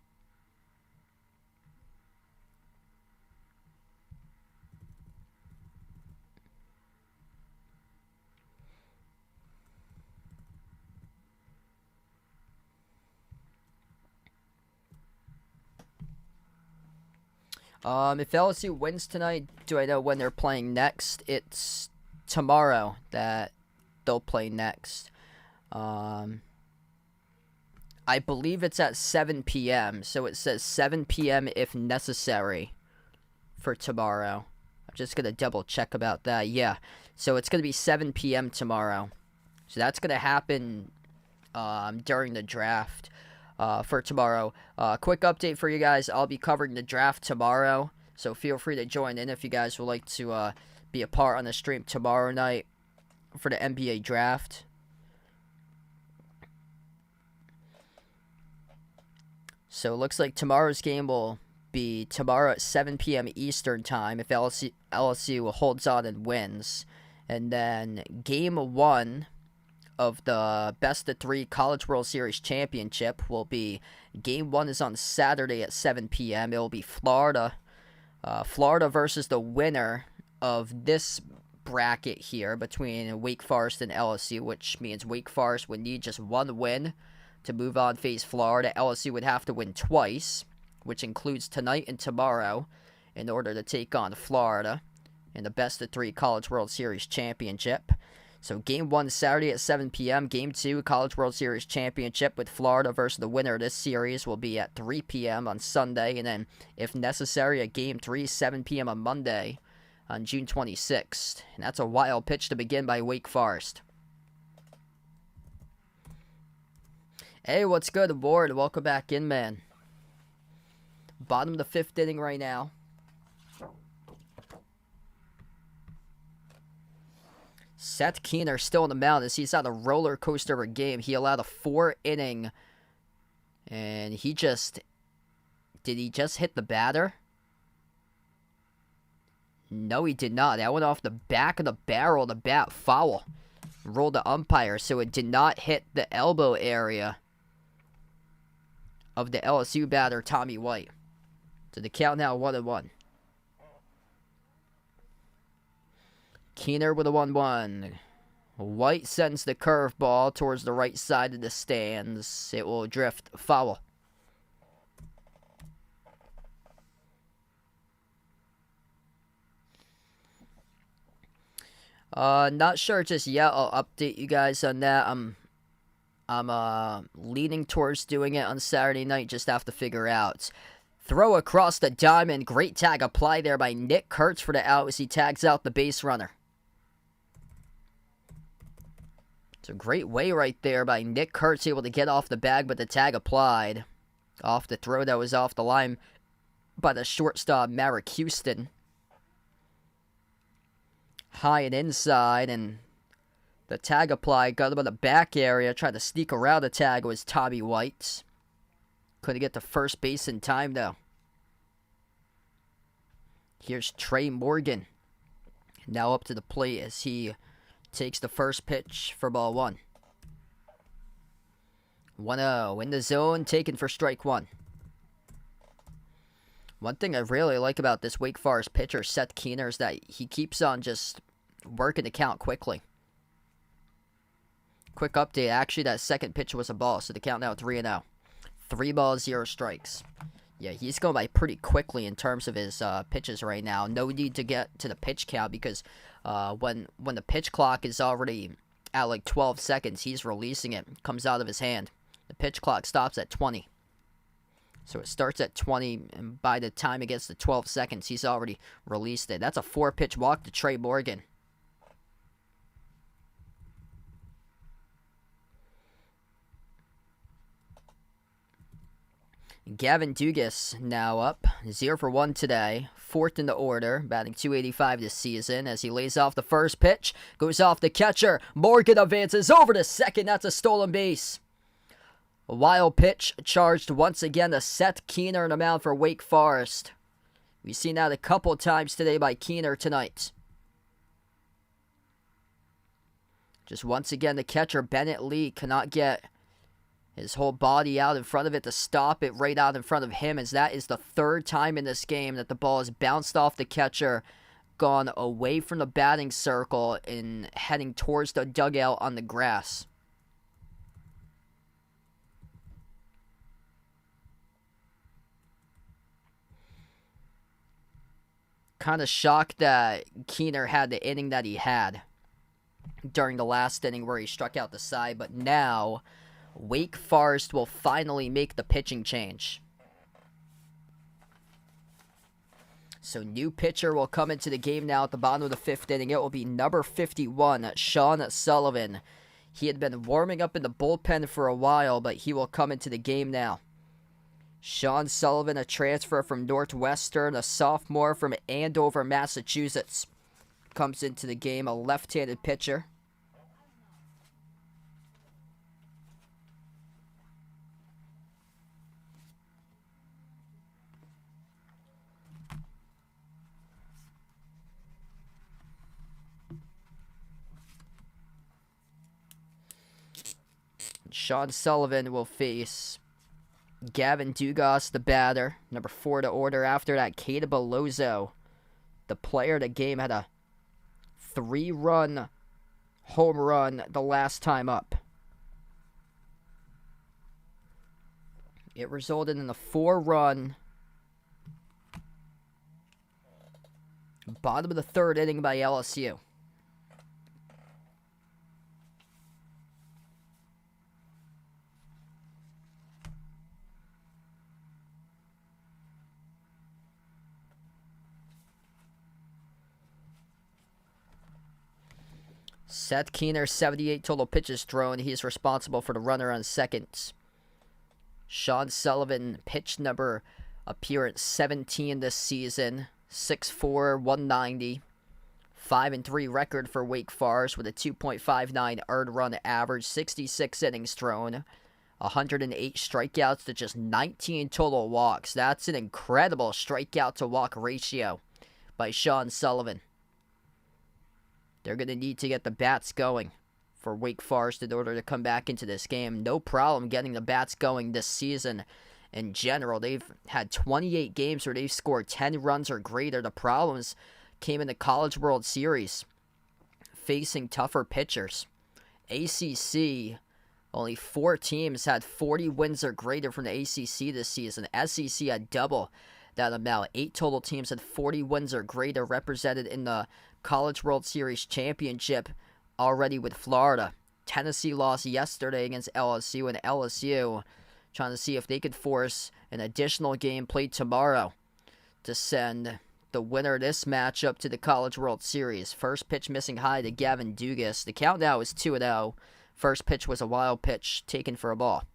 If LSU wins tonight, do I know when they're playing next? It's tomorrow that they'll play next. I believe it's at 7 p.m. So it says 7 p.m. if necessary for tomorrow. I'm just going to double check about that. Yeah, so it's going to be 7 p.m. tomorrow. So that's going to happen during the draft for tomorrow. Quick update for you guys. I'll be covering the draft tomorrow. So feel free to join in if you guys would like to be a part on the stream tomorrow night for the NBA draft. So it looks like tomorrow's game will be tomorrow at 7 p.m. Eastern time if LSU holds on and wins. And then game 1 of the best of 3 College World Series championship will be, game 1 is on Saturday at 7 p.m. It will be Florida versus the winner of this bracket here between Wake Forest and LSU, which means Wake Forest would need just 1 win to move on, face Florida. LSU would have to win twice which includes tonight and tomorrow, in order to take on Florida in the best-of-3 College World Series Championship. So Game 1 Saturday at 7 p.m. Game 2 College World Series Championship with Florida versus the winner of this series will be at 3 p.m. on Sunday. And then, if necessary, a Game 3, 7 p.m. on Monday on June 26th. And that's a wild pitch to begin by Wake Forest. Hey, what's good, Ward? Welcome back in, man. Bottom of the 5th inning right now. Seth Keener still on the mound as he's on a roller coaster of a game. He allowed a 4-inning, and he just... Did he just hit the batter? No, he did not. That went off the back of the barrel. The bat foul. Rolled the umpire, so it did not hit the elbow area of the LSU batter, Tommy White. So the count now 1-1. Keener with a 1-1. White sends the curveball towards the right side of the stands. It will drift foul. Not sure just yet. I'll update you guys on that. I'm leaning towards doing it on Saturday night. Just have to figure out. Throw across the diamond. Great tag applied there by Nick Kurtz for the out as he tags out the base runner. It's a great way right there by Nick Kurtz, able to get off the bag, but the tag applied. Off the throw that was off the line by the shortstop, Merrick Houston. High and inside, and the tag applied, got him in the back area, tried to sneak around the tag, was Tommy White. Couldn't get to first base in time, though. Here's Trey Morgan. Now up to the plate as he takes the first pitch for ball 1. 1-0 in the zone, taken for strike 1. One thing I really like about this Wake Forest pitcher, Seth Keener, is that he keeps on just working the count quickly. Quick update, actually that second pitch was a ball, so the count now 3-0. 3 balls, 0 strikes. Yeah, he's going by pretty quickly in terms of his pitches right now. No need to get to the pitch count because when the pitch clock is already at like 12 seconds, he's releasing it. Comes out of his hand. The pitch clock stops at 20. So it starts at 20, and by the time it gets to 12 seconds, he's already released it. That's a 4-pitch walk to Trey Morgan. Gavin Dugas now up, 0 for 1 today, 4th in the order, batting .285 this season as he lays off the first pitch, goes off the catcher, Morgan advances over to second, that's a stolen base. A wild pitch charged once again to Seth Keener on the mound for Wake Forest. We've seen that a couple times today by Keener tonight. Just once again, the catcher, Bennett Lee, cannot get his whole body out in front of it to stop it right out in front of him, as that is the 3rd time in this game that the ball has bounced off the catcher, gone away from the batting circle, and heading towards the dugout on the grass. Kind of shocked that Keener had the inning that he had during the last inning where he struck out the side, but now Wake Forest will finally make the pitching change. So new pitcher will come into the game now at the bottom of the 5th inning. It will be number 51, Sean Sullivan. He had been warming up in the bullpen for a while, but he will come into the game now. Sean Sullivan, a transfer from Northwestern, a sophomore from Andover, Massachusetts, comes into the game, a left-handed pitcher. Sean Sullivan will face Gavin Dugas, the batter, number 4 to order. After that, Keita Bellozo, the player of the game, had a 3-run home run the last time up. It resulted in a 4-run Bottom of the third inning by LSU. Seth Keener, 78 total pitches thrown. He is responsible for the runner on second. Sean Sullivan, pitch number appearance 17 this season. 6'4", 190. 5-3 record for Wake Forest with a 2.59 earned run average. 66 innings thrown. 108 strikeouts to just 19 total walks. That's an incredible strikeout to walk ratio by Sean Sullivan. They're going to need to get the bats going for Wake Forest in order to come back into this game. No problem getting the bats going this season in general. They've had 28 games where they've scored 10 runs or greater. The problems came in the College World Series, facing tougher pitchers. ACC, only 4 teams had 40 wins or greater from the ACC this season. SEC had double that amount. 8 total teams had 40 wins or greater represented in the College World Series championship already with Florida. Tennessee lost yesterday against LSU, and LSU trying to see if they could force an additional game played tomorrow to send the winner of this matchup to the College World Series. First pitch missing high to Gavin Dugas. The count now is 2-0. First pitch was a wild pitch taken for a ball.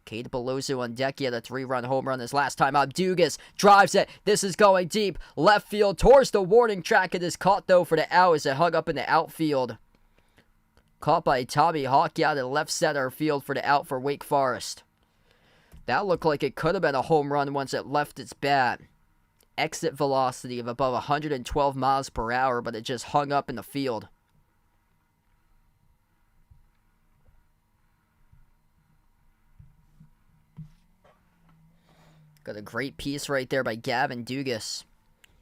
Cade Bellozo on deck. He had a 3-run home run his last time up. Dugas drives it. This is going deep. Left field towards the warning track. It is caught, though, for the out as it hung up in the outfield. Caught by Tommy Hawk out in left center field for the out for Wake Forest. That looked like it could have been a home run once it left its bat. Exit velocity of above 112 miles per hour, but it just hung up in the field. Got a great piece right there by Gavin Dugas.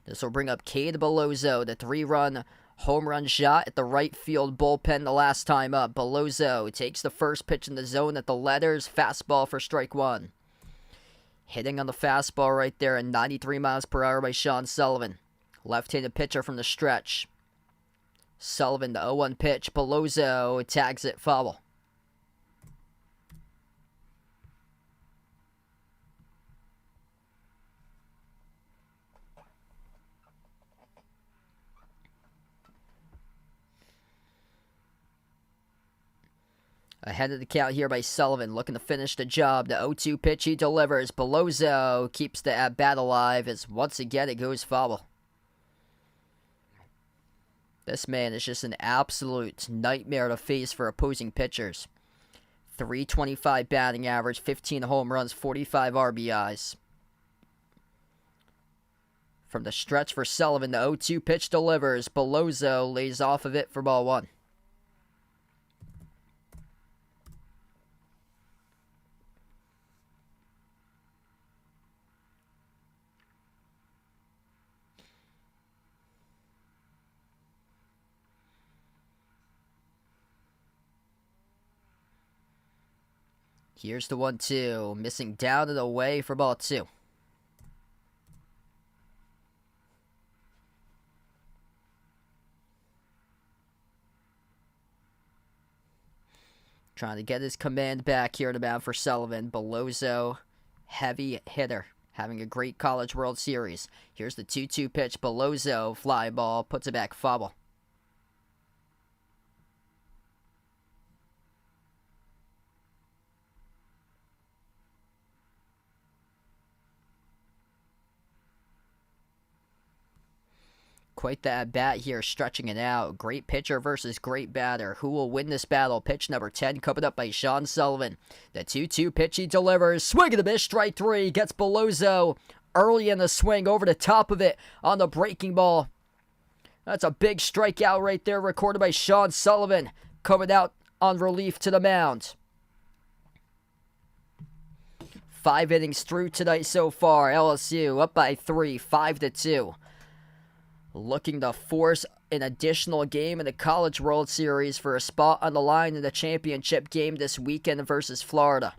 This will bring up Cade Bellozo, the 3-run home run shot at the right field bullpen the last time up. Bellozo takes the first pitch in the zone at the letters. Fastball for strike 1. Hitting on the fastball right there at 93 miles per hour by Sean Sullivan. Left-handed pitcher from the stretch. Sullivan, the 0-1 pitch. Bellozo tags it foul. Ahead of the count here by Sullivan, looking to finish the job. The 0-2 pitch he delivers. Bellozo keeps the at-bat alive as once again it goes foul. This man is just an absolute nightmare to face for opposing pitchers. .325 batting average, 15 home runs, 45 RBIs. From the stretch for Sullivan, the 0-2 pitch delivers. Bellozo lays off of it for ball 1. Here's the 1-2, missing down and away for ball 2. Trying to get his command back here to bat for Sullivan. Bellozo, heavy hitter, having a great College World Series. Here's the 2-2 pitch. Bellozo, fly ball, puts it back, foul. Quite the at-bat here, stretching it out. Great pitcher versus great batter. Who will win this battle? Pitch number 10 coming up by Sean Sullivan. The 2-2 pitch he delivers. Swing of the miss, strike 3. Gets Bellozo early in the swing over the top of it on the breaking ball. That's a big strikeout right there recorded by Sean Sullivan. Coming out on relief to the mound. 5 innings through tonight so far. LSU up by 3, 5-2. Looking to force an additional game in the College World Series for a spot on the line in the championship game this weekend versus Florida.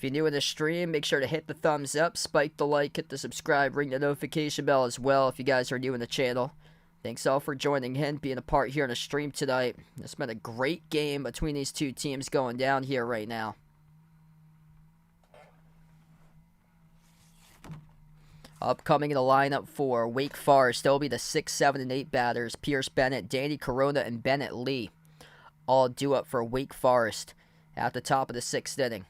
If you're new in the stream, make sure to hit the thumbs up, spike the like, hit the subscribe, ring the notification bell as well if you guys are new in the channel. Thanks all for joining in, being a part here in the stream tonight. It's been a great game between these two teams going down here right now. Upcoming in the lineup for Wake Forest, there'll be the 6, 7, and 8 batters. Pierce Bennett, Danny Corona, and Bennett Lee. All due up for Wake Forest at the top of the 6th inning.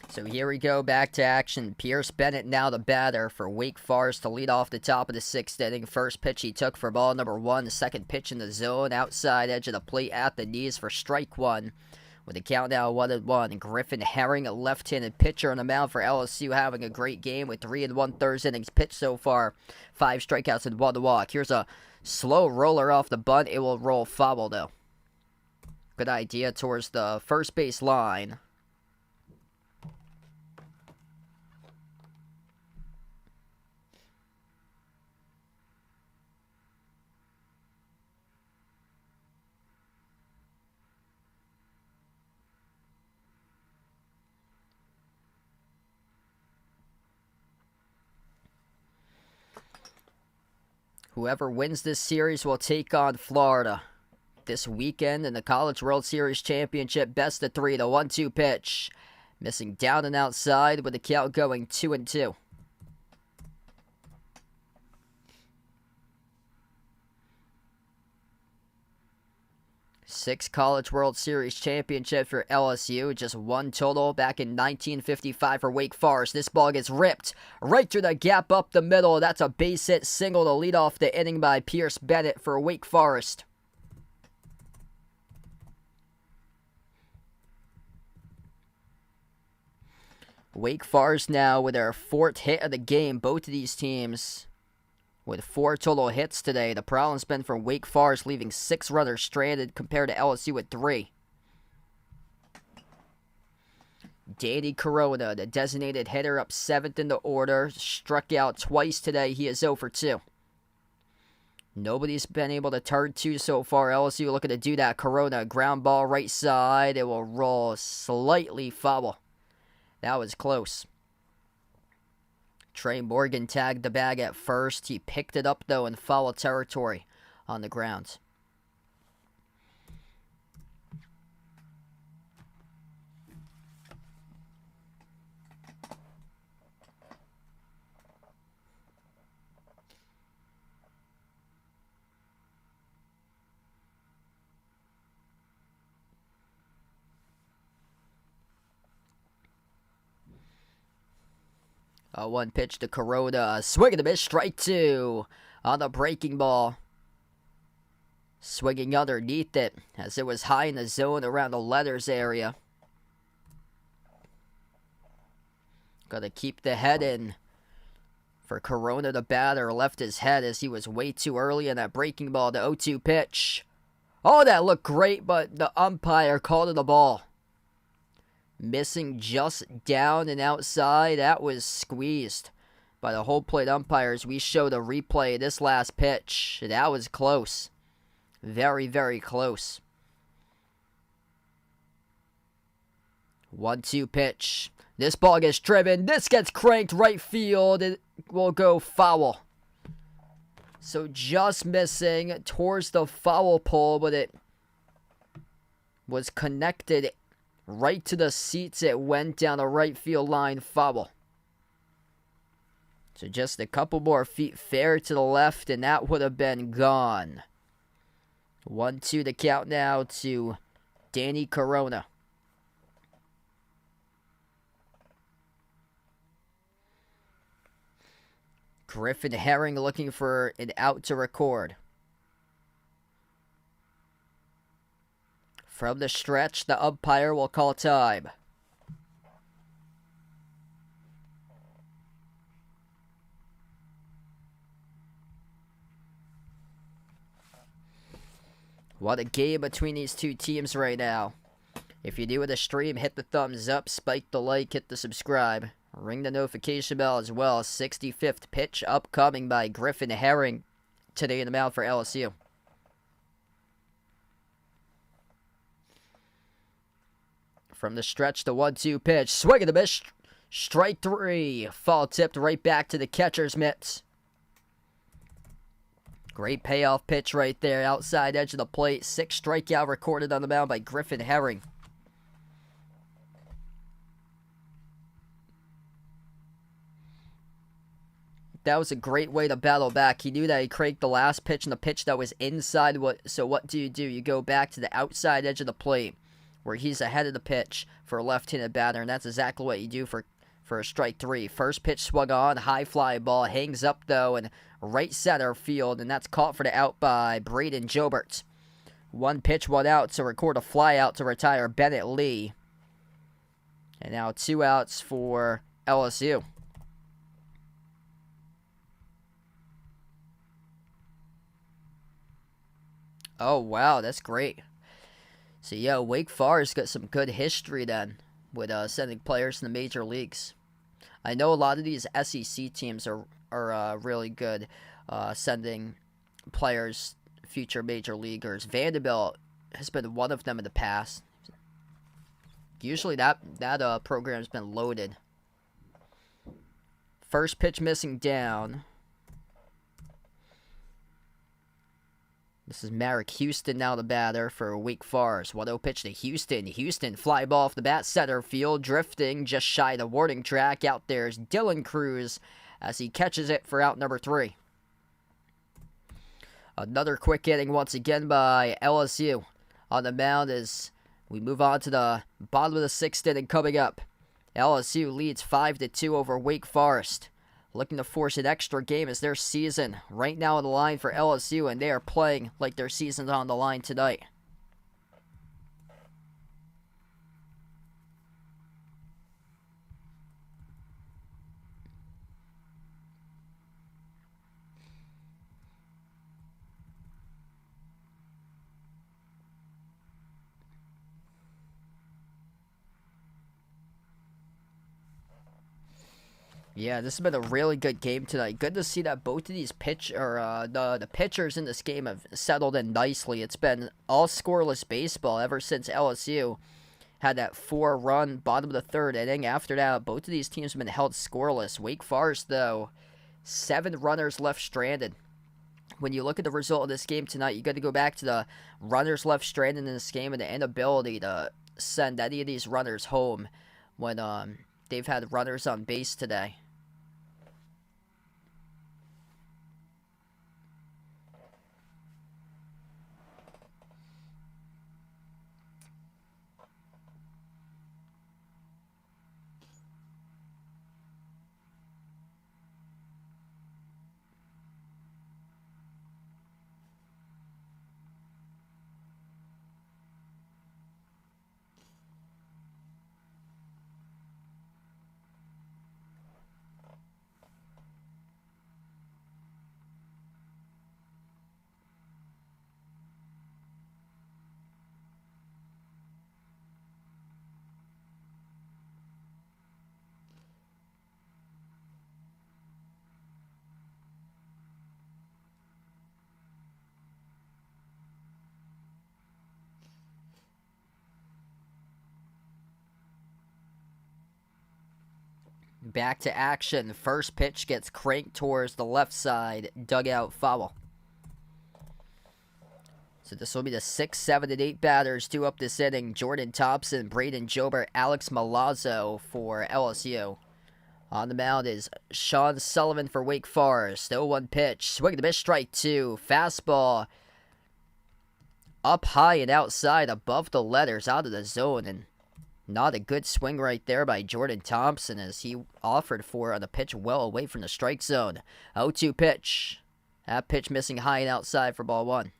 So here we go, back to action. Pierce Bennett now the batter for Wake Forest to lead off the top of the 6th inning. First pitch he took for ball number 1. The second pitch in the zone, outside edge of the plate at the knees for strike 1. With the count now 1-1. Griffin Herring, a left-handed pitcher on the mound for LSU, having a great game with 3 1/3 innings pitched so far. 5 strikeouts and 1 walk. Here's a slow roller off the bunt. It will roll foul though. Good idea towards the first base line. Whoever wins this series will take on Florida this weekend in the College World Series Championship best of 3. The 1-2 pitch. Missing down and outside with the count going 2-2. Six College World Series championship for LSU, just 1 total back in 1955 for Wake Forest. This ball gets ripped right through the gap up the middle. That's a base hit single to lead off the inning by Pierce Bennett for Wake Forest. Wake Forest now with their 4th hit of the game. Both of these teams with 4 total hits today. The problem's been for Wake Forest, leaving 6 runners stranded compared to LSU with 3. Danny Corona, the designated hitter, up 7th in the order. Struck out twice today. He is 0 for 2. Nobody's been able to turn 2 so far. LSU looking to do that. Corona, ground ball right side. It will roll slightly foul. That was close. Trey Morgan tagged the bag at first. He picked it up, though, in foul territory on the ground. One pitch to Corona. Swing and a miss. Strike 2 on the breaking ball. Swinging underneath it as it was high in the zone around the letters area. Got to keep the head in for Corona. The batter left his head as he was way too early in that breaking ball. The 0-2 pitch. Oh, that looked great, but the umpire called it a ball. Missing just down and outside. That was squeezed by the whole plate umpires. We showed a replay of this last pitch. That was close. Very, very close. 1-2 pitch. This ball gets driven. This gets cranked right field. It will go foul. So just missing towards the foul pole, but it was connected right to the seats. It went down the right field line, foul. So just a couple more feet fair to the left, and that would have been gone. 1-2 to count now to Danny Corona. Griffin Herring looking for an out to record. From the stretch, the umpire will call time. What a game between these two teams right now. If you're new to the stream, hit the thumbs up, spike the like, hit the subscribe. Ring the notification bell as well. 65th pitch upcoming by Griffin Herring today in the mound for LSU. From the stretch, the 1-2 pitch. Swing and a miss. Strike 3. Fall tipped right back to the catcher's mitts. Great payoff pitch right there. Outside edge of the plate. 6 strikeout recorded on the mound by Griffin Herring. That was a great way to battle back. He knew that he cranked the last pitch and the pitch that was inside. So what do? You go back to the outside edge of the plate where he's ahead of the pitch for a left-handed batter, and that's exactly what you do for a strike 3. First pitch swung on, high fly ball, hangs up though, and right center field, and that's caught for the out by Braden Jobert. 1 pitch, 1 out to record a fly out to retire Bennett Lee. And now 2 outs for LSU. Oh, wow, that's great. So, yeah, Wake Forest got some good history then with sending players to the major leagues. I know a lot of these SEC teams are really good sending players, future major leaguers. Vanderbilt has been one of them in the past. Usually that program's been loaded. First pitch missing down. This is Merrick Houston now the batter for Wake Forest. 1-0 pitch to Houston. Houston fly ball off the bat, center field, drifting just shy of the warning track. Out there's Dylan Cruz as he catches it for out number 3. Another quick inning once again by LSU. On the mound as we move on to the bottom of the 6th inning coming up. LSU leads 5-2 over Wake Forest. Looking to force an extra game as their season right now on the line for LSU, and they are playing like their season's on the line tonight. Yeah, this has been a really good game tonight. Good to see that both of these the pitchers in this game have settled in nicely. It's been all scoreless baseball ever since LSU had that 4-run bottom of the 3rd inning. After that, both of these teams have been held scoreless. Wake Forest, though, 7 runners left stranded. When you look at the result of this game tonight, you got to go back to the runners left stranded in this game and the inability to send any of these runners home when they've had runners on base today. Back to action. First pitch gets cranked towards the left side. Dugout foul. So this will be the 6, 7, and 8 batters due up this inning. Jordan Thompson, Braden Jobert, Alex Malazzo for LSU. On the mound is Sean Sullivan for Wake Forest. 0-1 pitch. Swing and a miss, strike 2. Fastball up high and outside above the letters out of the zone. And not a good swing right there by Jordan Thompson as he offered for on the pitch well away from the strike zone. 0-2 pitch. That pitch missing high and outside for ball 1.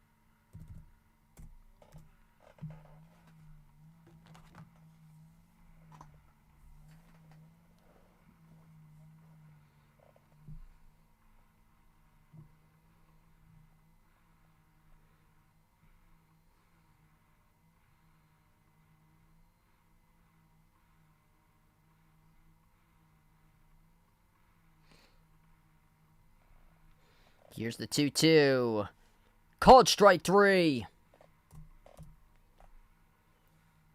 Here's the 2-2. Called strike 3.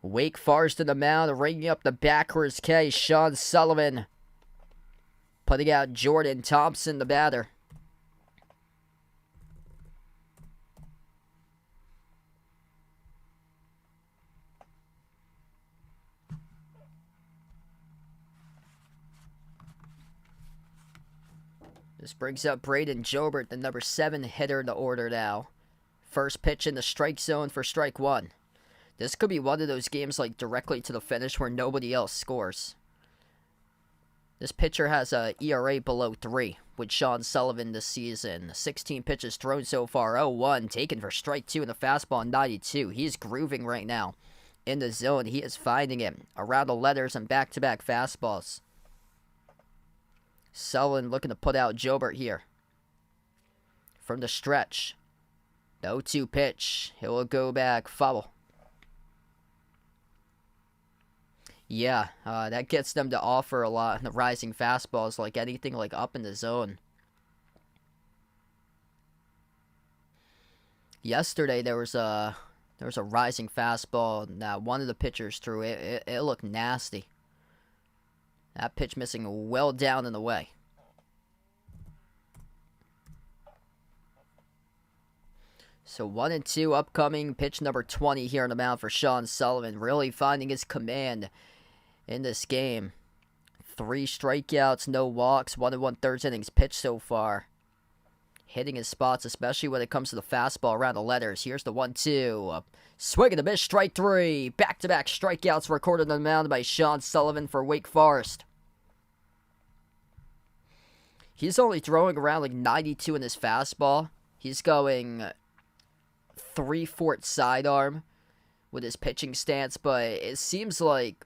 Wake Forest to the mound, ringing up the backwards K. Sean Sullivan putting out Jordan Thompson, the batter. This brings up Braden Jobert, the number 7 hitter in the order now. First pitch in the strike zone for strike 1. This could be one of those games like directly to the finish where nobody else scores. This pitcher has a ERA below 3 with Sean Sullivan this season. 16 pitches thrown so far. 0-1 taken for strike 2 in the fastball 92. He's grooving right now in the zone. He is finding it around the letters and back-to-back fastballs. Sullivan looking to put out Jobert here. From the stretch. 0-2 pitch. He will go back. Foul. Yeah, that gets them to offer a lot in the rising fastballs, like anything like up in the zone. Yesterday there was a rising fastball that one of the pitchers threw. It looked nasty. That pitch missing well down in the way. So 1-2 upcoming. Pitch number 20 here on the mound for Sean Sullivan. Really finding his command in this game. 3 strikeouts, no walks, 1 1/3 innings pitched so far. Hitting his spots, especially when it comes to the fastball around the letters. Here's the 1-2. Swing and a miss, strike 3. Back-to-back strikeouts recorded on the mound by Sean Sullivan for Wake Forest. He's only throwing around like 92 in his fastball. He's going 3/4 sidearm with his pitching stance, but it seems like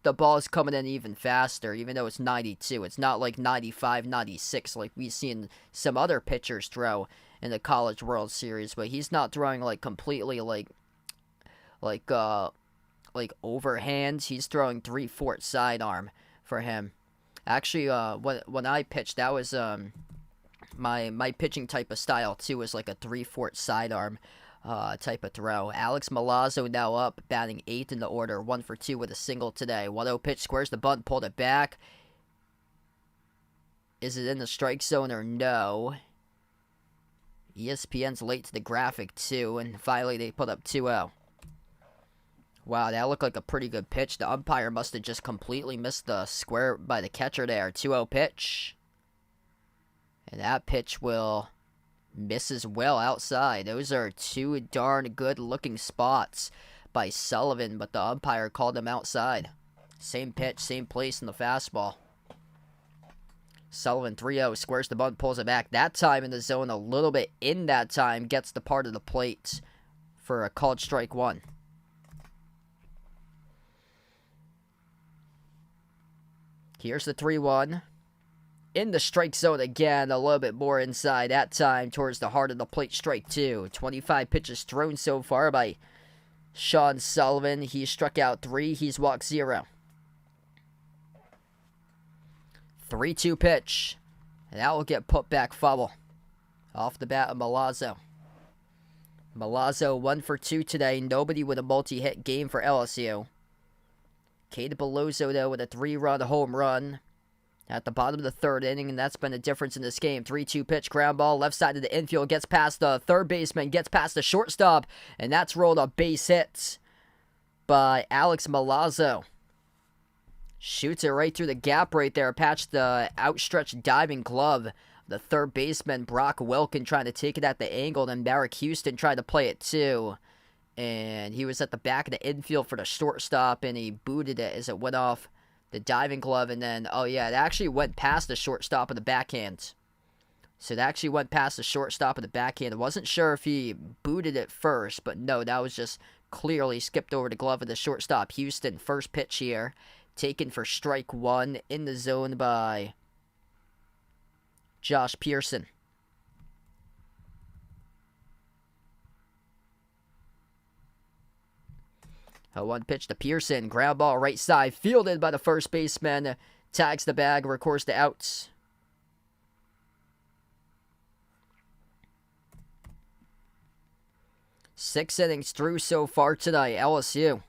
the ball is coming in even faster, even though it's 92. It's not like 95, 96 like we've seen some other pitchers throw in the College World Series, but he's not throwing like completely like overhand. He's throwing 3/4 sidearm for him. Actually, when I pitched, that was my pitching type of style too, was like a 3/4 sidearm type of throw. Alex Milazzo now up, batting 8th in the order, 1 for 2 with a single today. 1-0 pitch, squares the bunt, pulled it back. Is it in the strike zone or no? ESPN's late to the graphic too, and finally they put up 2-0. Wow, that looked like a pretty good pitch. The umpire must have just completely missed the square by the catcher there. 2-0 pitch. And that pitch will miss as well outside. Those are 2 darn good looking spots by Sullivan, but the umpire called him outside. Same pitch, same place in the fastball. Sullivan 3-0, squares the bunt, pulls it back. That time in the zone, a little bit in that time, gets the part of the plate for a called strike 1. Here's the 3-1. In the strike zone again, a little bit more inside. That time towards the heart of the plate, strike 2. 25 pitches thrown so far by Sean Sullivan. He struck out 3. He's walked 0. 3-2 pitch. And that will get put back foul. Off the bat of Milazzo. Milazzo 1 for 2 today. Nobody with a multi-hit game for LSU. Cade Belloso, though, with a 3-run home run at the bottom of the 3rd inning, and that's been the difference in this game. 3-2 pitch, ground ball, left side of the infield, gets past the third baseman, gets past the shortstop, and that's rolled a base hit by Alex Milazzo. Shoots it right through the gap right there. Patched the outstretched diving glove. The third baseman, Brock Wilkin, trying to take it at the angle. Then Barrick Houston tried to play it too. And he was at the back of the infield for the shortstop, and he booted it as it went off the diving glove. And then, oh yeah, it actually went past the shortstop of the backhand. So it actually went past the shortstop of the backhand. I wasn't sure if he booted it first, but no, that was just clearly skipped over the glove of the shortstop. Houston, first pitch here. Taken for strike one in the zone by Josh Pearson. A 1 pitch to Pearson. Ground ball right side. Fielded by the first baseman. Tags the bag. Records the outs. Six innings through so far tonight. LSU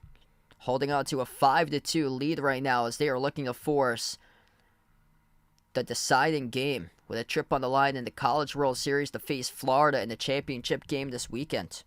holding on to a 5-2 lead right now as they are looking to force the deciding game with a trip on the line in the College World Series to face Florida in the championship game this weekend.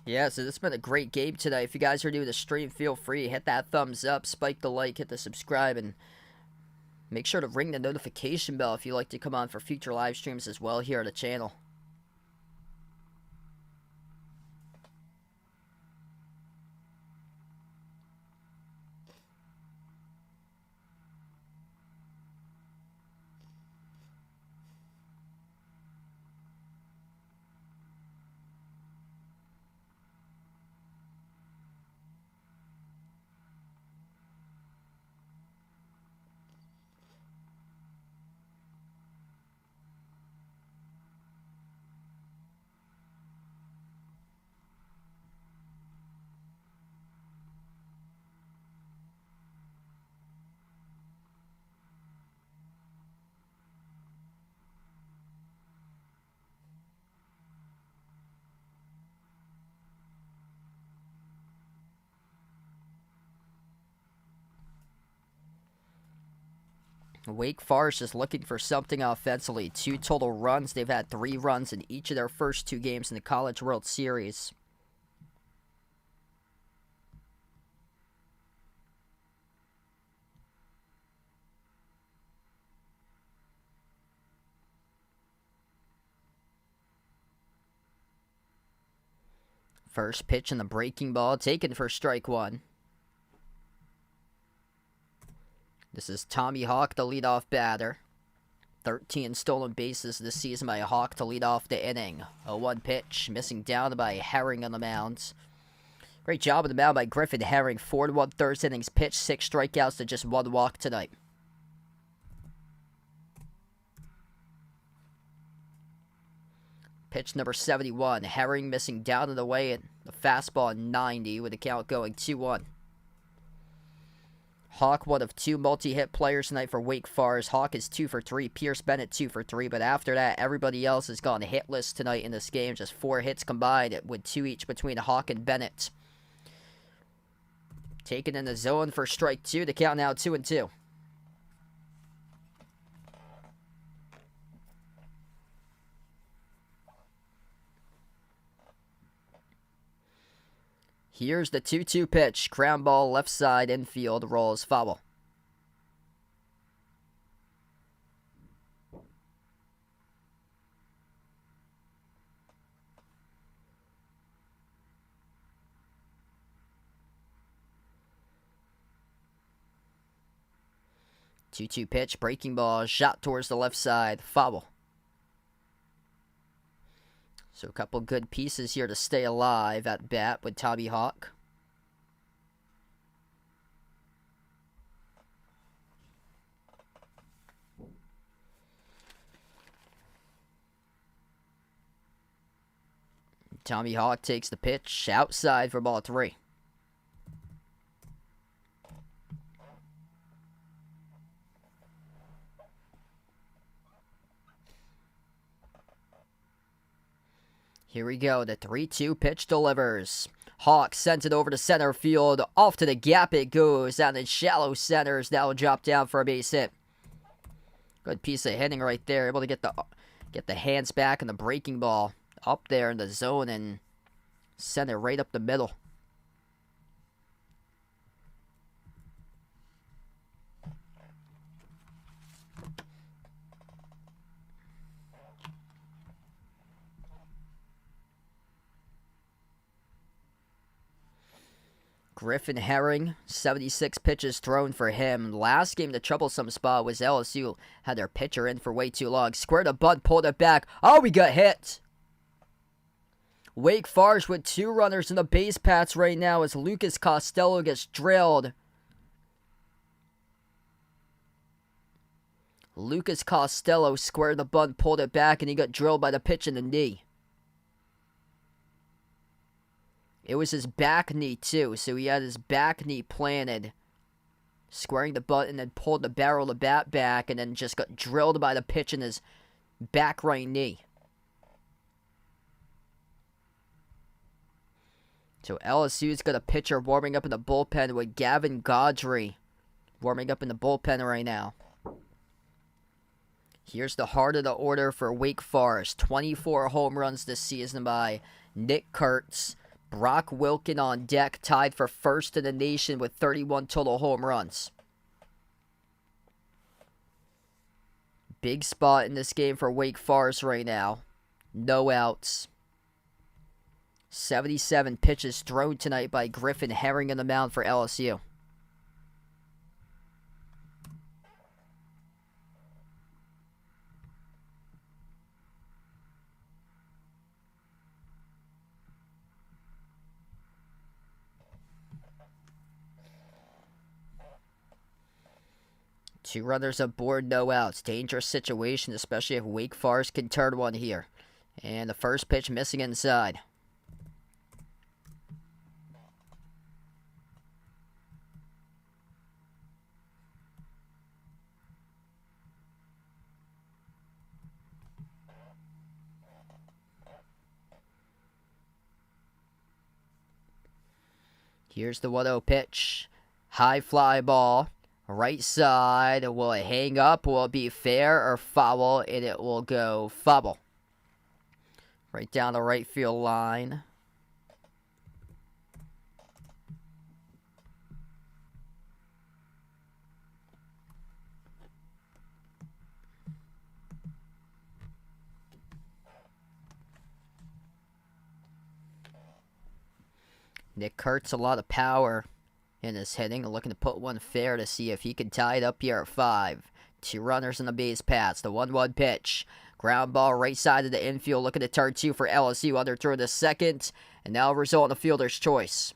Yeah, so this has been a great game tonight. If you guys are new to the stream, feel free to hit that thumbs up, spike the like, hit the subscribe, and make sure to ring the notification bell if you'd like to come on for future live streams as well here on the channel. Wake Forest is looking for something offensively. 2 total runs. They've had 3 runs in each of their first 2 games in the College World Series. First pitch in the breaking ball, taken for strike one. This is Tommy Hawk, the leadoff batter. 13 stolen bases this season by Hawk to lead off the inning. A 1 pitch, missing down by Herring on the mound. Great job on the mound by Griffin Herring. 4 1/3 innings pitched, 6 strikeouts to just 1 walk tonight. Pitch number 71. Herring missing down and away at the fastball 90 with the count going 2-1. Hawk, one of 2 multi-hit players tonight for Wake Forest. Hawk is 2 for 3. Pierce Bennett 2 for 3. But after that, everybody else has gone hitless tonight in this game. Just 4 hits combined with 2 each between Hawk and Bennett. Taken in the zone for strike 2. The count now 2-2. Here's the 2-2 pitch. Ground ball left side infield. Rolls foul. Two-two pitch. Breaking ball. Shot towards the left side. Foul. So a couple good pieces here to stay alive at bat with Tommy Hawk. Tommy Hawk takes the pitch outside for ball 3. Here we go. The 3-2 pitch delivers. Hawk sends it over to center field. Off to the gap it goes. Down in shallow centers. Now drop down for a base hit. Good piece of hitting right there. Able to get the hands back and the breaking ball up there in the zone and send it right up the middle. Griffin Herring, 76 pitches thrown for him. Last game, the troublesome spot was LSU had their pitcher in for way too long. Squared a bunt, pulled it back. Oh, we got hit. Wake Forest with 2 runners in the base paths right now as Lucas Costello gets drilled. Lucas Costello squared the bunt, pulled it back, and he got drilled by the pitch in the knee. It was his back knee, too, so he had his back knee planted, squaring the butt, and then pulled the barrel of the bat back, and then just got drilled by the pitch in his back right knee. So LSU's got a pitcher warming up in the bullpen with Gavin Gaudry warming up in the bullpen right now. Here's the heart of the order for Wake Forest. 24 home runs this season by Nick Kurtz. Brock Wilken on deck, tied for first in the nation with 31 total home runs. Big spot in this game for Wake Forest right now. No outs. 77 pitches thrown tonight by Griffin Herring on the mound for LSU. Two runners aboard, no outs. Dangerous situation, especially if Wake Forest can turn one here. And the first pitch missing inside. Here's the 1-0 pitch. High fly ball. Right side. Will it hang up? Will it be fair or foul? And it will go foul. Right down the right field line. Nick Kurtz, a lot of power in his hitting, looking to put one fair to see if he can tie it up here at 5. 2 runners in the base paths. The 1-1 pitch. Ground ball right side of the infield, looking to turn 2 for LSU. Underthrow the second, and now result in the fielder's choice.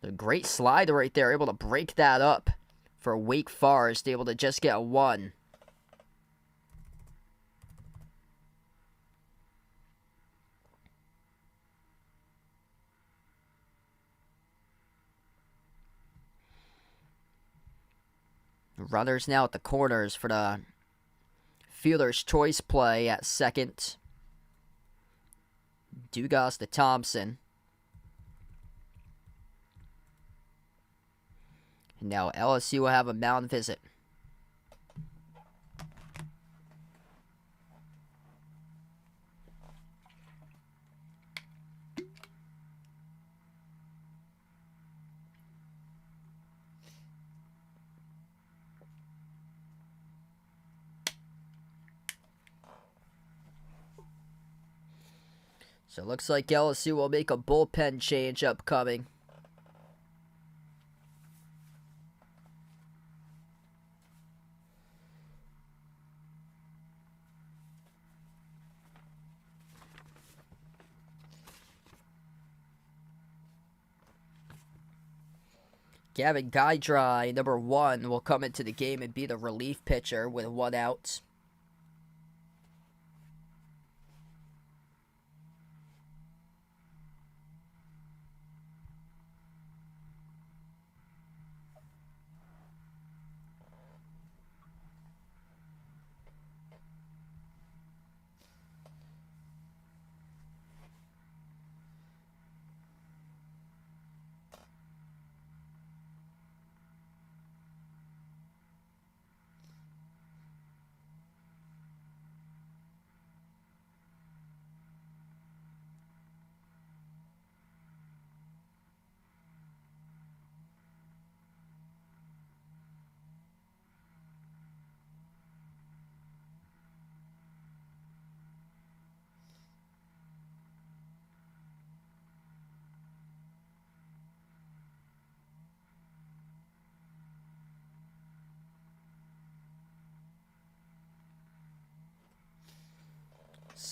A great slide right there, able to break that up for Wake Forest, able to just get 1. Runners now at the corners for the fielder's choice play at second. Dugas to Thompson. And now LSU will have a mound visit. So it looks like LSU will make a bullpen change upcoming. Gavin Gaudry, number 1, will come into the game and be the relief pitcher with 1 out.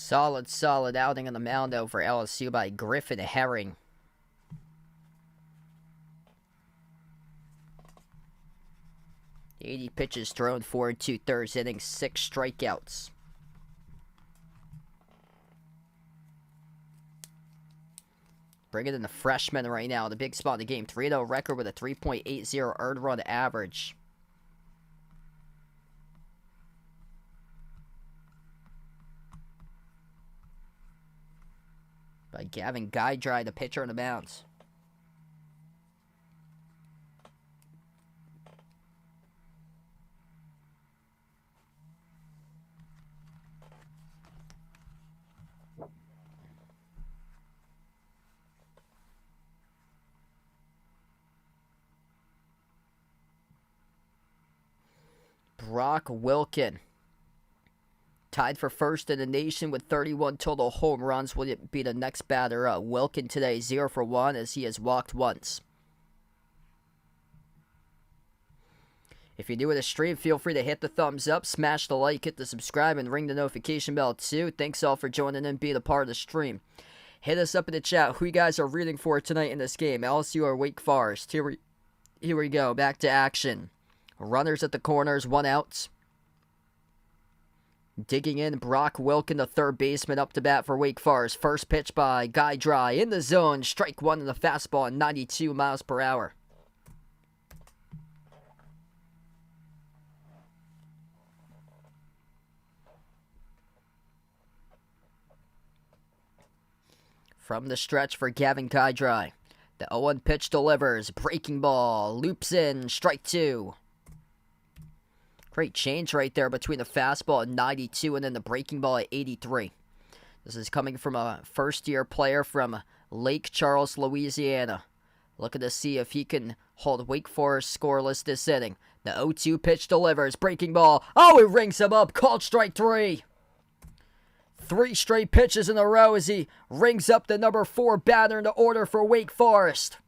Solid outing on the mound though for LSU by Griffin Herring. "80 pitches thrown, 4 2/3 innings, 6 strikeouts. Bringing in the freshman right now, the big spot in the game. 3-0 record with a 3.80 earned run average. By Gavin Guydry, the pitcher on the mound. Brock Wilken, tied for first in the nation with 31 total home runs, will be the next batter up. Wilken today 0 for 1 as he has walked once. If you're new to the stream, feel free to hit the thumbs up, smash the like, hit the subscribe, and ring the notification bell too. Thanks all for joining and being a part of the stream. Hit us up in the chat who you guys are rooting for tonight in this game, LSU or Wake Forest. Here we go, back to action. Runners at the corners, 1 out. Digging in, Brock Wilken, the third baseman, up to bat for Wake Forest. First pitch by Guydry in the zone. Strike 1 in the fastball at 92 miles per hour. From the stretch for Gavin Guydry. The 0-1 pitch delivers. Breaking ball. Loops in. Strike 2. Great change right there between the fastball at 92 and then the breaking ball at 83. This is coming from a first-year player from Lake Charles, Louisiana. Looking to see if he can hold Wake Forest scoreless this inning. The 0-2 pitch delivers. Breaking ball. Oh, it rings him up. Called strike 3. 3 straight pitches in a row as he rings up the number 4 batter in the order for Wake Forest.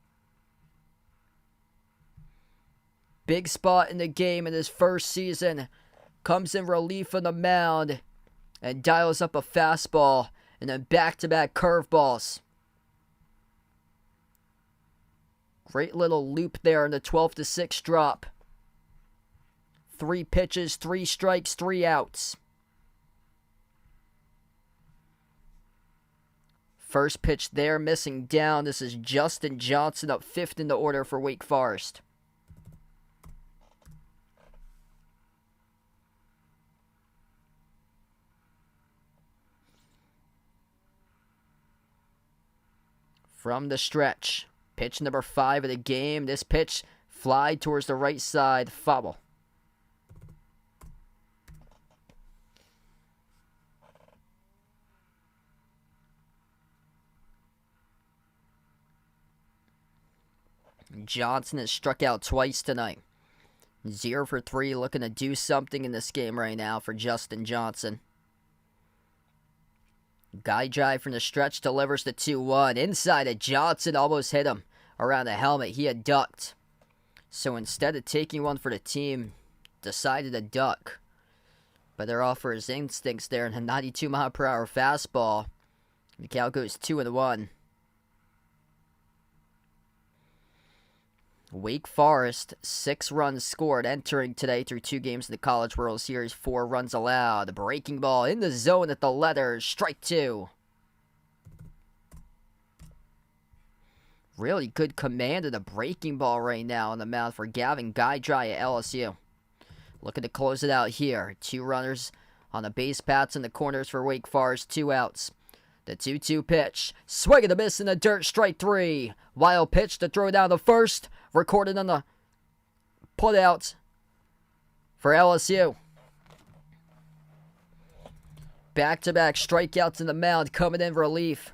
Big spot in the game in his first season. Comes in relief on the mound and dials up a fastball and then back-to-back curveballs. Great little loop there in the 12-6 drop. 3 pitches, 3 strikes, 3 outs. First pitch there, missing down. This is Justin Johnson up 5th in the order for Wake Forest. From the stretch, pitch number 5 of the game. This pitch fly towards the right side, foul. Johnson has struck out twice tonight. 0 for 3, looking to do something in this game right now for Justin Johnson. Guydry from the stretch delivers the 2-1. Inside of Johnson, almost hit him around the helmet. He had ducked. So instead of taking one for the team, decided to duck. But they're off for his instincts there in a 92-mile-per-hour fastball. The count goes 2-1. Wake Forest, 6 runs scored entering today through 2 games of the College World Series, 4 runs allowed. Breaking ball in the zone at the letters, strike 2. Really good command of the breaking ball right now on the mound for Gavin Guydry at LSU. Looking to close it out here. 2 runners on the base paths in the corners for Wake Forest, 2 outs. The 2-2 pitch. Swing and a miss in the dirt, strike 3. Wild pitch to throw down the first. Recorded on the putout for LSU. Back-to-back strikeouts in the mound coming in relief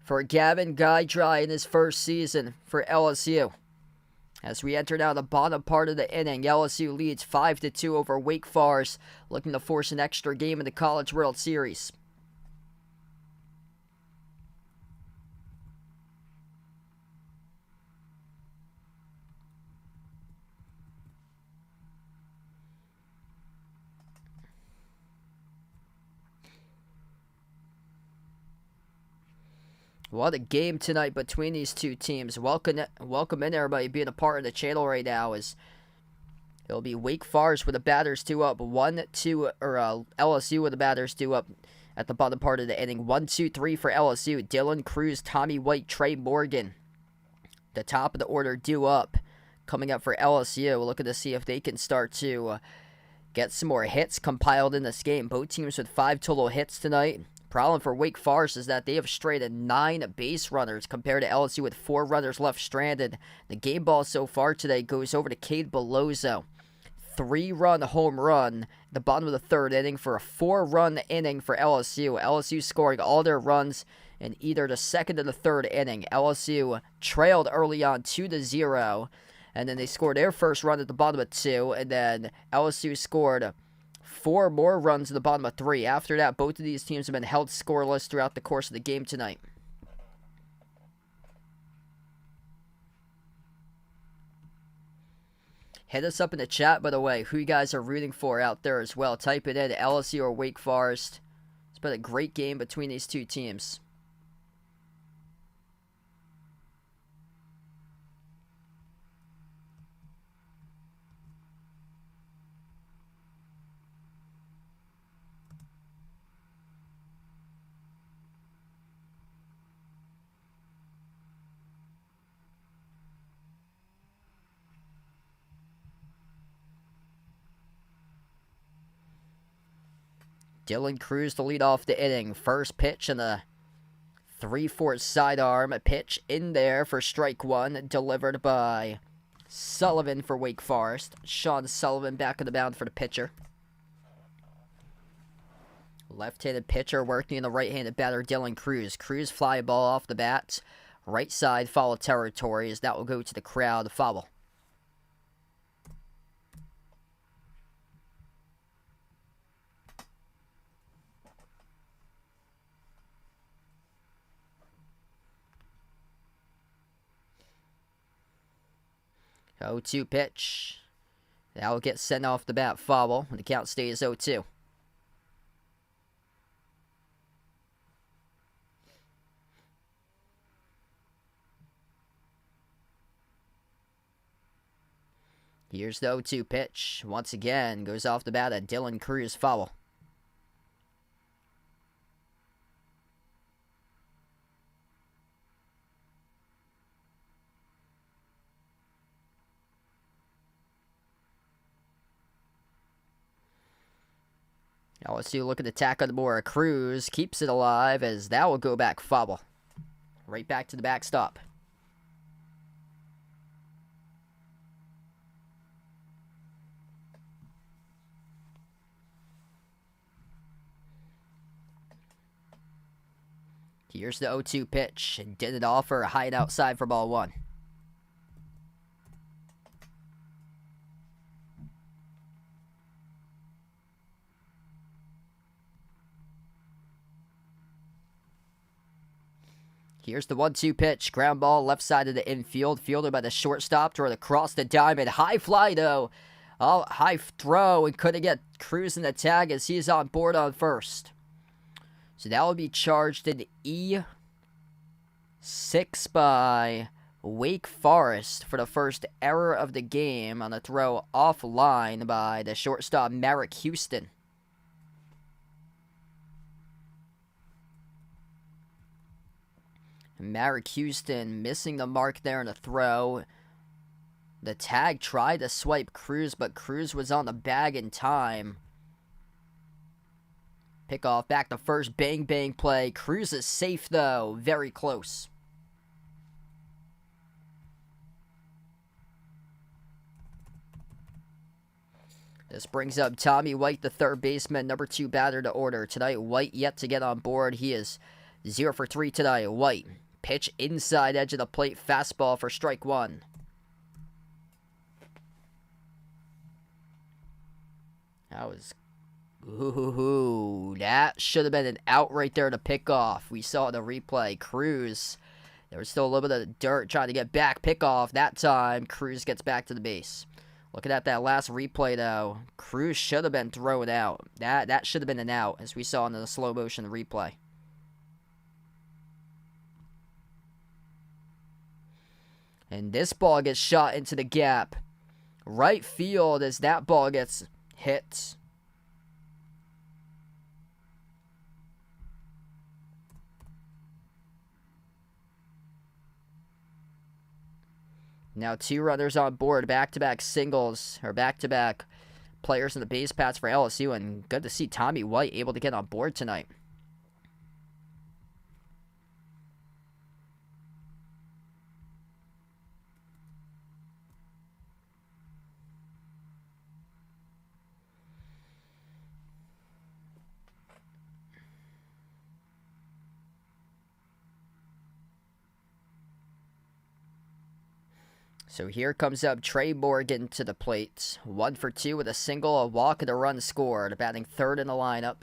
for Gavin Guydry in his first season for LSU. As we enter now the bottom part of the inning, LSU leads 5-2 over Wake Forest, looking to force an extra game in the College World Series. What a game tonight between these two teams. Welcome in everybody being a part of the channel right now. As it'll be Wake Forest with the batters 2 up, 1-2, or LSU with the batters 2 up at the bottom part of the inning. 1-2-3 for LSU. Dylan Cruz, Tommy White, Trey Morgan. The top of the order due up. Coming up for LSU. We're looking to see if they can start to get some more hits compiled in this game. Both teams with 5 total hits tonight. Problem for Wake Forest is that they have strayed at 9 base runners compared to LSU with 4 runners left stranded. The game ball so far today goes over to Cade Bellozo. 3-run home run, the bottom of the 3rd inning for a 4-run inning for LSU. LSU scoring all their runs in either the 2nd or the 3rd inning. LSU trailed early on 2-0, and then they scored their first run at the bottom of 2, and then LSU scored 4 more runs in the bottom of 3. After that, both of these teams have been held scoreless throughout the course of the game tonight. Hit us up in the chat, by the way, who you guys are rooting for out there as well. Type it in, LSU or Wake Forest. It's been a great game between these two teams. Dylan Cruz to lead off the inning. First pitch in the 3/4 sidearm. A pitch in there for strike 1. Delivered by Sullivan for Wake Forest. Sean Sullivan back on the mound for the pitcher. Left-handed pitcher working in the right-handed batter, Dylan Cruz. Cruz fly ball off the bat. Right side foul territory as that will go to the crowd. Foul. Oh, 0-2 pitch. That will get sent off the bat, foul. The count stays 0-2. Here's the 0-2 pitch. Once again, goes off the bat at Dylan Cruz, foul. LSU looking to tack on more. Cruz keeps it alive as that will go back foul. Right back to the backstop. Here's the 0-2 pitch. And did it offer a high and outside for ball 1. Here's the 1-2 pitch. Ground ball left side of the infield. Fielded by the shortstop. Throw it across the diamond. High fly though. Oh, high throw. And couldn't get Cruz in the tag as he's on board on first. So that will be charged in E6 by Wake Forest for the first error of the game on the throw offline by the shortstop Merrick Houston. Merrick Houston missing the mark there in the throw. The tag tried to swipe Cruz, but Cruz was on the bag in time. Pickoff back to first, bang bang play. Cruz is safe though, very close. This brings up Tommy White, the third baseman, number 2 batter to order. Tonight, White yet to get on board. He is 0 for 3 tonight. White, pitch inside edge of the plate, fastball for strike 1. That was... Ooh, that should have been an out right there to pick off. We saw the replay. Cruz, there was still a little bit of dirt trying to get back. Pick off. That time, Cruz gets back to the base. Looking at that last replay, though, Cruz should have been thrown out. That should have been an out, as we saw in the slow motion replay. And this ball gets shot into the gap. Right field as that ball gets hit. Now 2 runners on board. Back-to-back singles, or back-to-back players in the base paths for LSU. And good to see Tommy White able to get on board tonight. So here comes up Trey Morgan to the plate. 1 for 2 with a single, a walk, and a run scored. Batting third in the lineup.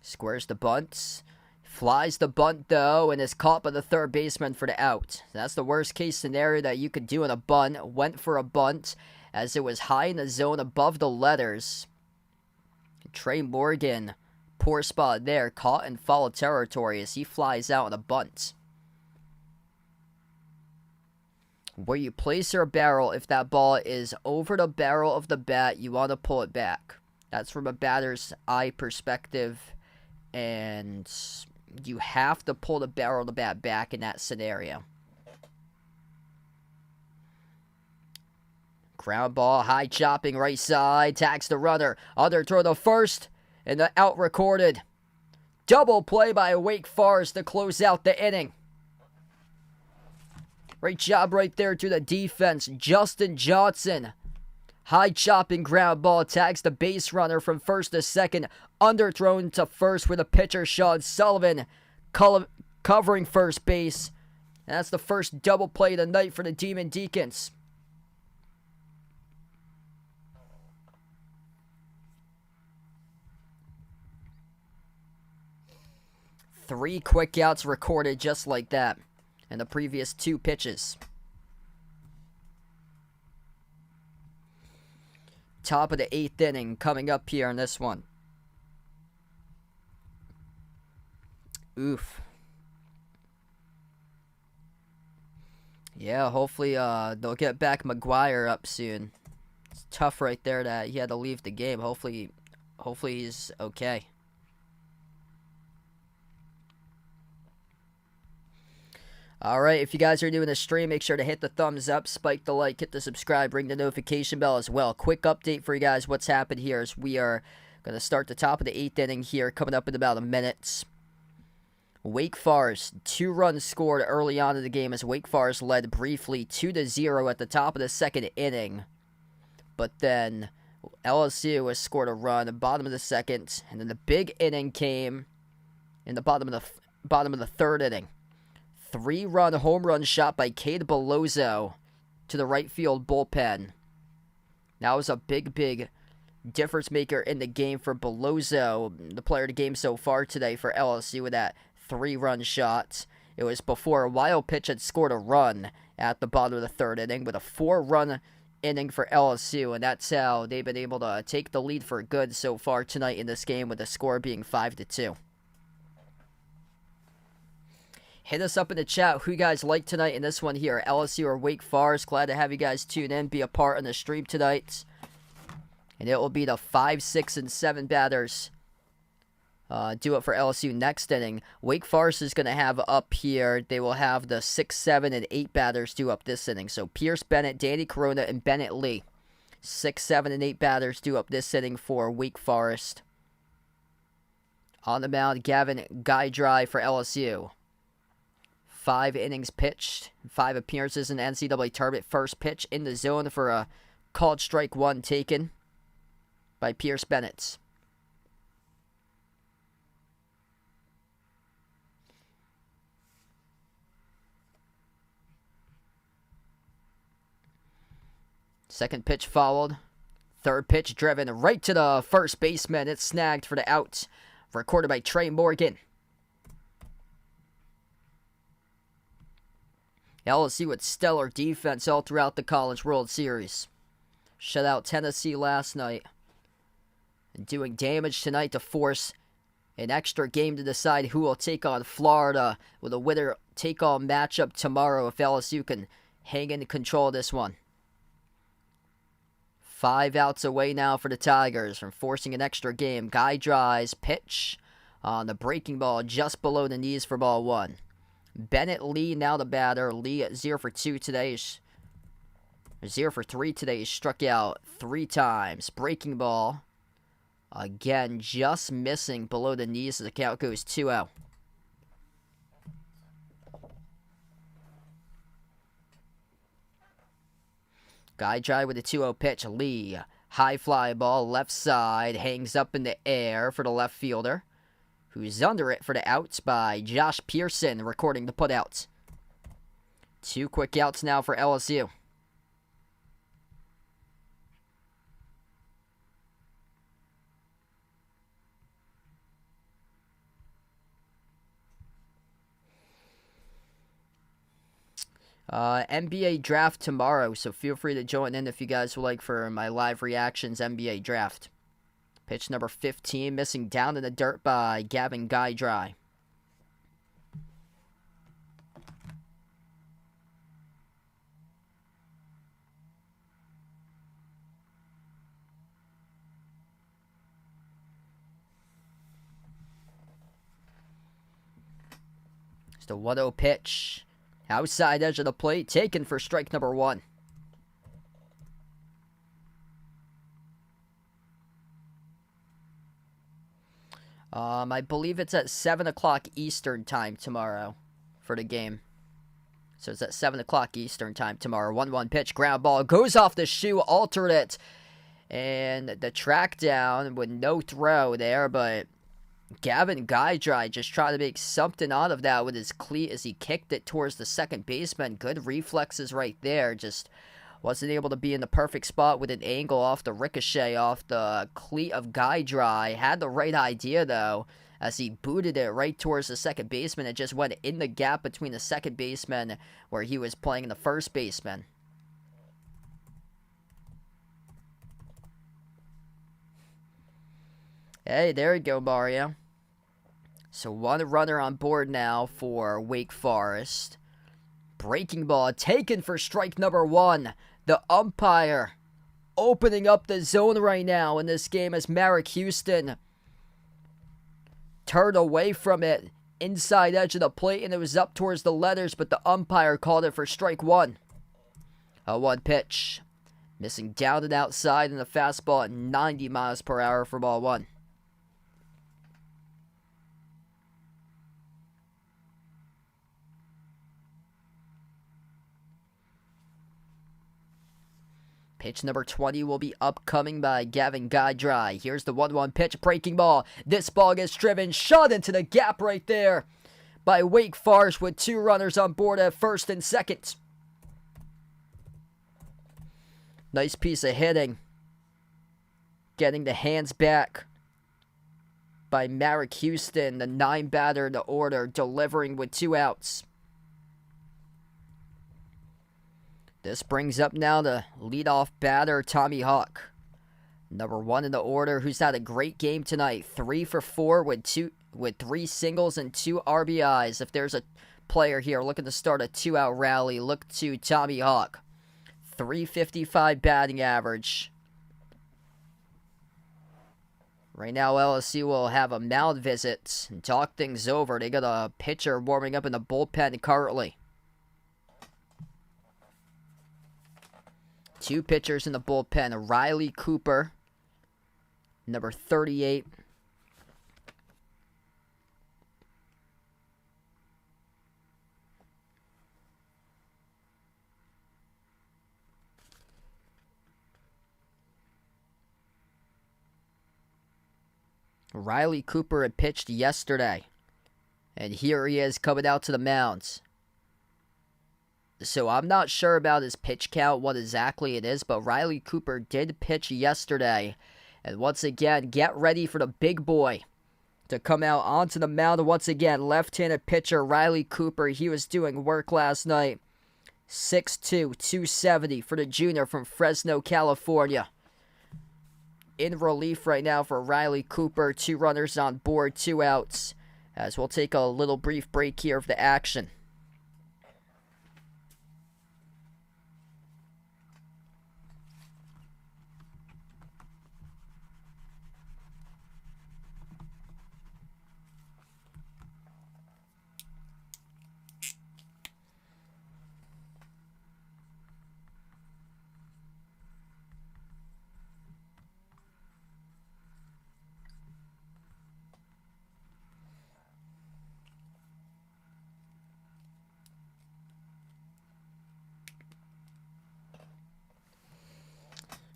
Squares the bunt. Flies the bunt, though, and is caught by the third baseman for the out. That's the worst case scenario that you could do in a bunt. Went for a bunt as it was high in the zone above the letters. Trey Morgan, poor spot there, caught in foul territory as he flies out on a bunt. Where you place your barrel, if that ball is over the barrel of the bat, you want to pull it back. That's from a batter's eye perspective, and you have to pull the barrel of the bat back in that scenario. Ground ball, high chopping right side, tags the runner, under throw to first, and the out recorded. Double play by Wake Forest to close out the inning. Great job right there to the defense. Justin Johnson. High chopping ground ball tags the base runner from first to second. Underthrown to first with a pitcher, Sean Sullivan, covering first base. And that's the first double play of the night for the Demon Deacons. Three quick outs recorded just like that in the previous 2 pitches. Top of the 8th inning coming up here in this one. Oof. Yeah, hopefully they'll get back McGuire up soon. It's tough right there that he had to leave the game. Hopefully he's okay. Alright, if you guys are new in the stream, make sure to hit the thumbs up, spike the like, hit the subscribe, ring the notification bell as well. Quick update for you guys what's happened here is we are going to start the top of the 8th inning here, coming up in about a minute. Wake Forest, 2 runs scored early on in the game as Wake Forest led briefly 2-0 at the top of the 2nd inning. But then LSU has scored a run at the bottom of the 2nd, and then the big inning came in the bottom of the 3rd inning. 3-run home run shot by Cade Bellozo to the right field bullpen. That was a big difference maker in the game for Bellozo, the player of the game so far today for LSU with that 3-run shot. It was before a wild pitch had scored a run at the bottom of the 3rd inning with a 4-run inning for LSU, and that's how they've been able to take the lead for good so far tonight in this game with the score being 5-2. Hit us up in the chat who you guys like tonight in this one here, LSU or Wake Forest. Glad to have you guys tune in, be a part of the stream tonight. And it will be the 5, 6, and 7 batters do it for LSU next inning. Wake Forest is going to have up here, they will have the 6, 7, and 8 batters do up this inning. So Pierce Bennett, Danny Corona, and Bennett Lee. 6, 7, and 8 batters do up this inning for Wake Forest. On the mound, Gavin Guydry for LSU. 5 innings pitched, 5 appearances in the NCAA tournament. First pitch in the zone for a called strike 1 taken by Pierce Bennett. Second pitch followed. Third pitch driven right to the first baseman. It's snagged for the out. Recorded by Trey Morgan. LSU with stellar defense all throughout the College World Series. Shut out Tennessee last night. doing damage tonight to force an extra game to decide who will take on Florida, with a winner take-all matchup tomorrow if LSU can hang in control of this one. 5 outs away now for the Tigers from forcing an extra game. Guy Dry's pitch on the breaking ball just below the knees for ball 1. Bennett Lee now the batter. Lee at 0 for 2 today. 0 for 3 today. He struck out 3 times. Breaking ball. Again, just missing below the knees as the count goes 2-0. Guy Dry with a 2-0 pitch. Lee, high fly ball, left side, hangs up in the air for the left fielder, who's under it for the outs by Josh Pearson, recording the putouts. 2 quick outs now for LSU. NBA draft tomorrow, so feel free to join in if you guys would like for my live reactions NBA draft. Pitch number 15, missing down in the dirt by Gavin Guy Dry. It's the 1-0 pitch. Outside edge of the plate, taken for strike number 1. I believe it's at 7 o'clock Eastern time tomorrow for the game. So it's at 7 o'clock Eastern time tomorrow. 1-1 pitch, ground ball, goes off the shoe, altered it. And the track down with no throw there, but Gavin Guy Dry just trying to make something out of that with his cleat as he kicked it towards the second baseman. Good reflexes right there. Just wasn't able to be in the perfect spot with an angle off the ricochet off the cleat of Guy Dry. Had the right idea, though, as he booted it right towards the second baseman. It just went in the gap between the second baseman where he was playing the first baseman. Hey, there you go, Mario. So 1 runner on board now for Wake Forest. Breaking ball taken for strike number 1. The umpire opening up the zone right now in this game as Marek Houston turned away from it. Inside edge of the plate, and it was up towards the letters, but the umpire called it for strike 1. A 1 pitch. Missing down and outside in the fastball at 90 miles per hour for ball 1. Pitch number 20 will be upcoming by Gavin Guy Dry. Here's the 1-1 pitch, breaking ball. This ball gets driven, shot into the gap right there by Wake Forest with 2 runners on board at first and second. Nice piece of hitting. Getting the hands back by Marek Houston, the 9 batter in the order, delivering with 2 outs. This brings up now the leadoff batter, Tommy Hawk. Number 1 in the order, who's had a great game tonight. 3 for 4 with 3 singles and 2 RBIs. If there's a player here looking to start a 2-out rally, look to Tommy Hawk. .355 batting average. Right now, LSU will have a mound visit and talk things over. They got a pitcher warming up in the bullpen currently. 2 pitchers in the bullpen. Riley Cooper, number 38. Riley Cooper had pitched yesterday, and here he is coming out to the mound. So I'm not sure about his pitch count, what exactly it is, but Riley Cooper did pitch yesterday. And once again, get ready for the big boy to come out onto the mound once again. Left-handed pitcher Riley Cooper, he was doing work last night. 6'2", 270 for the junior from Fresno, California. in relief right now for Riley Cooper. 2 runners on board, 2 outs. As we'll take a little brief break here of the action.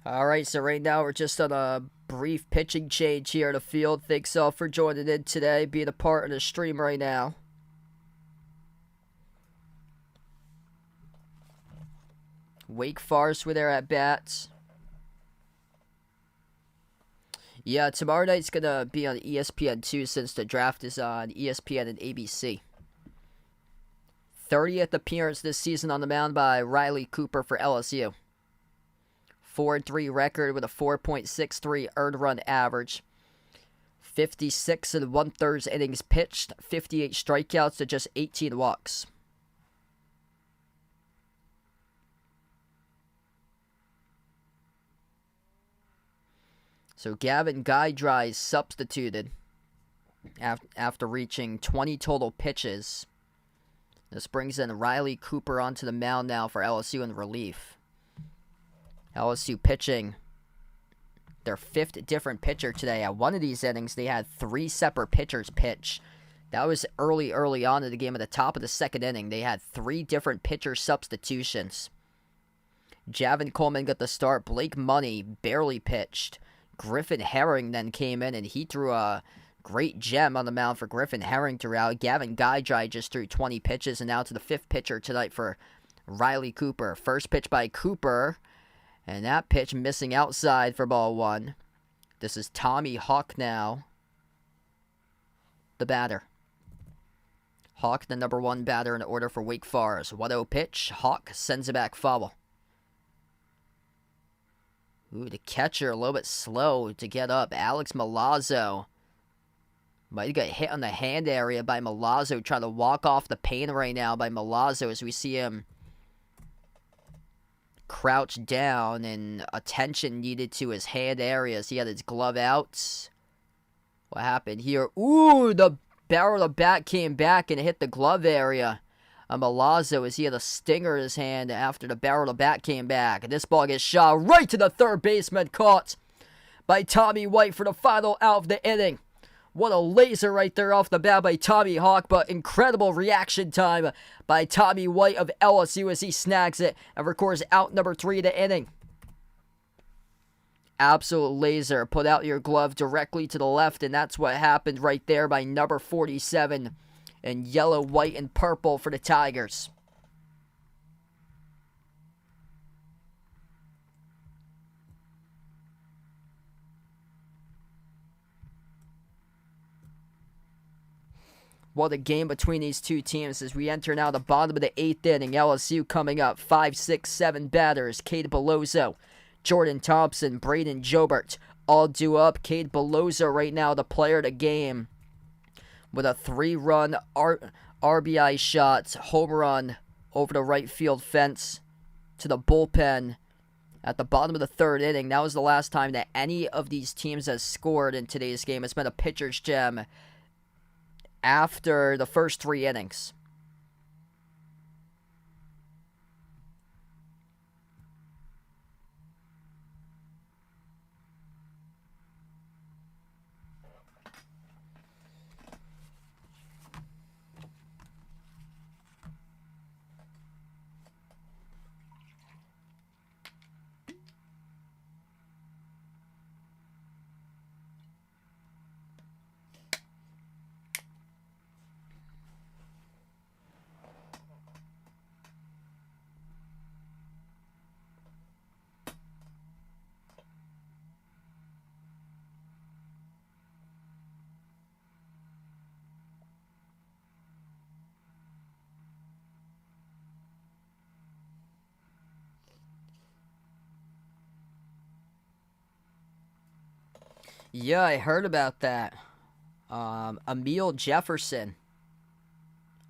Alright, so right now we're just on a brief pitching change here at the field. Thanks all for joining in today, being a part of the stream right now. Wake Forest with their at-bats. Yeah, tomorrow night's going to be on ESPN2 since the draft is on ESPN and ABC. 30th appearance this season on the mound by Riley Cooper for LSU. 4-3 record with a 4.63 earned run average. 56 and 1/3 innings pitched, 58 strikeouts to just 18 walks. So Gavin Guy substituted after reaching 20 total pitches. This brings in Riley Cooper onto the mound now for LSU in relief. LSU pitching their 5th different pitcher today. At one of these innings, they had 3 separate pitchers pitch. That was early on in the game. At the top of the 2nd inning, they had 3 different pitcher substitutions. Javin Coleman got the start. Blake Money barely pitched. Griffin Herring then came in, and he threw a great gem on the mound for Griffin Herring throughout. Gavin Guy just threw 20 pitches, and now to the 5th pitcher tonight for Riley Cooper. First pitch by Cooper. And that pitch missing outside for ball 1. This is Tommy Hawk now, the batter. Hawk, the number 1 batter in order for Wake Forest. 1-0 pitch. Hawk sends it back foul. Ooh, the catcher a little bit slow to get up. Alex Milazzo might get hit on the hand area by Milazzo. Trying to walk off the pain right now by Milazzo as we see him crouched down, and attention needed to his hand areas. He had his glove out. What happened here? Ooh, the barrel of the bat came back and hit the glove area. Milazzo, as he had a stinger in his hand after the barrel of the bat came back. And this ball gets shot right to the third baseman, caught by Tommy White for the final out of the inning. What a laser right there off the bat by Tommy Hawk, but incredible reaction time by Tommy White of LSU as he snags it and records out number 3 of the inning. Absolute laser. Put out your glove directly to the left, and that's what happened right there by number 47 in yellow, white, and purple for the Tigers. What a game between these two teams as we enter now the bottom of the 8th inning. LSU coming up. 5, 6, 7 batters. Cade Bellozo, Jordan Thompson, Braden Jobert all due up. Cade Bellozo right now the player of the game with a 3-run RBI shot. Home run over the right field fence to the bullpen at the bottom of the 3rd inning. That was the last time that any of these teams has scored in today's game. It's been a pitcher's gem after the first 3 innings. Yeah, I heard about that. Emil Jefferson.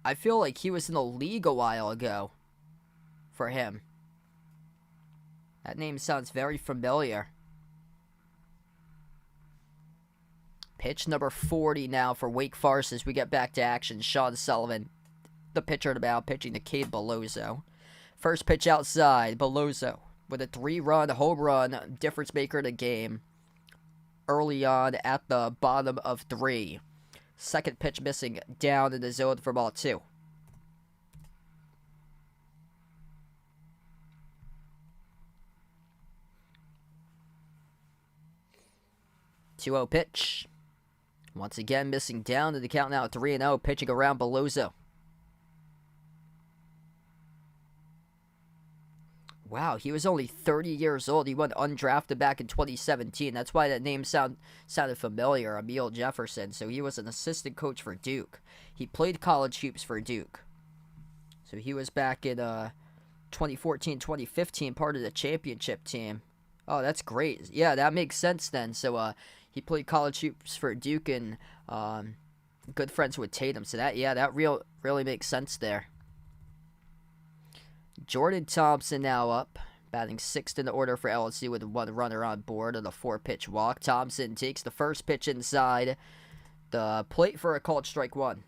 I feel like he was in the league a while ago for him. That name sounds very familiar. Pitch number 40 now for Wake Forest as we get back to action. Sean Sullivan, the pitcher at about, pitching to Cade Bellozo. First pitch outside, Bellozo with a 3-run home run, difference maker in the game. Early on at the bottom of 3. Second pitch missing down in the zone for ball 2. Two-zero pitch. Once again, missing down to the count now at 3-0, pitching around Bellozo. Wow, he was only 30 years old. He went undrafted back in 2017. That's why that name sounded familiar, Emil Jefferson. So he was an assistant coach for Duke. He played college hoops for Duke. So he was back in 2014-2015, part of the championship team. Oh, that's great. Yeah, that makes sense then. So he played college hoops for Duke and good friends with Tatum. So that really makes sense there. Jordan Thompson now up, batting 6th in the order for LSU with 1 runner on board on a 4-pitch walk. Thompson takes the first pitch inside the plate for a called strike 1.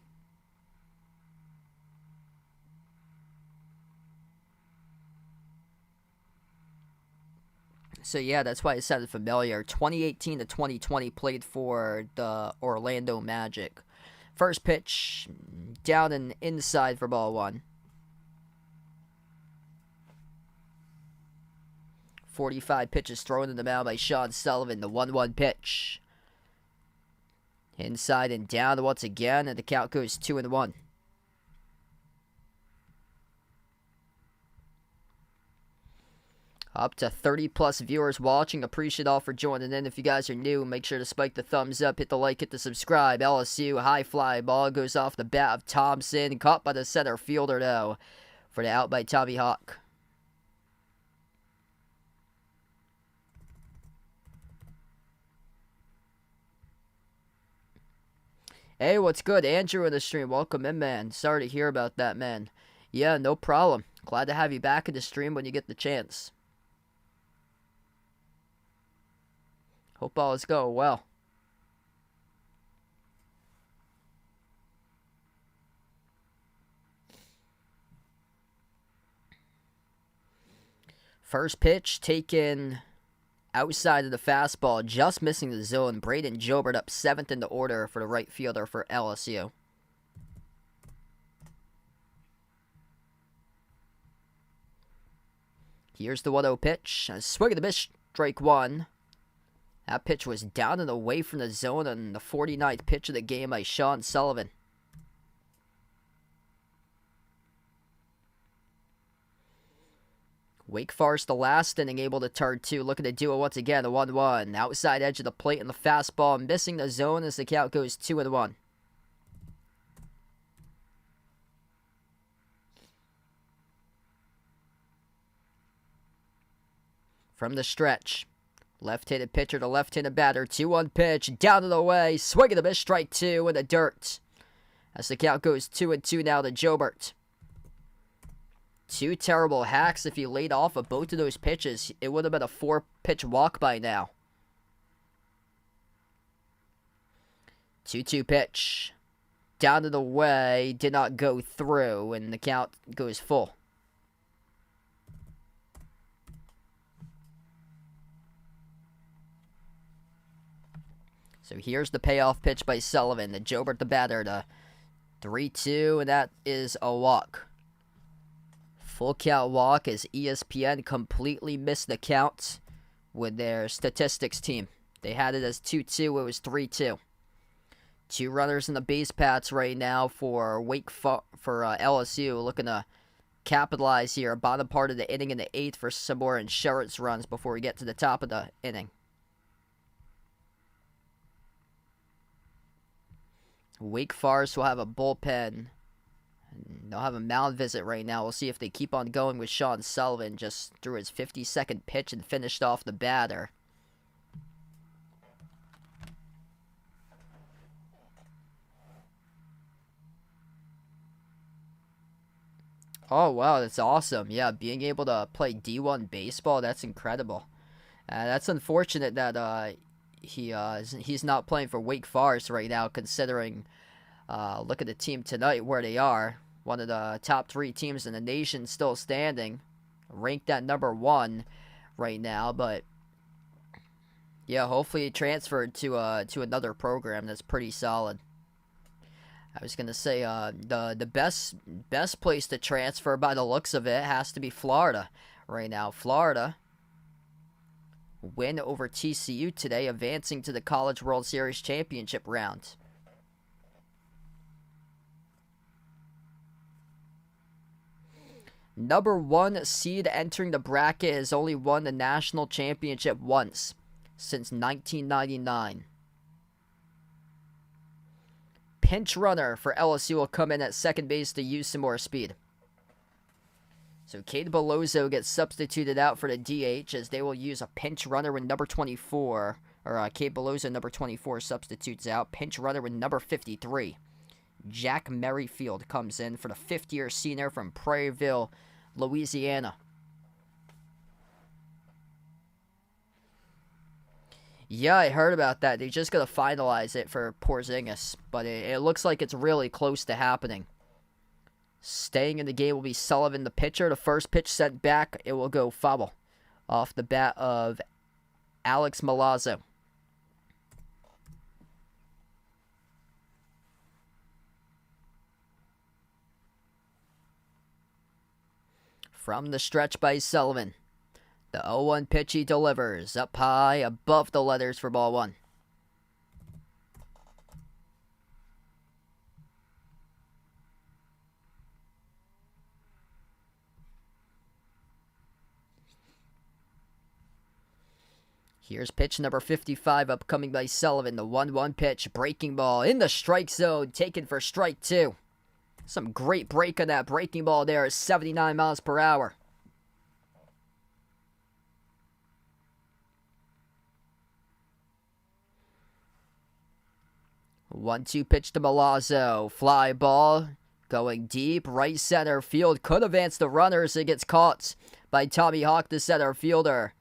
So yeah, that's why it sounded familiar. 2018 to 2020 played for the Orlando Magic. First pitch down and inside for ball 1. 45 pitches thrown in the mound by Sean Sullivan. The 1-1 pitch. Inside and down once again, and the count goes 2-1. Up to 30+ viewers watching. Appreciate all for joining in. If you guys are new, make sure to spike the thumbs up, hit the like, hit the subscribe. LSU high fly ball goes off the bat of Thompson. Caught by the center fielder though for the out by Tommy Hawk. Hey, what's good? Andrew in the stream. Welcome in, man. Sorry to hear about that, man. Yeah, no problem. Glad to have you back in the stream when you get the chance. Hope all is going well. First pitch taken outside of the fastball, just missing the zone. Braden Jobert up 7th in the order for the right fielder for LSU. Here's the 1-0 pitch. A swing and a miss, strike 1. That pitch was down and away from the zone on the 49th pitch of the game by Sean Sullivan. Wake Forest, the last inning, able to turn 2. Looking to do it once again, a 1-1. Outside edge of the plate and the fastball, missing the zone as the count goes 2-1. From the stretch, left-handed pitcher to left-handed batter, 2-1 pitch, down and away, swing and a miss, strike 2 in the dirt. As the count goes 2-2 now to Jobert. 2 terrible hacks. If he laid off of both of those pitches, it would have been a 4-pitch walk by now. 2-2 pitch. Down and away, did not go through, and the count goes full. So here's the payoff pitch by Sullivan. The Jobert, the batter, to 3-2, and that is a walk. Full count walk as ESPN completely missed the count with their statistics team. They had it as 2-2. It was 3-2. 2 runners in the base paths right now for LSU, looking to capitalize here. Bottom part of the inning in the 8th for some more insurance runs before we get to the top of the inning. Wake Forest will have a bullpen. They'll have a mound visit right now. We'll see if they keep on going with Sean Sullivan. Just threw his 52nd pitch and finished off the batter. Oh, wow, that's awesome. Yeah, being able to play D1 baseball, that's incredible. That's unfortunate that he's not playing for Wake Forest right now, considering look at the team tonight where they are. One of the top 3 teams in the nation still standing, ranked at number 1 right now. But yeah, hopefully he transferred to another program that's pretty solid. I was gonna say the best place to transfer by the looks of it has to be Florida right now. Florida win over TCU today, advancing to the College World Series championship round. Number 1 seed entering the bracket has only won the national championship once, since 1999. Pinch runner for LSU will come in at second base to use some more speed. So Cade Bellozo gets substituted out for the DH as they will use a pinch runner with number 24. Or Cade Bellozo, number 24, substitutes out. Pinch runner with number 53. Jack Merrifield comes in for the fifth-year senior from Prairieville, Louisiana. Yeah, I heard about that. They just got to finalize it for Porzingis, but it looks like it's really close to happening. Staying in the game will be Sullivan, the pitcher. The first pitch sent back, it will go foul off the bat of Alex Milazzo. From the stretch by Sullivan. The 0-1 pitch he delivers up high above the letters for ball 1. Here's pitch number 55 upcoming by Sullivan. The 1-1 pitch, breaking ball in the strike zone, taken for strike 2. Some great break on that breaking ball there at 79 miles per hour. One-two pitch to Milazzo. Fly ball going deep. Right center field. Could advance the runners. It gets caught by Tommy Hawk, the center fielder.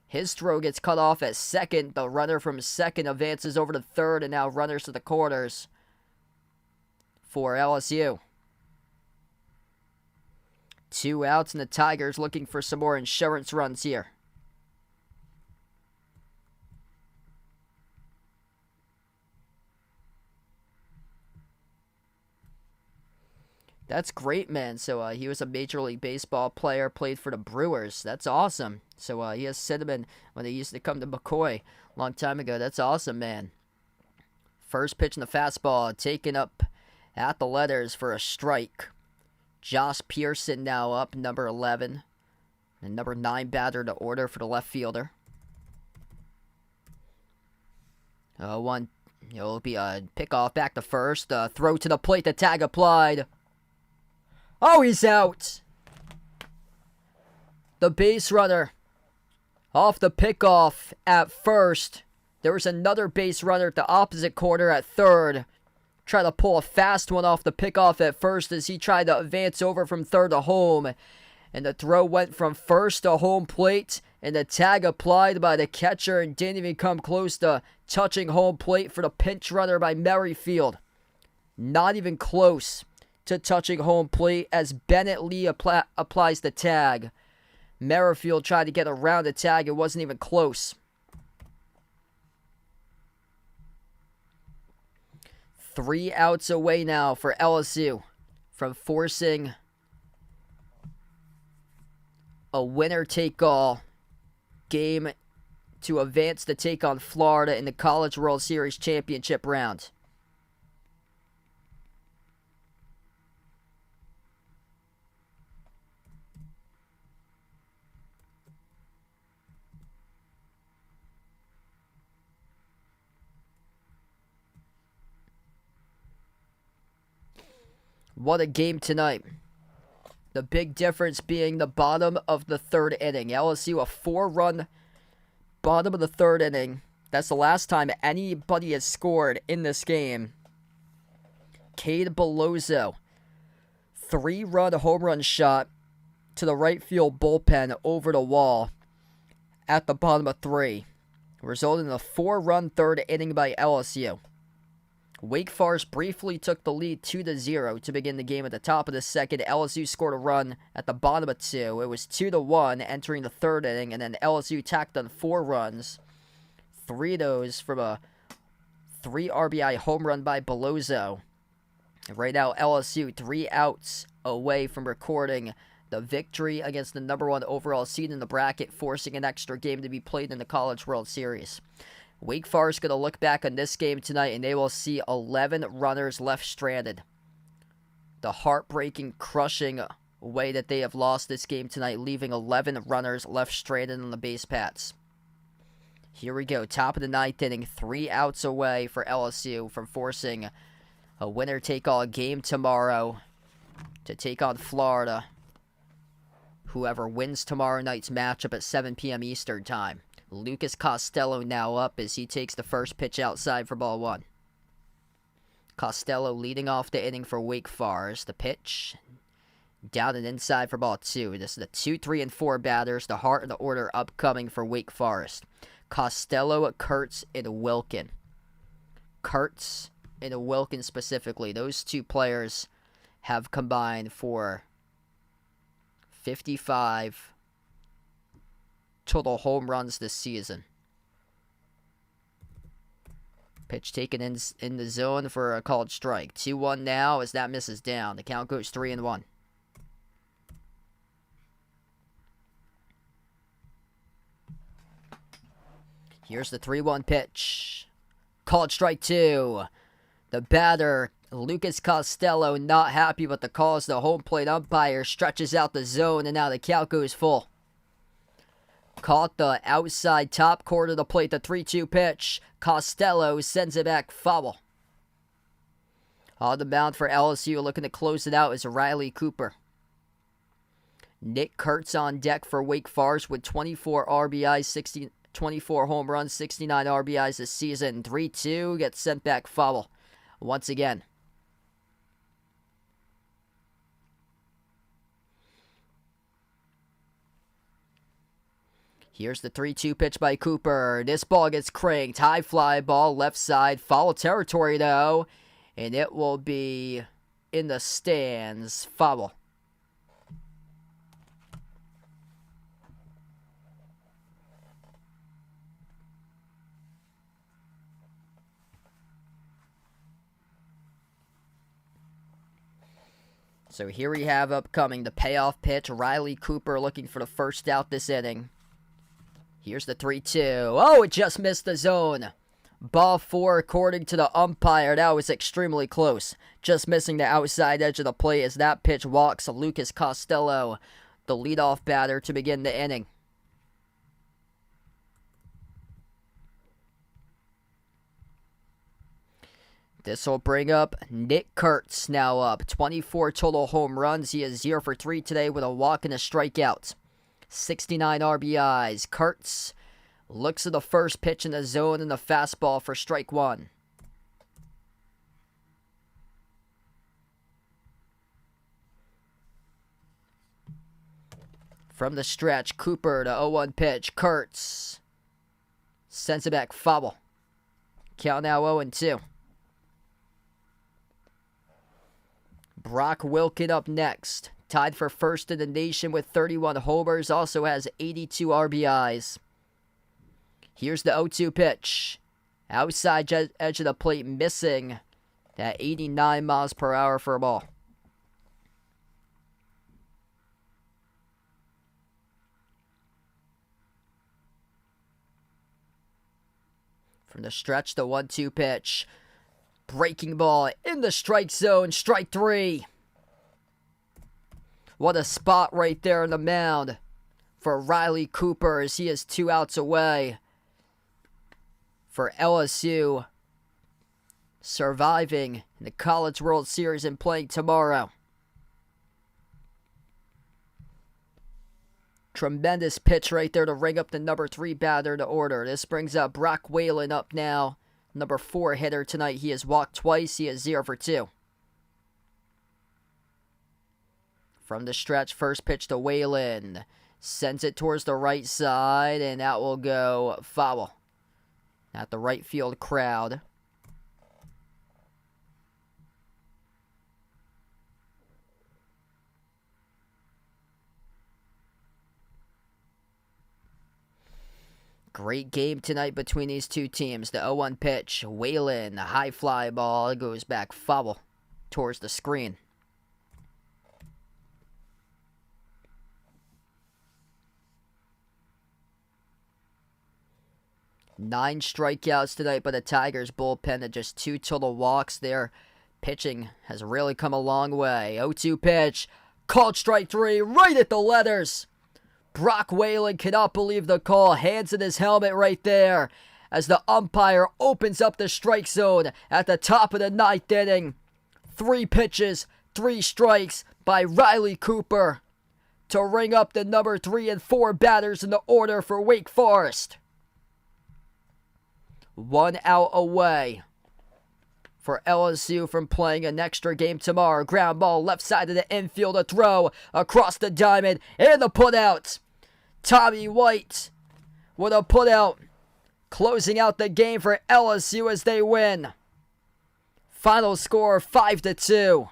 His throw gets cut off at second. The runner from second advances over to third, and now runners to the corners for LSU. 2 outs, and the Tigers looking for some more insurance runs here. That's great, man. So he was a Major League Baseball player, played for the Brewers. That's awesome. So he has cinnamon when they used to come to McCoy a long time ago. That's awesome, man. First pitch in the fastball, taken up at the letters for a strike. Josh Pearson now up, number 11. And number 9 batter to order for the left fielder. 1. It'll be a pickoff back to first. Throw to the plate, the tag applied. Oh, he's out. The base runner off the pickoff at first. There was another base runner at the opposite corner at third. Tried to pull a fast one off the pickoff at first as he tried to advance over from third to home. And the throw went from first to home plate. And the tag applied by the catcher and didn't even come close to touching home plate for the pinch runner by Merrifield. Not even close to touching home plate as Bennett Lee applies the tag. Merrifield tried to get around the tag. It wasn't even close. 3 outs away now for LSU from forcing a winner-take-all game to advance to take on Florida in the College World Series championship round. What a game tonight. The big difference being the bottom of the third inning. LSU a 4-run bottom of the third inning. That's the last time anybody has scored in this game. Cade Bellozo, 3-run home run shot to the right field bullpen over the wall at the bottom of 3, resulting in a 4-run third inning by LSU. Wake Forest briefly took the lead 2-0 to begin the game. At the top of the second, LSU scored a run at the bottom of 2. It was 2-1 entering the third inning, and then LSU tacked on 4 runs. 3 of those from a 3 RBI home run by Bellozo. Right now, LSU 3 outs away from recording the victory against the number 1 overall seed in the bracket, forcing an extra game to be played in the College World Series. Wake Forest going to look back on this game tonight, and they will see 11 runners left stranded. The heartbreaking, crushing way that they have lost this game tonight, leaving 11 runners left stranded on the base paths. Here we go, top of the 9th inning, 3 outs away for LSU from forcing a winner-take-all game tomorrow to take on Florida. Whoever wins tomorrow night's matchup at 7 p.m. Eastern Time. Lucas Costello now up as he takes the first pitch outside for ball 1. Costello leading off the inning for Wake Forest. The pitch down and inside for ball 2. This is the 2, 3, and 4 batters. The heart of the order upcoming for Wake Forest. Costello, Kurtz, and Wilkin. Kurtz and Wilkin specifically. Those 2 players have combined for 55 total home runs this season. Pitch taken in the zone for a called strike. 2-1 now as that misses down. The count goes 3-1. Here's the 3-1 pitch. Called strike 2. The batter, Lucas Costello, not happy with the calls. The home plate umpire stretches out the zone, and now the count goes full. Caught the outside top corner of the plate, the 3-2 pitch. Costello sends it back, foul. On the mound for LSU, looking to close it out is Riley Cooper. Nick Kurtz on deck for Wake Forest with 24 RBIs, 24 home runs, 69 RBIs this season. 3-2 gets sent back, foul once again. Here's the 3-2 pitch by Cooper. This ball gets cranked. High fly ball, left side. Foul territory, though. And it will be in the stands. Foul. So here we have upcoming the payoff pitch. Riley Cooper looking for the first out this inning. Here's the 3-2. Oh, it just missed the zone. Ball 4, according to the umpire. That was extremely close. Just missing the outside edge of the plate as that pitch walks Lucas Costello, the leadoff batter, to begin the inning. This will bring up Nick Kurtz now up. 24 total home runs. He is 0 for 3 today with a walk and a strikeout. 69 RBIs. Kurtz looks at the first pitch in the zone and the fastball for strike 1. From the stretch, Cooper, the 0-1 pitch. Kurtz sends it back, foul. Count now 0-2. Brock Wilkin up next. Tied for first in the nation with 31 homers. Also has 82 RBIs. Here's the 0-2 pitch. Outside edge of the plate, missing that 89 miles per hour for a ball. From the stretch, the 1-2 pitch. Breaking ball in the strike zone. Strike 3. What a spot right there on the mound for Riley Cooper as he is 2 outs away for LSU surviving in the College World Series and playing tomorrow. Tremendous pitch right there to ring up the number 3 batter to order. This brings up Brock Whalen up now. Number 4 hitter tonight. He has walked twice. He is 0 for 2. From the stretch, first pitch to Whalen. Sends it towards the right side, and that will go foul at the right field crowd. Great game tonight between these two teams. The 0-1 pitch. Whalen, the high fly ball. It goes back foul towards the screen. Nine strikeouts tonight by the Tigers bullpen and just 2 total walks there. Pitching has really come a long way. 0-2 pitch. Called strike 3 right at the letters. Brock Whalen cannot believe the call. Hands in his helmet right there as the umpire opens up the strike zone at the top of the 9th inning. 3 pitches, 3 strikes by Riley Cooper to ring up the number 3 and 4 batters in the order for Wake Forest. 1 out away for LSU from playing an extra game tomorrow. Ground ball left side of the infield, a throw across the diamond, and the putout. Tommy White with a putout, closing out the game for LSU as they win. Final score 5-2.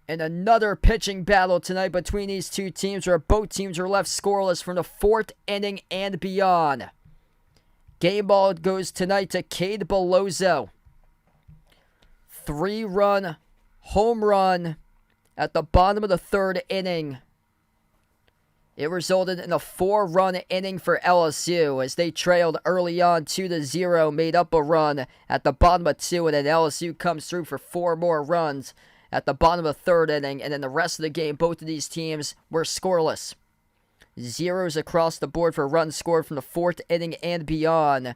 And another pitching battle tonight between these two teams where both teams are left scoreless from the 4th inning and beyond. Game ball goes tonight to Cade Bellozo. 3-run home run at the bottom of the 3rd inning. It resulted in a 4-run inning for LSU as they trailed early on 2-0, made up a run at the bottom of 2, and then LSU comes through for 4 more runs at the bottom of the 3rd inning, and then the rest of the game, both of these teams were scoreless. Zeros across the board for runs scored from the 4th inning and beyond.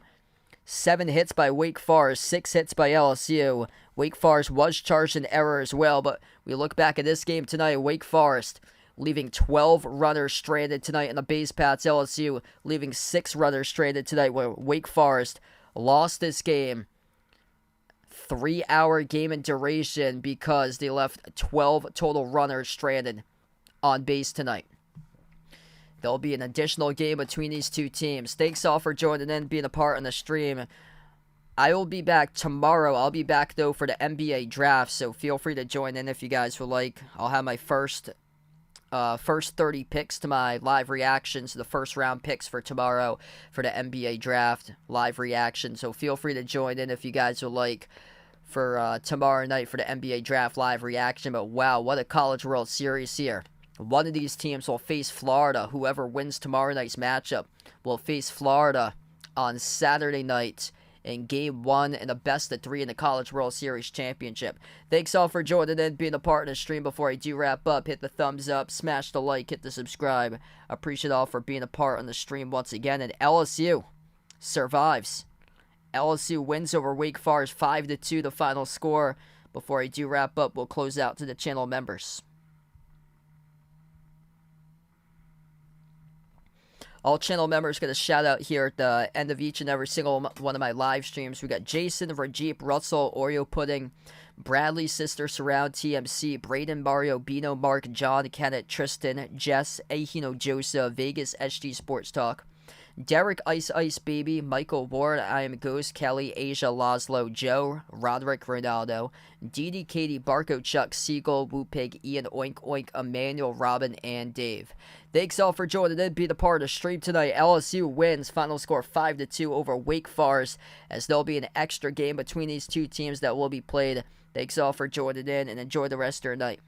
7 hits by Wake Forest, 6 hits by LSU. Wake Forest was charged in error as well, but we look back at this game tonight, Wake Forest leaving 12 runners stranded tonight in the base paths. LSU leaving 6 runners stranded tonight, where Wake Forest lost this game. 3-hour game in duration because they left 12 total runners stranded on base tonight. There'll be an additional game between these two teams. Thanks all for joining in, being a part on the stream. I will be back tomorrow. I'll be back, though, for the NBA draft, so feel free to join in if you guys would like. I'll have my first 30 picks to my live reactions, the first round picks for tomorrow for the NBA draft live reaction. So feel free to join in if you guys would like for tomorrow night for the NBA draft live reaction. But wow, what a College World Series here. One of these teams will face Florida. Whoever wins tomorrow night's matchup will face Florida on Saturday night in Game 1 in the best of 3 in the College World Series Championship. Thanks all for joining in, being a part of the stream. Before I do wrap up, hit the thumbs up, smash the like, hit the subscribe. Appreciate all for being a part on the stream once again. And LSU survives. LSU wins over Wake Forest 5-2, the final score. Before I do wrap up, we'll close out to the channel members. All channel members get a shout out here at the end of each and every single one of my live streams. We got Jason, Rajip, Russell, Oreo Pudding, Bradley, Sister Surround, TMC, Braden, Mario, Bino, Mark, John, Kenneth, Tristan, Jess, Ahino, Joseph, Vegas, HG Sports Talk, Derek, Ice Baby, Michael Ward, I Am Ghost, Kelly, Asia, Laszlo, Joe, Roderick, Ronaldo, Dee Katie, Barco, Chuck, Siegel, Woo Pig, Ian, Oink Oink, Emmanuel, Robin, and Dave. Thanks all for joining in, being a part of the stream tonight. LSU wins, final score 5-2 over Wake Forest, as there'll be an extra game between these two teams that will be played. Thanks all for joining in, and enjoy the rest of your night.